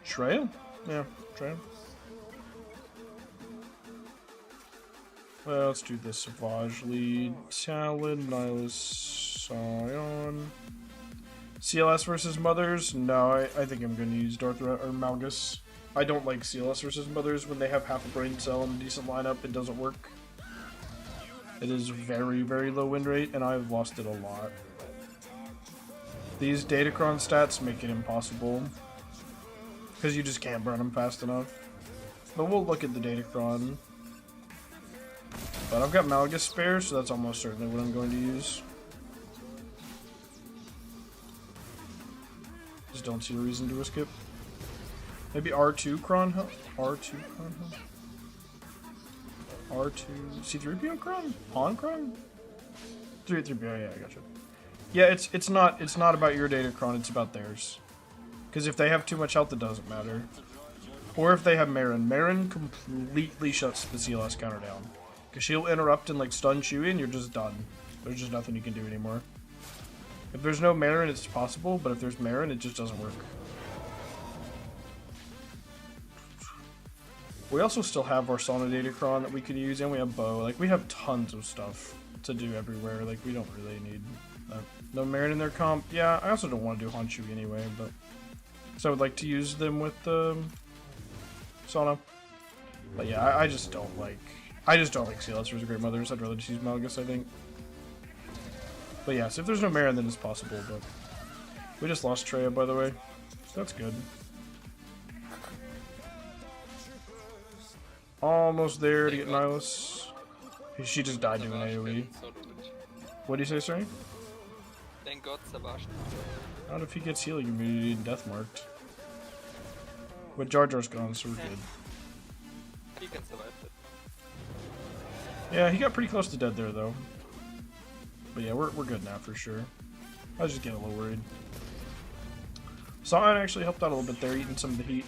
S3: Trail? Yeah, Trail. Well, let's do this. Savage lead, Talon, Nihilus, Scion. CLS versus Mothers? No, I think I'm going to use Darth or Malgus. I don't like CLS versus Mothers when they have half a brain cell and a decent lineup. It doesn't work. It is very, very low win rate, and I've lost it a lot. These Datacron stats make it impossible. Because you just can't burn them fast enough. But we'll look at the Datacron. But I've got Malgus spare, so that's almost certainly what I'm going to use. Just don't see a reason to risk it. Maybe R2 Kron help? R2 Kron help? R2 C3PO Kron? Han Kron? 3PO, yeah, I gotcha. Yeah, it's not about your Datacron, it's about theirs. Because if they have too much health, it doesn't matter. Or if they have Marin. Marin completely shuts the CLS counter down. Because she'll interrupt and like stun Chewie and you're just done. There's just nothing you can do anymore. If there's no Marin, it's possible, but if there's Marin, it just doesn't work. We also still have our Sauna Datacron that we can use, and we have Bow. Like, we have tons of stuff to do everywhere. Like, we don't really need no Marin in their comp. Yeah, I also don't want to do Han Chewie anyway, but... So I would like to use them with Sauna. But yeah, I just don't like... CLS versus Great Mothers. I'd rather just use Malgus, I think. But yeah, so if there's no Marin, then it's possible, but... We just lost Traya, by the way. So that's good. Almost there to get Nihilus. She just died doing AoE. What do you say, sorry?
S4: Thank God Savage.
S3: Not if he gets healing immunity and death marked. But Jar Jar's gone, so we're good.
S4: He can survive it.
S3: Yeah, he got pretty close to dead there, though. But yeah, we're good now for sure. I was just getting a little worried. Scion actually helped out a little bit there, eating some of the heat.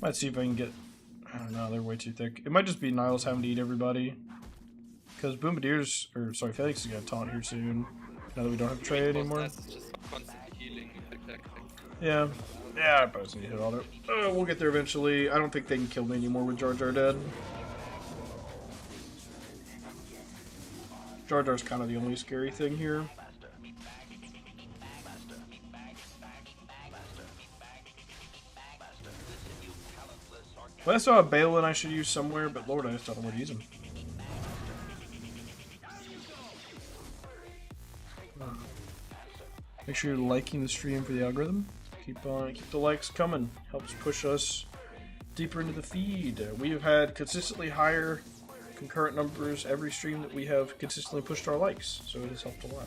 S3: Might see if I can get I don't know, they're way too thick. It might just be Niles having to eat everybody. Because Bombardier's, or sorry, Felix is gonna taunt here soon. Now that we don't have Trey anymore.
S4: That's just constantly healing.
S3: Yeah. Yeah, I probably need to hit all there. We'll get there eventually. I don't think they can kill me anymore with Jar Jar dead. Jar Jar's kind of the only scary thing here. Well, I saw a Balin I should use somewhere, but Lord, I just don't know where to use him. Make sure you're liking the stream for the algorithm. Keep the likes coming. Helps push us deeper into the feed. We have had consistently higher concurrent numbers every stream that we have consistently pushed our likes, so it has helped a lot.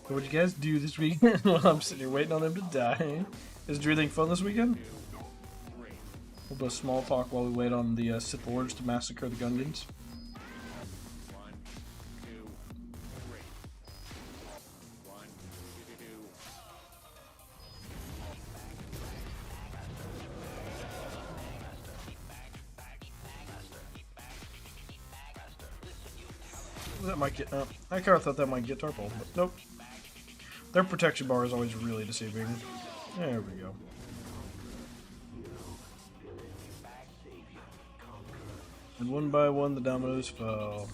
S3: So what you guys do this weekend while I'm sitting here waiting on them to die? Is there anything fun this weekend? We'll do a small talk while we wait on the Sith Lords to massacre the Gungans. That might get. I kind of thought that might get Tarple, but nope. Their protection bar is always really deceiving. There we go. And one by one, the dominoes fell.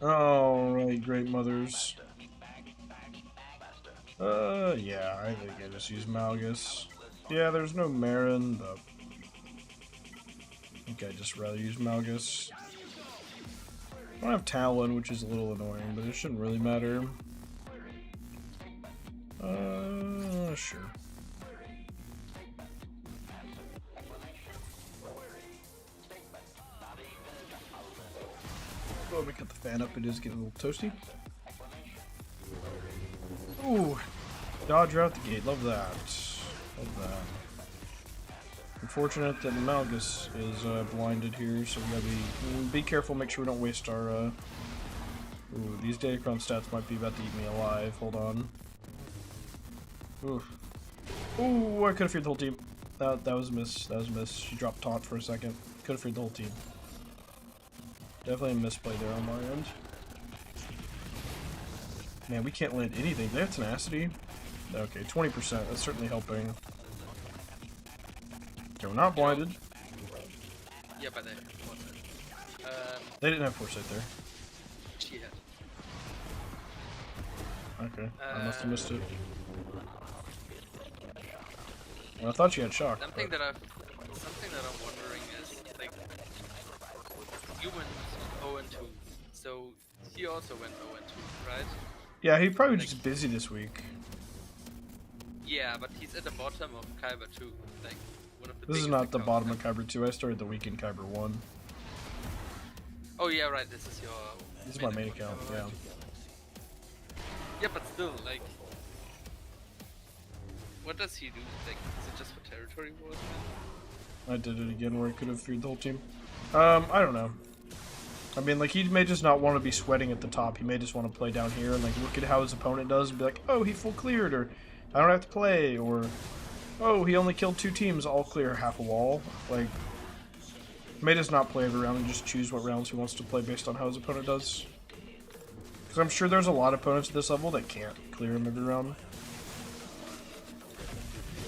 S3: Alright, great mothers. Yeah, I think I just use Malgus. Yeah, there's no Marin, but I think I'd just rather use Malgus. I don't have Talon, which is a little annoying, but it shouldn't really matter. Sure. Oh, we got the fan up. It is getting a little toasty. Ooh, dodge out the gate. Love that. Love that. Unfortunate that Malgus is blinded here, so we gotta be careful. Make sure we don't waste our. Ooh, these Datacron stats might be about to eat me alive. Hold on. Oof. Ooh, I could have feared the whole team. That was a miss. That was a miss. She dropped taunt for a second. Could have feared the whole team. Definitely a misplay there on my end. Man, we can't land anything. They have tenacity. Okay, 20%. That's certainly helping. Okay, we're not blinded.
S4: Yeah, but
S3: they didn't have foresight there.
S4: she had.
S3: Okay, I must have missed it. Well, I thought she had shock.
S4: Something that I'm wondering is, like, you went 0-2, so he also went 0-2, right?
S3: Yeah, he's probably just busy this week.
S4: Yeah, but he's at the bottom of Kyber 2, like one of the.
S3: This is not the bottom of Kyber 2. I started the week in Kyber 1.
S4: Oh yeah, right. This is your.
S3: This is my main account. Yeah.
S4: Yeah, but still, like, what does he do? Like, is it just for territory wars?
S3: I did it again where I could have feared the whole team. I don't know. I mean, like, he may just not want to be sweating at the top. He may just want to play down here and, like, look at how his opponent does and be like, oh, he full cleared, or I don't have to play, or oh, he only killed 2 teams, all clear half a wall. Like, he may just not play every round and just choose what rounds he wants to play based on how his opponent does. Because I'm sure there's a lot of opponents at this level that can't clear him every round.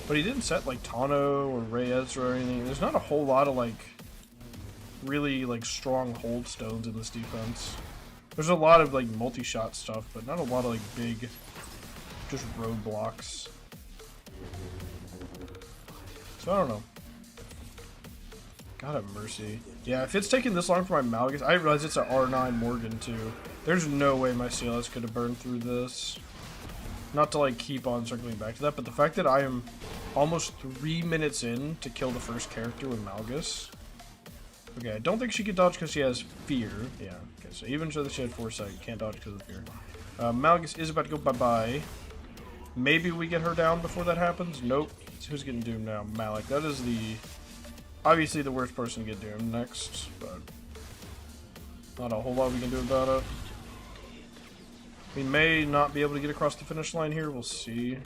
S3: But he didn't set, like, Tano or Reyes or anything. There's not a whole lot of, like, really, like, strong hold stones in this defense. There's a lot of, like, multi-shot stuff, but not a lot of, like, big, just roadblocks. So I don't know. God have mercy. Yeah, if it's taking this long for my Malgus, I realize it's an R9 Morgan, too. There's no way my CLS could have burned through this. Not to, like, keep on circling back to that, but the fact that I am almost 3 minutes in to kill the first character with Malgus. Okay, I don't think she can dodge because she has fear. Yeah, okay, so even though she had foresight, you can't dodge because of fear. Malgus is about to go bye-bye. Maybe we get her down before that happens. Nope. Who's getting doomed now? Malik. That is obviously the worst person to get doomed next, but not a whole lot we can do about it. We may not be able to get across the finish line here. We'll see.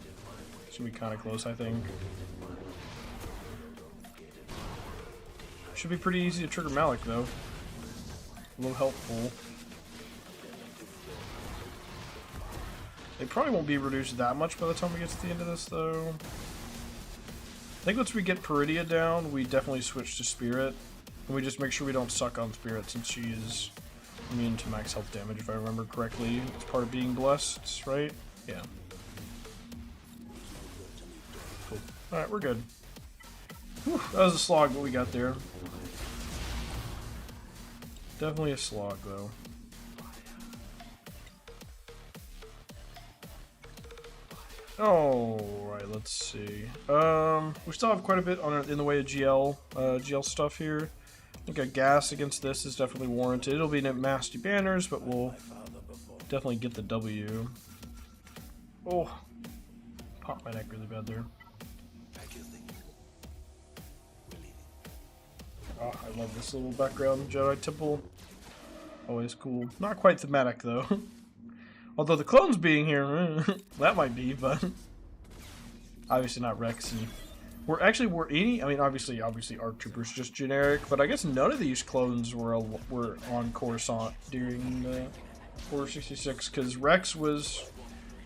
S3: It's gonna be kind of close, I think. Should be pretty easy to trigger Malik, though. A little helpful. They probably won't be reduced that much by the time we get to the end of this, though. I think once we get Peridia down, we definitely switch to Spirit. And we just make sure we don't suck on Spirit, since she is immune to max health damage, if I remember correctly. It's part of being blessed, right? Yeah. Cool. Alright, we're good. Whew, that was a slog, but we got there. Definitely a slog, though. Alright, let's see. We still have quite a bit in the way of GL stuff here. I think a gas against this is definitely warranted. It'll be nasty banners, but we'll definitely get the W. Oh, popped my neck really bad there. Oh, I love this little background Jedi temple. Always cool. Not quite thematic though. Although the clones being here, that might be, but obviously not Rexy. I mean, obviously ARC Troopers just generic, but I guess none of these clones were on Coruscant during Order 66, because Rex was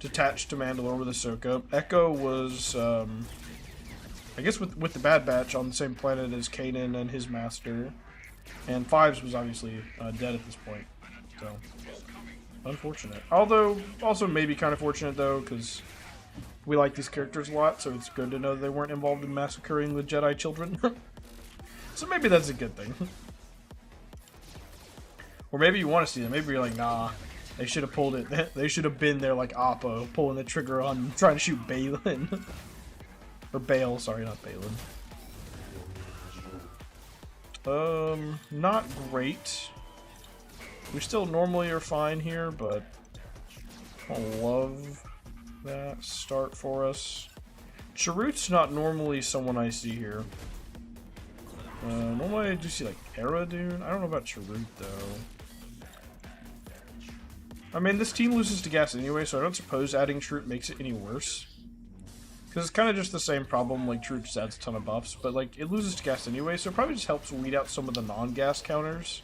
S3: detached to Mandalore with Ahsoka. Echo was, I guess with the Bad Batch on the same planet as Kanan and his master, and Fives was obviously dead at this point, so unfortunate. Although, also maybe kind of fortunate though, because we like these characters a lot, so it's good to know they weren't involved in massacring the Jedi children. So maybe that's a good thing. Or maybe you want to see them. Maybe you're like, nah, they should have pulled it. They should have been there like Appa, pulling the trigger on trying to shoot Balin. Or Bale, sorry, not Balin. Not great. We still normally are fine here, but I love that start for us. Chirrut's not normally someone I see here. Normally I do see like Aerodune. I don't know about Chirrut though. I mean, this team loses to gas anyway, so I don't suppose adding Chirrut makes it any worse. Because it's kind of just the same problem, like Chirrut just adds a ton of buffs, but like it loses to gas anyway, so it probably just helps weed out some of the non-gas counters.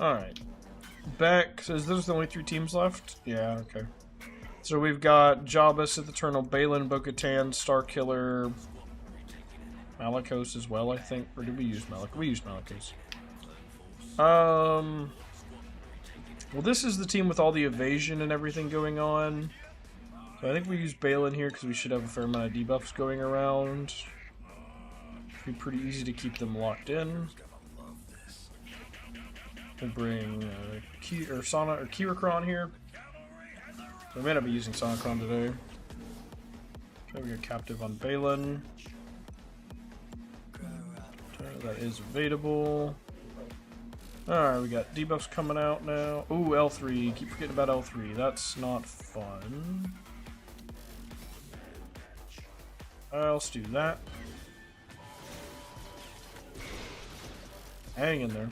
S3: Alright. Back, so is those the only 3 teams left? Yeah, okay. So we've got Jabba, Sith Eternal, Balin, Bo-Katan, Starkiller, Malicos as well, I think. Or did we use Malicos? We used Malicos. Well, this is the team with all the evasion and everything going on. So I think we use Balin here because we should have a fair amount of debuffs going around. Be pretty easy to keep them locked in. We'll bring Kirikron here. So we may not be using Sonicron today. Okay, we got captive on Balin. Okay, that is evadable. Alright, we got debuffs coming out now. Ooh, L3. Keep forgetting about L3. That's not fun. Let's do that. Hang in there.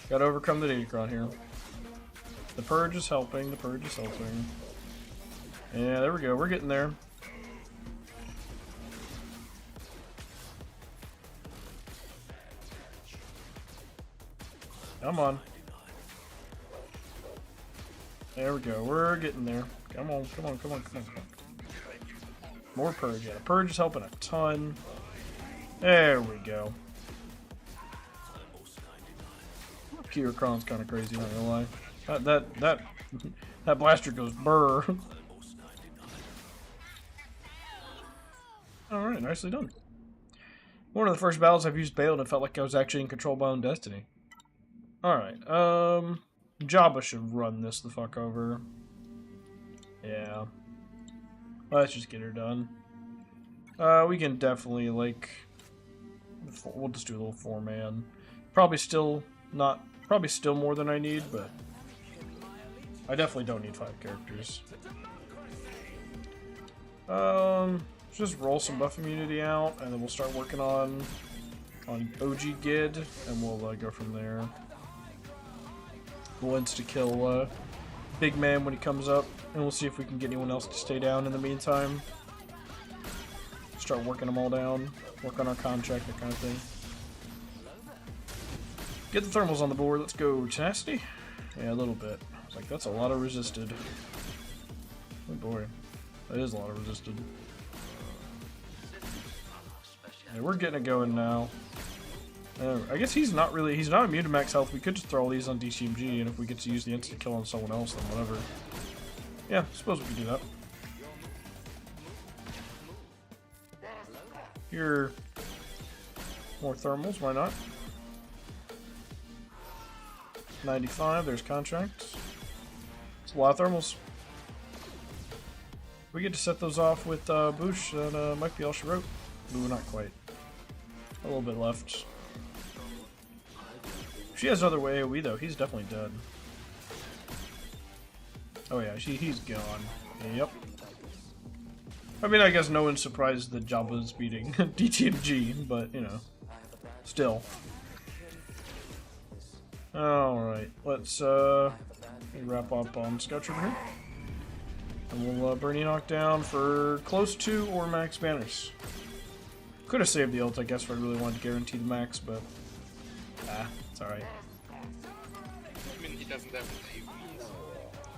S3: Gotta overcome the Datacron here. The Purge is helping. The Purge is helping. Yeah, there we go. We're getting there. Come on. There we go. We're getting there. Come on, come on, come on, come on, come on. More Purge. Yeah, the Purge is helping a ton. There we go. Kirikron's kind of crazy, not gonna lie. That blaster goes brr. Alright, nicely done. One of the first battles I've used Balin and felt like I was actually in control of my own destiny. Alright, Jabba should run this the fuck over. Yeah. Let's just get her done. We can definitely, like... We'll just do a little 4-man. Probably still more than I need, but... I definitely don't need 5 characters. Just roll some buff immunity out, and then we'll start working on OG Gid, and we'll go from there. We'll insta-kill Big Man when he comes up, and we'll see if we can get anyone else to stay down in the meantime. Start working them all down, work on our contract, that kind of thing. Get the thermals on the board, let's go. Tenacity? Yeah, a little bit. I was like, that's a lot of resisted. Oh boy, that is a lot of resisted. Yeah, we're getting it going now. I guess he's not immune to max health. We could just throw all these on DCMG, and if we get to use the instant kill on someone else, then whatever. Yeah, I suppose we could do that. Here, more thermals, why not? 95, there's contracts. It's a lot of thermals. We get to set those off with Boosh, that might be all she wrote. Ooh, not quite. A little bit left. If she has another AoE though, he's definitely dead. Oh yeah, he's gone. Yep. I mean, I guess no one's surprised that Jabba's beating DTMG, but you know, still. Alright, let's wrap up on Scout Trooper here. And we'll burn Enoch down for close to or max banners. Could have saved the ult, I guess, if I really wanted to guarantee the max, but it's alright.
S4: I mean, he doesn't have an AoE.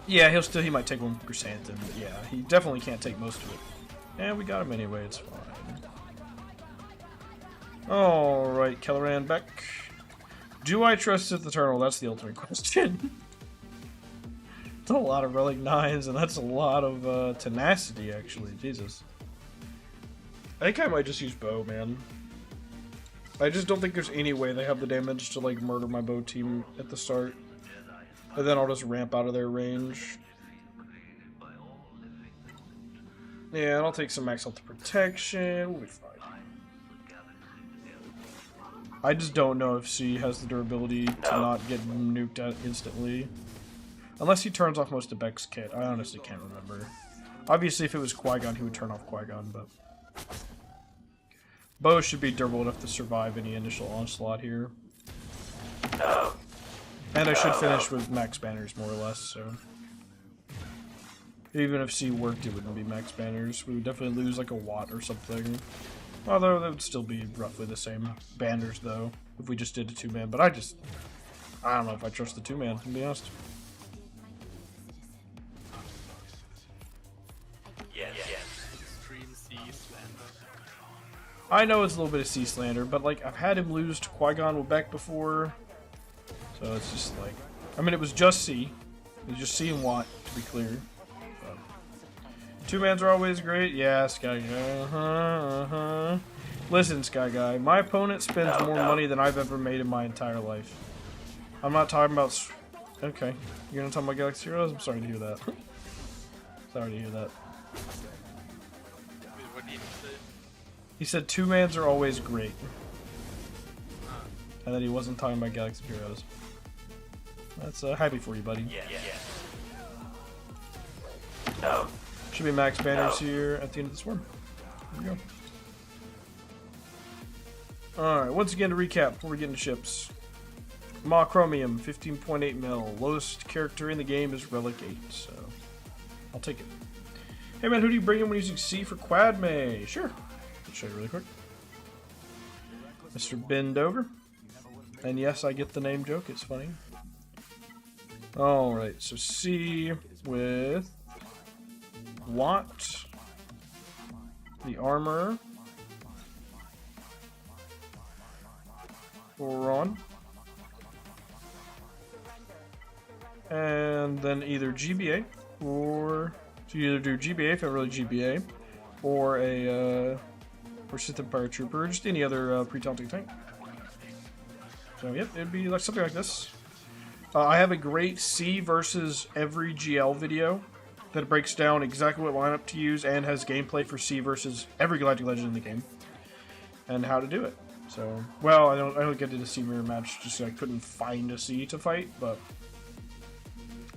S3: Yeah, he might take one Chrysanthemum, but yeah, he definitely can't take most of it. And we got him anyway, it's fine. Alright, Kelleran back. Do I trust Sith Eternal? That's the ultimate question. That's a lot of Relic 9s, and that's a lot of tenacity, actually. Jesus. I think I might just use bow, man. I just don't think there's any way they have the damage to, like, murder my bow team at the start. And then I'll just ramp out of their range. Yeah, and I'll take some max health protection. We'll be fine. I just don't know if C has the durability to not get nuked out instantly. Unless he turns off most of Beck's kit. I honestly can't remember. Obviously, if it was Qui-Gon, he would turn off Qui-Gon, but... Bow should be durable enough to survive any initial onslaught here. And I should finish with max banners, more or less, so... Even if C worked, it wouldn't be max banners. We would definitely lose, like, a watt or something. Although, that would still be roughly the same banners, though, if we just did a 2-man. But I don't know if I trust the 2-man, to be honest.
S4: Extreme C slander.
S3: I know it's a little bit of C slander, but like I've had him lose to Qui-Gon with Beck before, so it's just like, I mean, it was just C, it was just C and Watt, to be clear. But 2-mans are always great, yeah, Sky Guy. Listen, Sky Guy, my opponent spends more money than I've ever made in my entire life. I'm not talking about. Okay, you're gonna talk about Galaxy Heroes? I'm sorry to hear that. Sorry to hear that.
S4: What did he say?
S3: He said 2-mans are always great. And that he wasn't talking about Galaxy Heroes. That's happy for you, buddy. Should be max banners here at the end of the swarm. There we go. Alright, once again to recap before we get into ships. Maw Chromium, 15.8 mil. Lowest character in the game is Relic 8, so I'll take it. Hey man, who do you bring in when using C for Quadme? Sure. I'll show you really quick. Mr. Bendover. And yes, I get the name joke, it's funny. Alright, so C with Watt, the armor, Ron, and then either GBA or so you either do GBA if you're really GBA, or a or Sith Empire Trooper, or just any other pre-taunting tank. So yep, it'd be like something like this. I have a great C versus every GL video that breaks down exactly what lineup to use and has gameplay for C versus every Galactic Legend in the game and how to do it. So, well, I don't get to the C mirror match just so I couldn't find a C to fight, but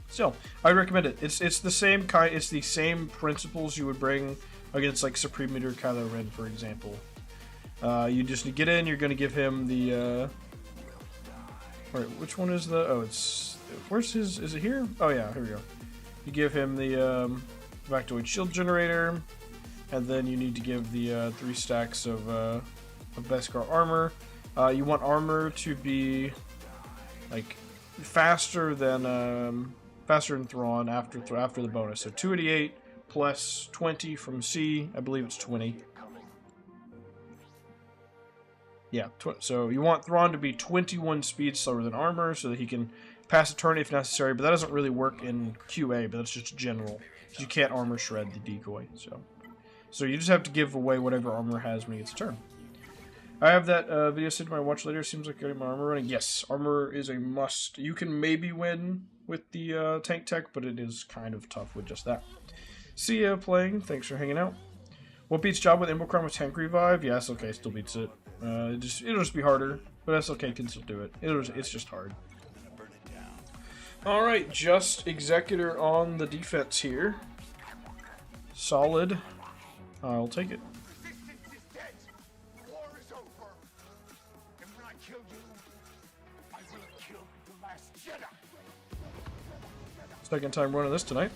S3: Still, I recommend it. It's the same kind. It's the same principles you would bring against like Supreme Leader Kylo Ren, for example. You just get in. You're going to give him the. Alright, which one is the? Oh, it's where's his? Is it here? Oh yeah, here we go. You give him the Factoid Shield Generator, and then you need to give the 3 stacks of Beskar armor. You want armor to be like faster than Thrawn after the bonus. So 288 plus 20 from C. I believe it's 20. Yeah, so you want Thrawn to be 21 speed slower than armor so that he can pass a turn if necessary, but that doesn't really work in QA, but that's just general. You can't armor shred the decoy, so you just have to give away whatever armor has when he gets a turn. I have that video saved to my watch later. Seems like getting my armor running. Yes, armor is a must. You can maybe win with the tank tech, but it is kind of tough with just that. See ya playing. Thanks for hanging out. What beats job with Imbocron with tank revive? Yeah, SLK still beats it. It'll just be harder, but SLK can still do it. It's just hard. Alright, just Executor on the defense here. Solid. I'll take it. Second time running this tonight.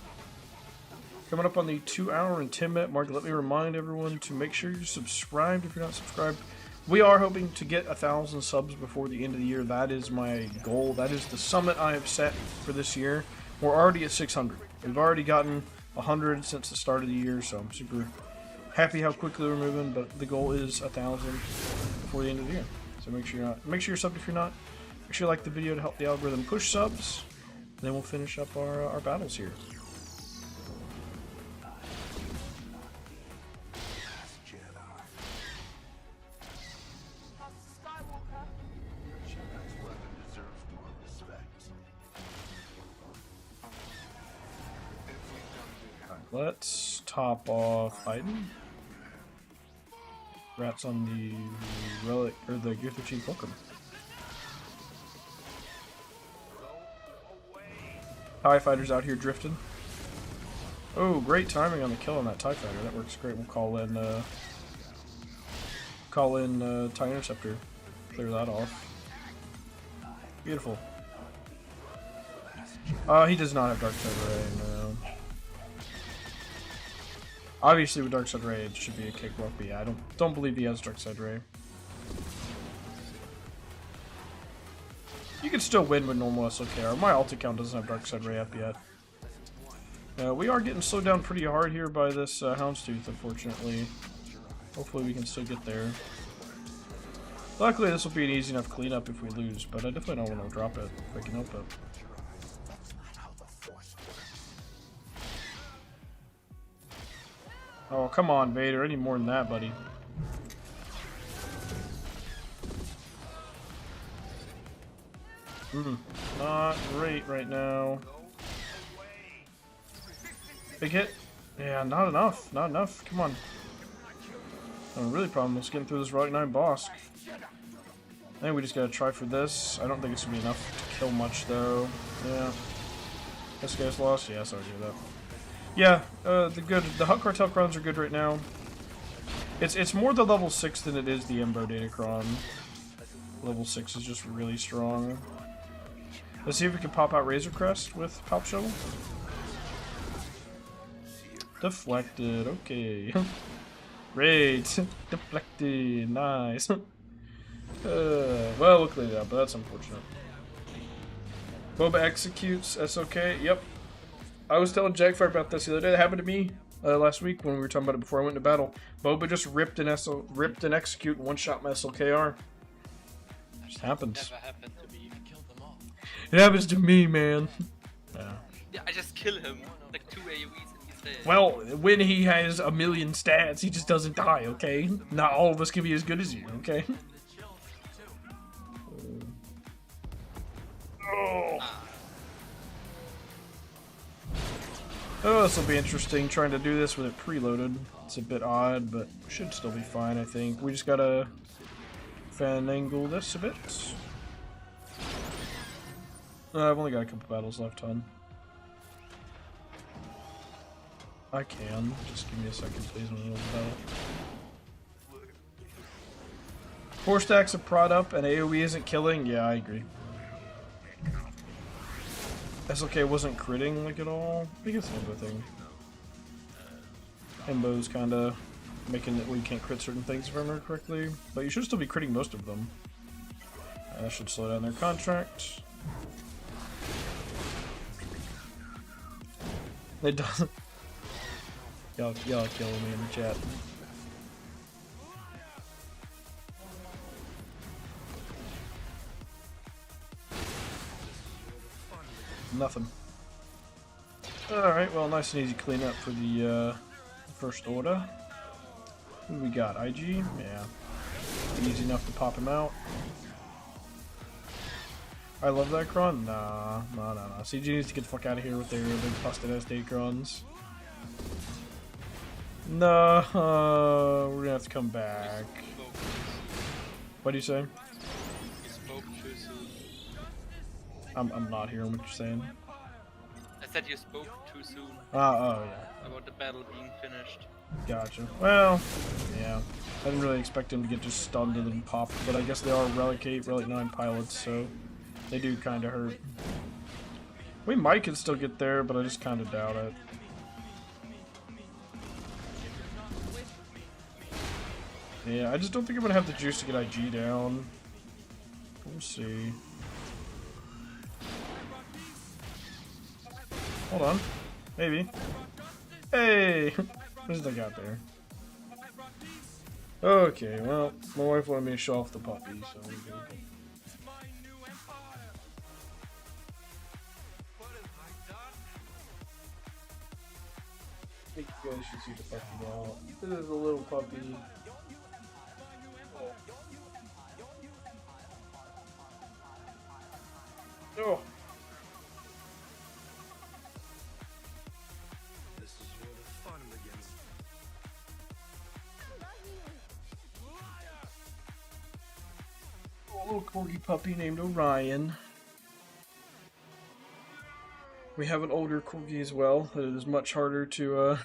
S3: Coming up on the 2 hour and 10 minute mark, let me remind everyone to make sure you're subscribed if you're not subscribed. We are hoping to get 1,000 subs before the end of the year. That is my goal. That is the summit I have set for this year. We're already at 600. We've already gotten 100 since the start of the year, so I'm super happy how quickly we're moving, but the goal is 1,000 before the end of the year. So make sure you're subbed if you're not. Make sure you like the video to help the algorithm push subs. Then we'll finish up our battles here. Let's top off Biden. Rats on the relic or the Gear 13 Fulcrum. TIE fighters out here drifting. Oh, great timing on the kill on that TIE fighter. That works great. We'll call in TIE Interceptor. Clear that off. Beautiful. He does not have Dark Side Ray, no. Obviously with Dark Side Ray it should be a cakewalk, but yeah, I don't believe he has Dark Side Ray. You can still win with normal SLKR. My ult account doesn't have Dark Side Ray up yet. We are getting slowed down pretty hard here by this Houndstooth, unfortunately. Hopefully we can still get there. Luckily this will be an easy enough cleanup if we lose, but I definitely don't want to drop it if I can help it. Oh, come on, Vader. I need more than that, buddy. Not great right now. Big hit? Yeah, not enough. Not enough. Come on. I'm really problem is getting through this Relic 9 boss. I think we just gotta try for this. I don't think it's gonna be enough to kill much, though. Yeah. This guy's lost? Yeah, sorry to hear that. Yeah, the Hut Cartel Crons are good right now. It's more the level 6 than it is the Embo Datacron. Level 6 is just really strong. Let's see if we can pop out Razor Crest with Palp Shovel. Deflected, okay. Great. Deflected, nice. Well, we'll clear it out, but that's unfortunate. Boba executes SOK, yep. I was telling Jackfire about this the other day. That happened to me last week when we were talking about it before I went to battle. Boba just ripped an execute and one-shot my SLKR. It just happens.
S4: Never happened to me.
S3: It happens to me, man.
S4: Yeah, I just kill him. Like 2 AoEs and he's dead.
S3: Well, when he has a million stats, he just doesn't die, okay? Not all of us can be as good as you, okay? Oh, this will be interesting, trying to do this with it preloaded. It's a bit odd, but should still be fine, I think. We just gotta finagle this a bit. I've only got a couple battles left, hon. I can. Just give me a second, please, in the middle of the battle. 4 stacks of prod up and AoE isn't killing? Yeah, I agree. SLK wasn't critting like at all. I think it's an Embo thing. Embo's kinda making it where you can't crit certain things if I remember correctly. But you should still be critting most of them. That should slow down their contract. It doesn't. Y'all killing me in the chat. Nothing. Alright, well, nice and easy cleanup for the first order. Who do we got? IG? Yeah. Easy enough to pop him out. I love that Kron? Nah. CG needs to get the fuck out of here with their big busted ass Dacrons. No, we're gonna have to come back. What do you say?
S4: You spoke too soon.
S3: I'm not hearing what you're saying.
S4: I said you spoke too soon
S3: Oh yeah.
S4: about the battle being finished.
S3: Gotcha. Well, yeah. I didn't really expect him to get just stunned and then popped, but I guess they are Relic 8, Relic 9 pilots, so they do kind of hurt. We might can still get there, but I just kind of doubt it. Yeah, I just don't think I'm gonna have the juice to get IG down. We'll see. Hold on. Maybe. Hey! What did I got there? Okay, well, my wife wanted me to show off the puppy, so we're good. I think you guys should see the puppy now. This is a little puppy. Oh.
S6: This is where the fun begins.
S3: A little corgi puppy named Orion. We have an older corgi as well. It is much harder to,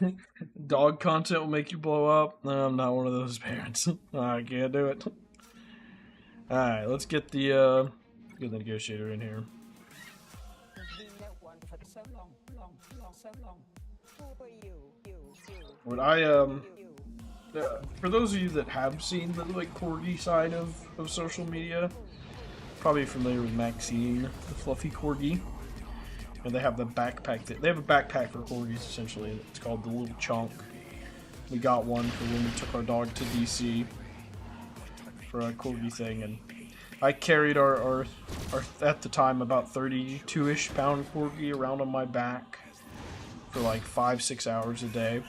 S3: dog content will make you blow up. No, I'm not one of those parents. I can't do it. Alright, let's get the negotiator in here. What for those of you that have seen the like corgi side of social media, probably familiar with Maxine, the fluffy corgi. And they have the backpack. They have a backpack for corgis essentially. It's called the Little Chunk. We got one for when we took our dog to DC for a corgi thing, and I carried our at the time about 32-ish pound corgi around on my back for like 5-6 hours a day.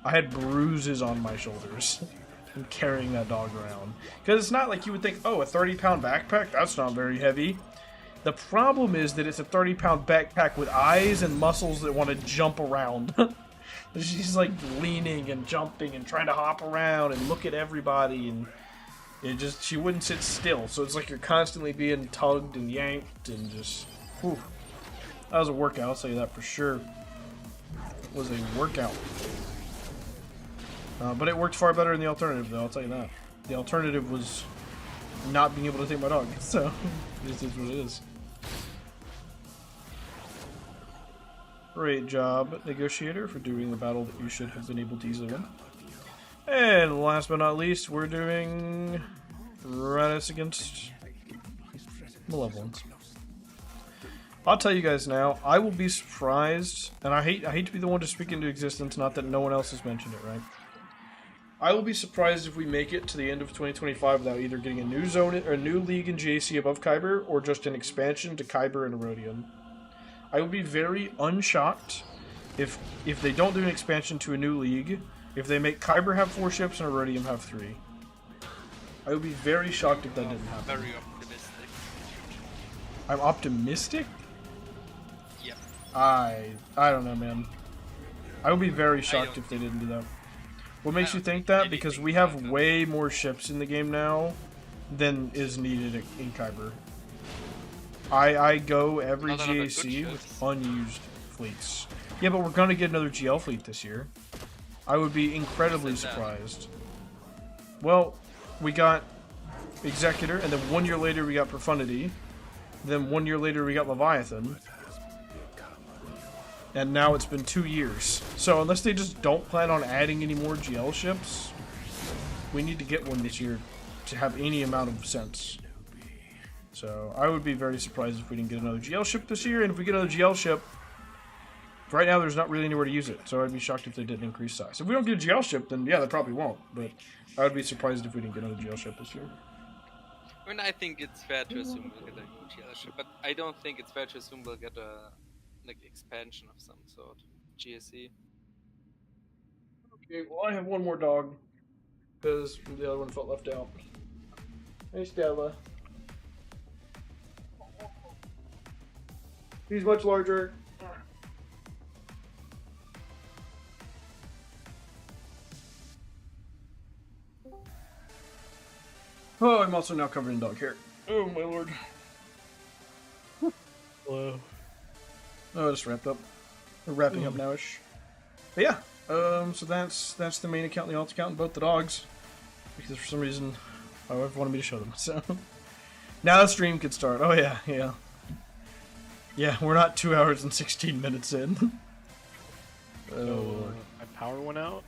S3: I had bruises on my shoulders from carrying that dog around. Because it's not like you would think, oh, a 30-pound backpack? That's not very heavy. The problem is that it's a 30-pound backpack with eyes and muscles that want to jump around. She's like leaning and jumping and trying to hop around and look at everybody, and she wouldn't sit still. So it's like you're constantly being tugged and yanked and just, whew. That was a workout, I'll tell you that for sure. It was a workout. But it worked far better than the alternative, though, I'll tell you that. The alternative was not being able to take my dog, so this is what it is. Great job, Negotiator, for doing the battle that you should have been able to easily win. And last but not least, we're doing Radis against Malevolence. I'll tell you guys now, I will be surprised, and I hate to be the one to speak into existence, not that no one else has mentioned it, right? I will be surprised if we make it to the end of 2025 without either getting a new zone or a new league in GAC above Kyber, or just an expansion to Kyber and Erodium. I will be very unshocked if they don't do an expansion to a new league, if they make Kyber have 4 ships and Erodium have 3. I would be very shocked if that didn't happen.
S4: Very optimistic.
S3: I'm optimistic?
S4: Yeah.
S3: I don't know, man. I would be very shocked if they didn't do that. What makes you think that? Because we have way more ships in the game now than is needed in Kyber. I go every GAC with unused fleets. Yeah, but we're gonna get another GL fleet this year. I would be incredibly
S4: What's that?
S3: surprised. Well, we got Executor, and then 1 year later we got Profundity. Then 1 year later we got Leviathan. And now it's been 2 years. So unless they just don't plan on adding any more GL ships, we need to get one this year to have any amount of sense. So I would be very surprised if we didn't get another GL ship this year. And if we get another GL ship, right now there's not really anywhere to use it. So I'd be shocked if they didn't increase size. If we don't get a GL ship, then yeah, they probably won't. But I would be surprised if we didn't get another GL ship this year.
S4: I mean, I think it's fair to assume we'll get a new GL ship, but I don't think it's fair to assume we'll get a expansion of some sort. GSE.
S3: Okay, well I have one more dog. Because the other one felt left out. Hey Stella. He's much larger. Oh, I'm also now covered in dog hair. Oh my lord. Hello. Oh, just wrapped up. We're wrapping up nowish. But yeah, so that's the main account and the alt account and both the dogs. Because for some reason, my wife wanted me to show them. So now the stream could start. Oh yeah, yeah. Yeah, we're not 2 hours and 16 minutes in.
S9: So my power went out,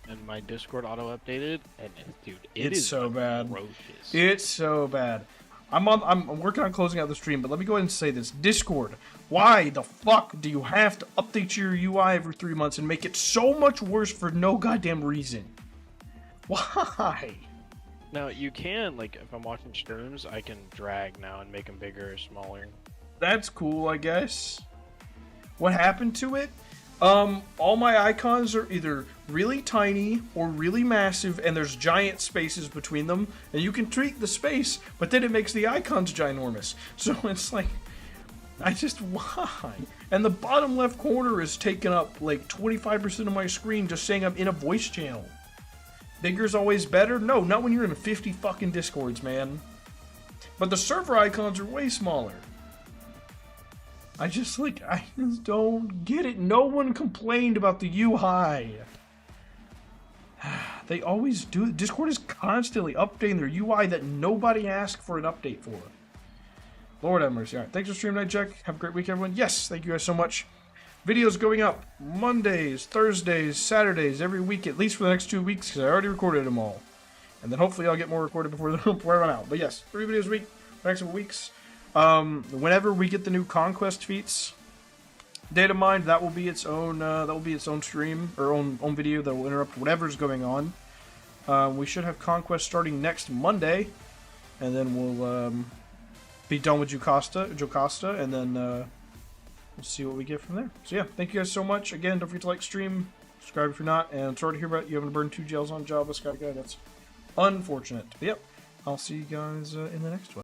S9: and my Discord auto-updated, and dude,
S3: It's
S9: is
S3: so bad.
S9: ferocious.
S3: It's so bad. I'm working on closing out the stream, but let me go ahead and say this. Discord, why the fuck do you have to update your UI every 3 months and make it so much worse for no goddamn reason? Why?
S9: Now, you can, like, if I'm watching streams, I can drag now and make them bigger or smaller.
S3: That's cool, I guess. What happened to it? All my icons are either really tiny or really massive, and there's giant spaces between them, and you can treat the space, but then it makes the icons ginormous. So it's like, why? And the bottom left corner is taking up like 25% of my screen just saying I'm in a voice channel. Bigger's always better? No, not when you're in 50 fucking Discords, man. But the server icons are way smaller. I just don't get it. No one complained about the UI. They always do. Discord is constantly updating their UI that nobody asked for an update for. Lord have mercy. Alright, thanks for streaming, Jack. Have a great week, everyone. Yes, thank you guys so much. Videos going up Mondays, Thursdays, Saturdays, every week, at least for the next 2 weeks, because I already recorded them all. And then hopefully I'll get more recorded before I run out. But yes, 3 videos a week for the next couple weeks. Whenever we get the new conquest feats, data mined, that will be its own stream or own video that will interrupt whatever's going on. We should have conquest starting next Monday, and then we'll be done with Jocasta, and then we'll see what we get from there. So yeah, thank you guys so much. Again, don't forget to like, stream, subscribe if you're not, and sorry to hear about you having to burn 2 gels on Java, Scott guy. That's unfortunate. But yep, I'll see you guys in the next one.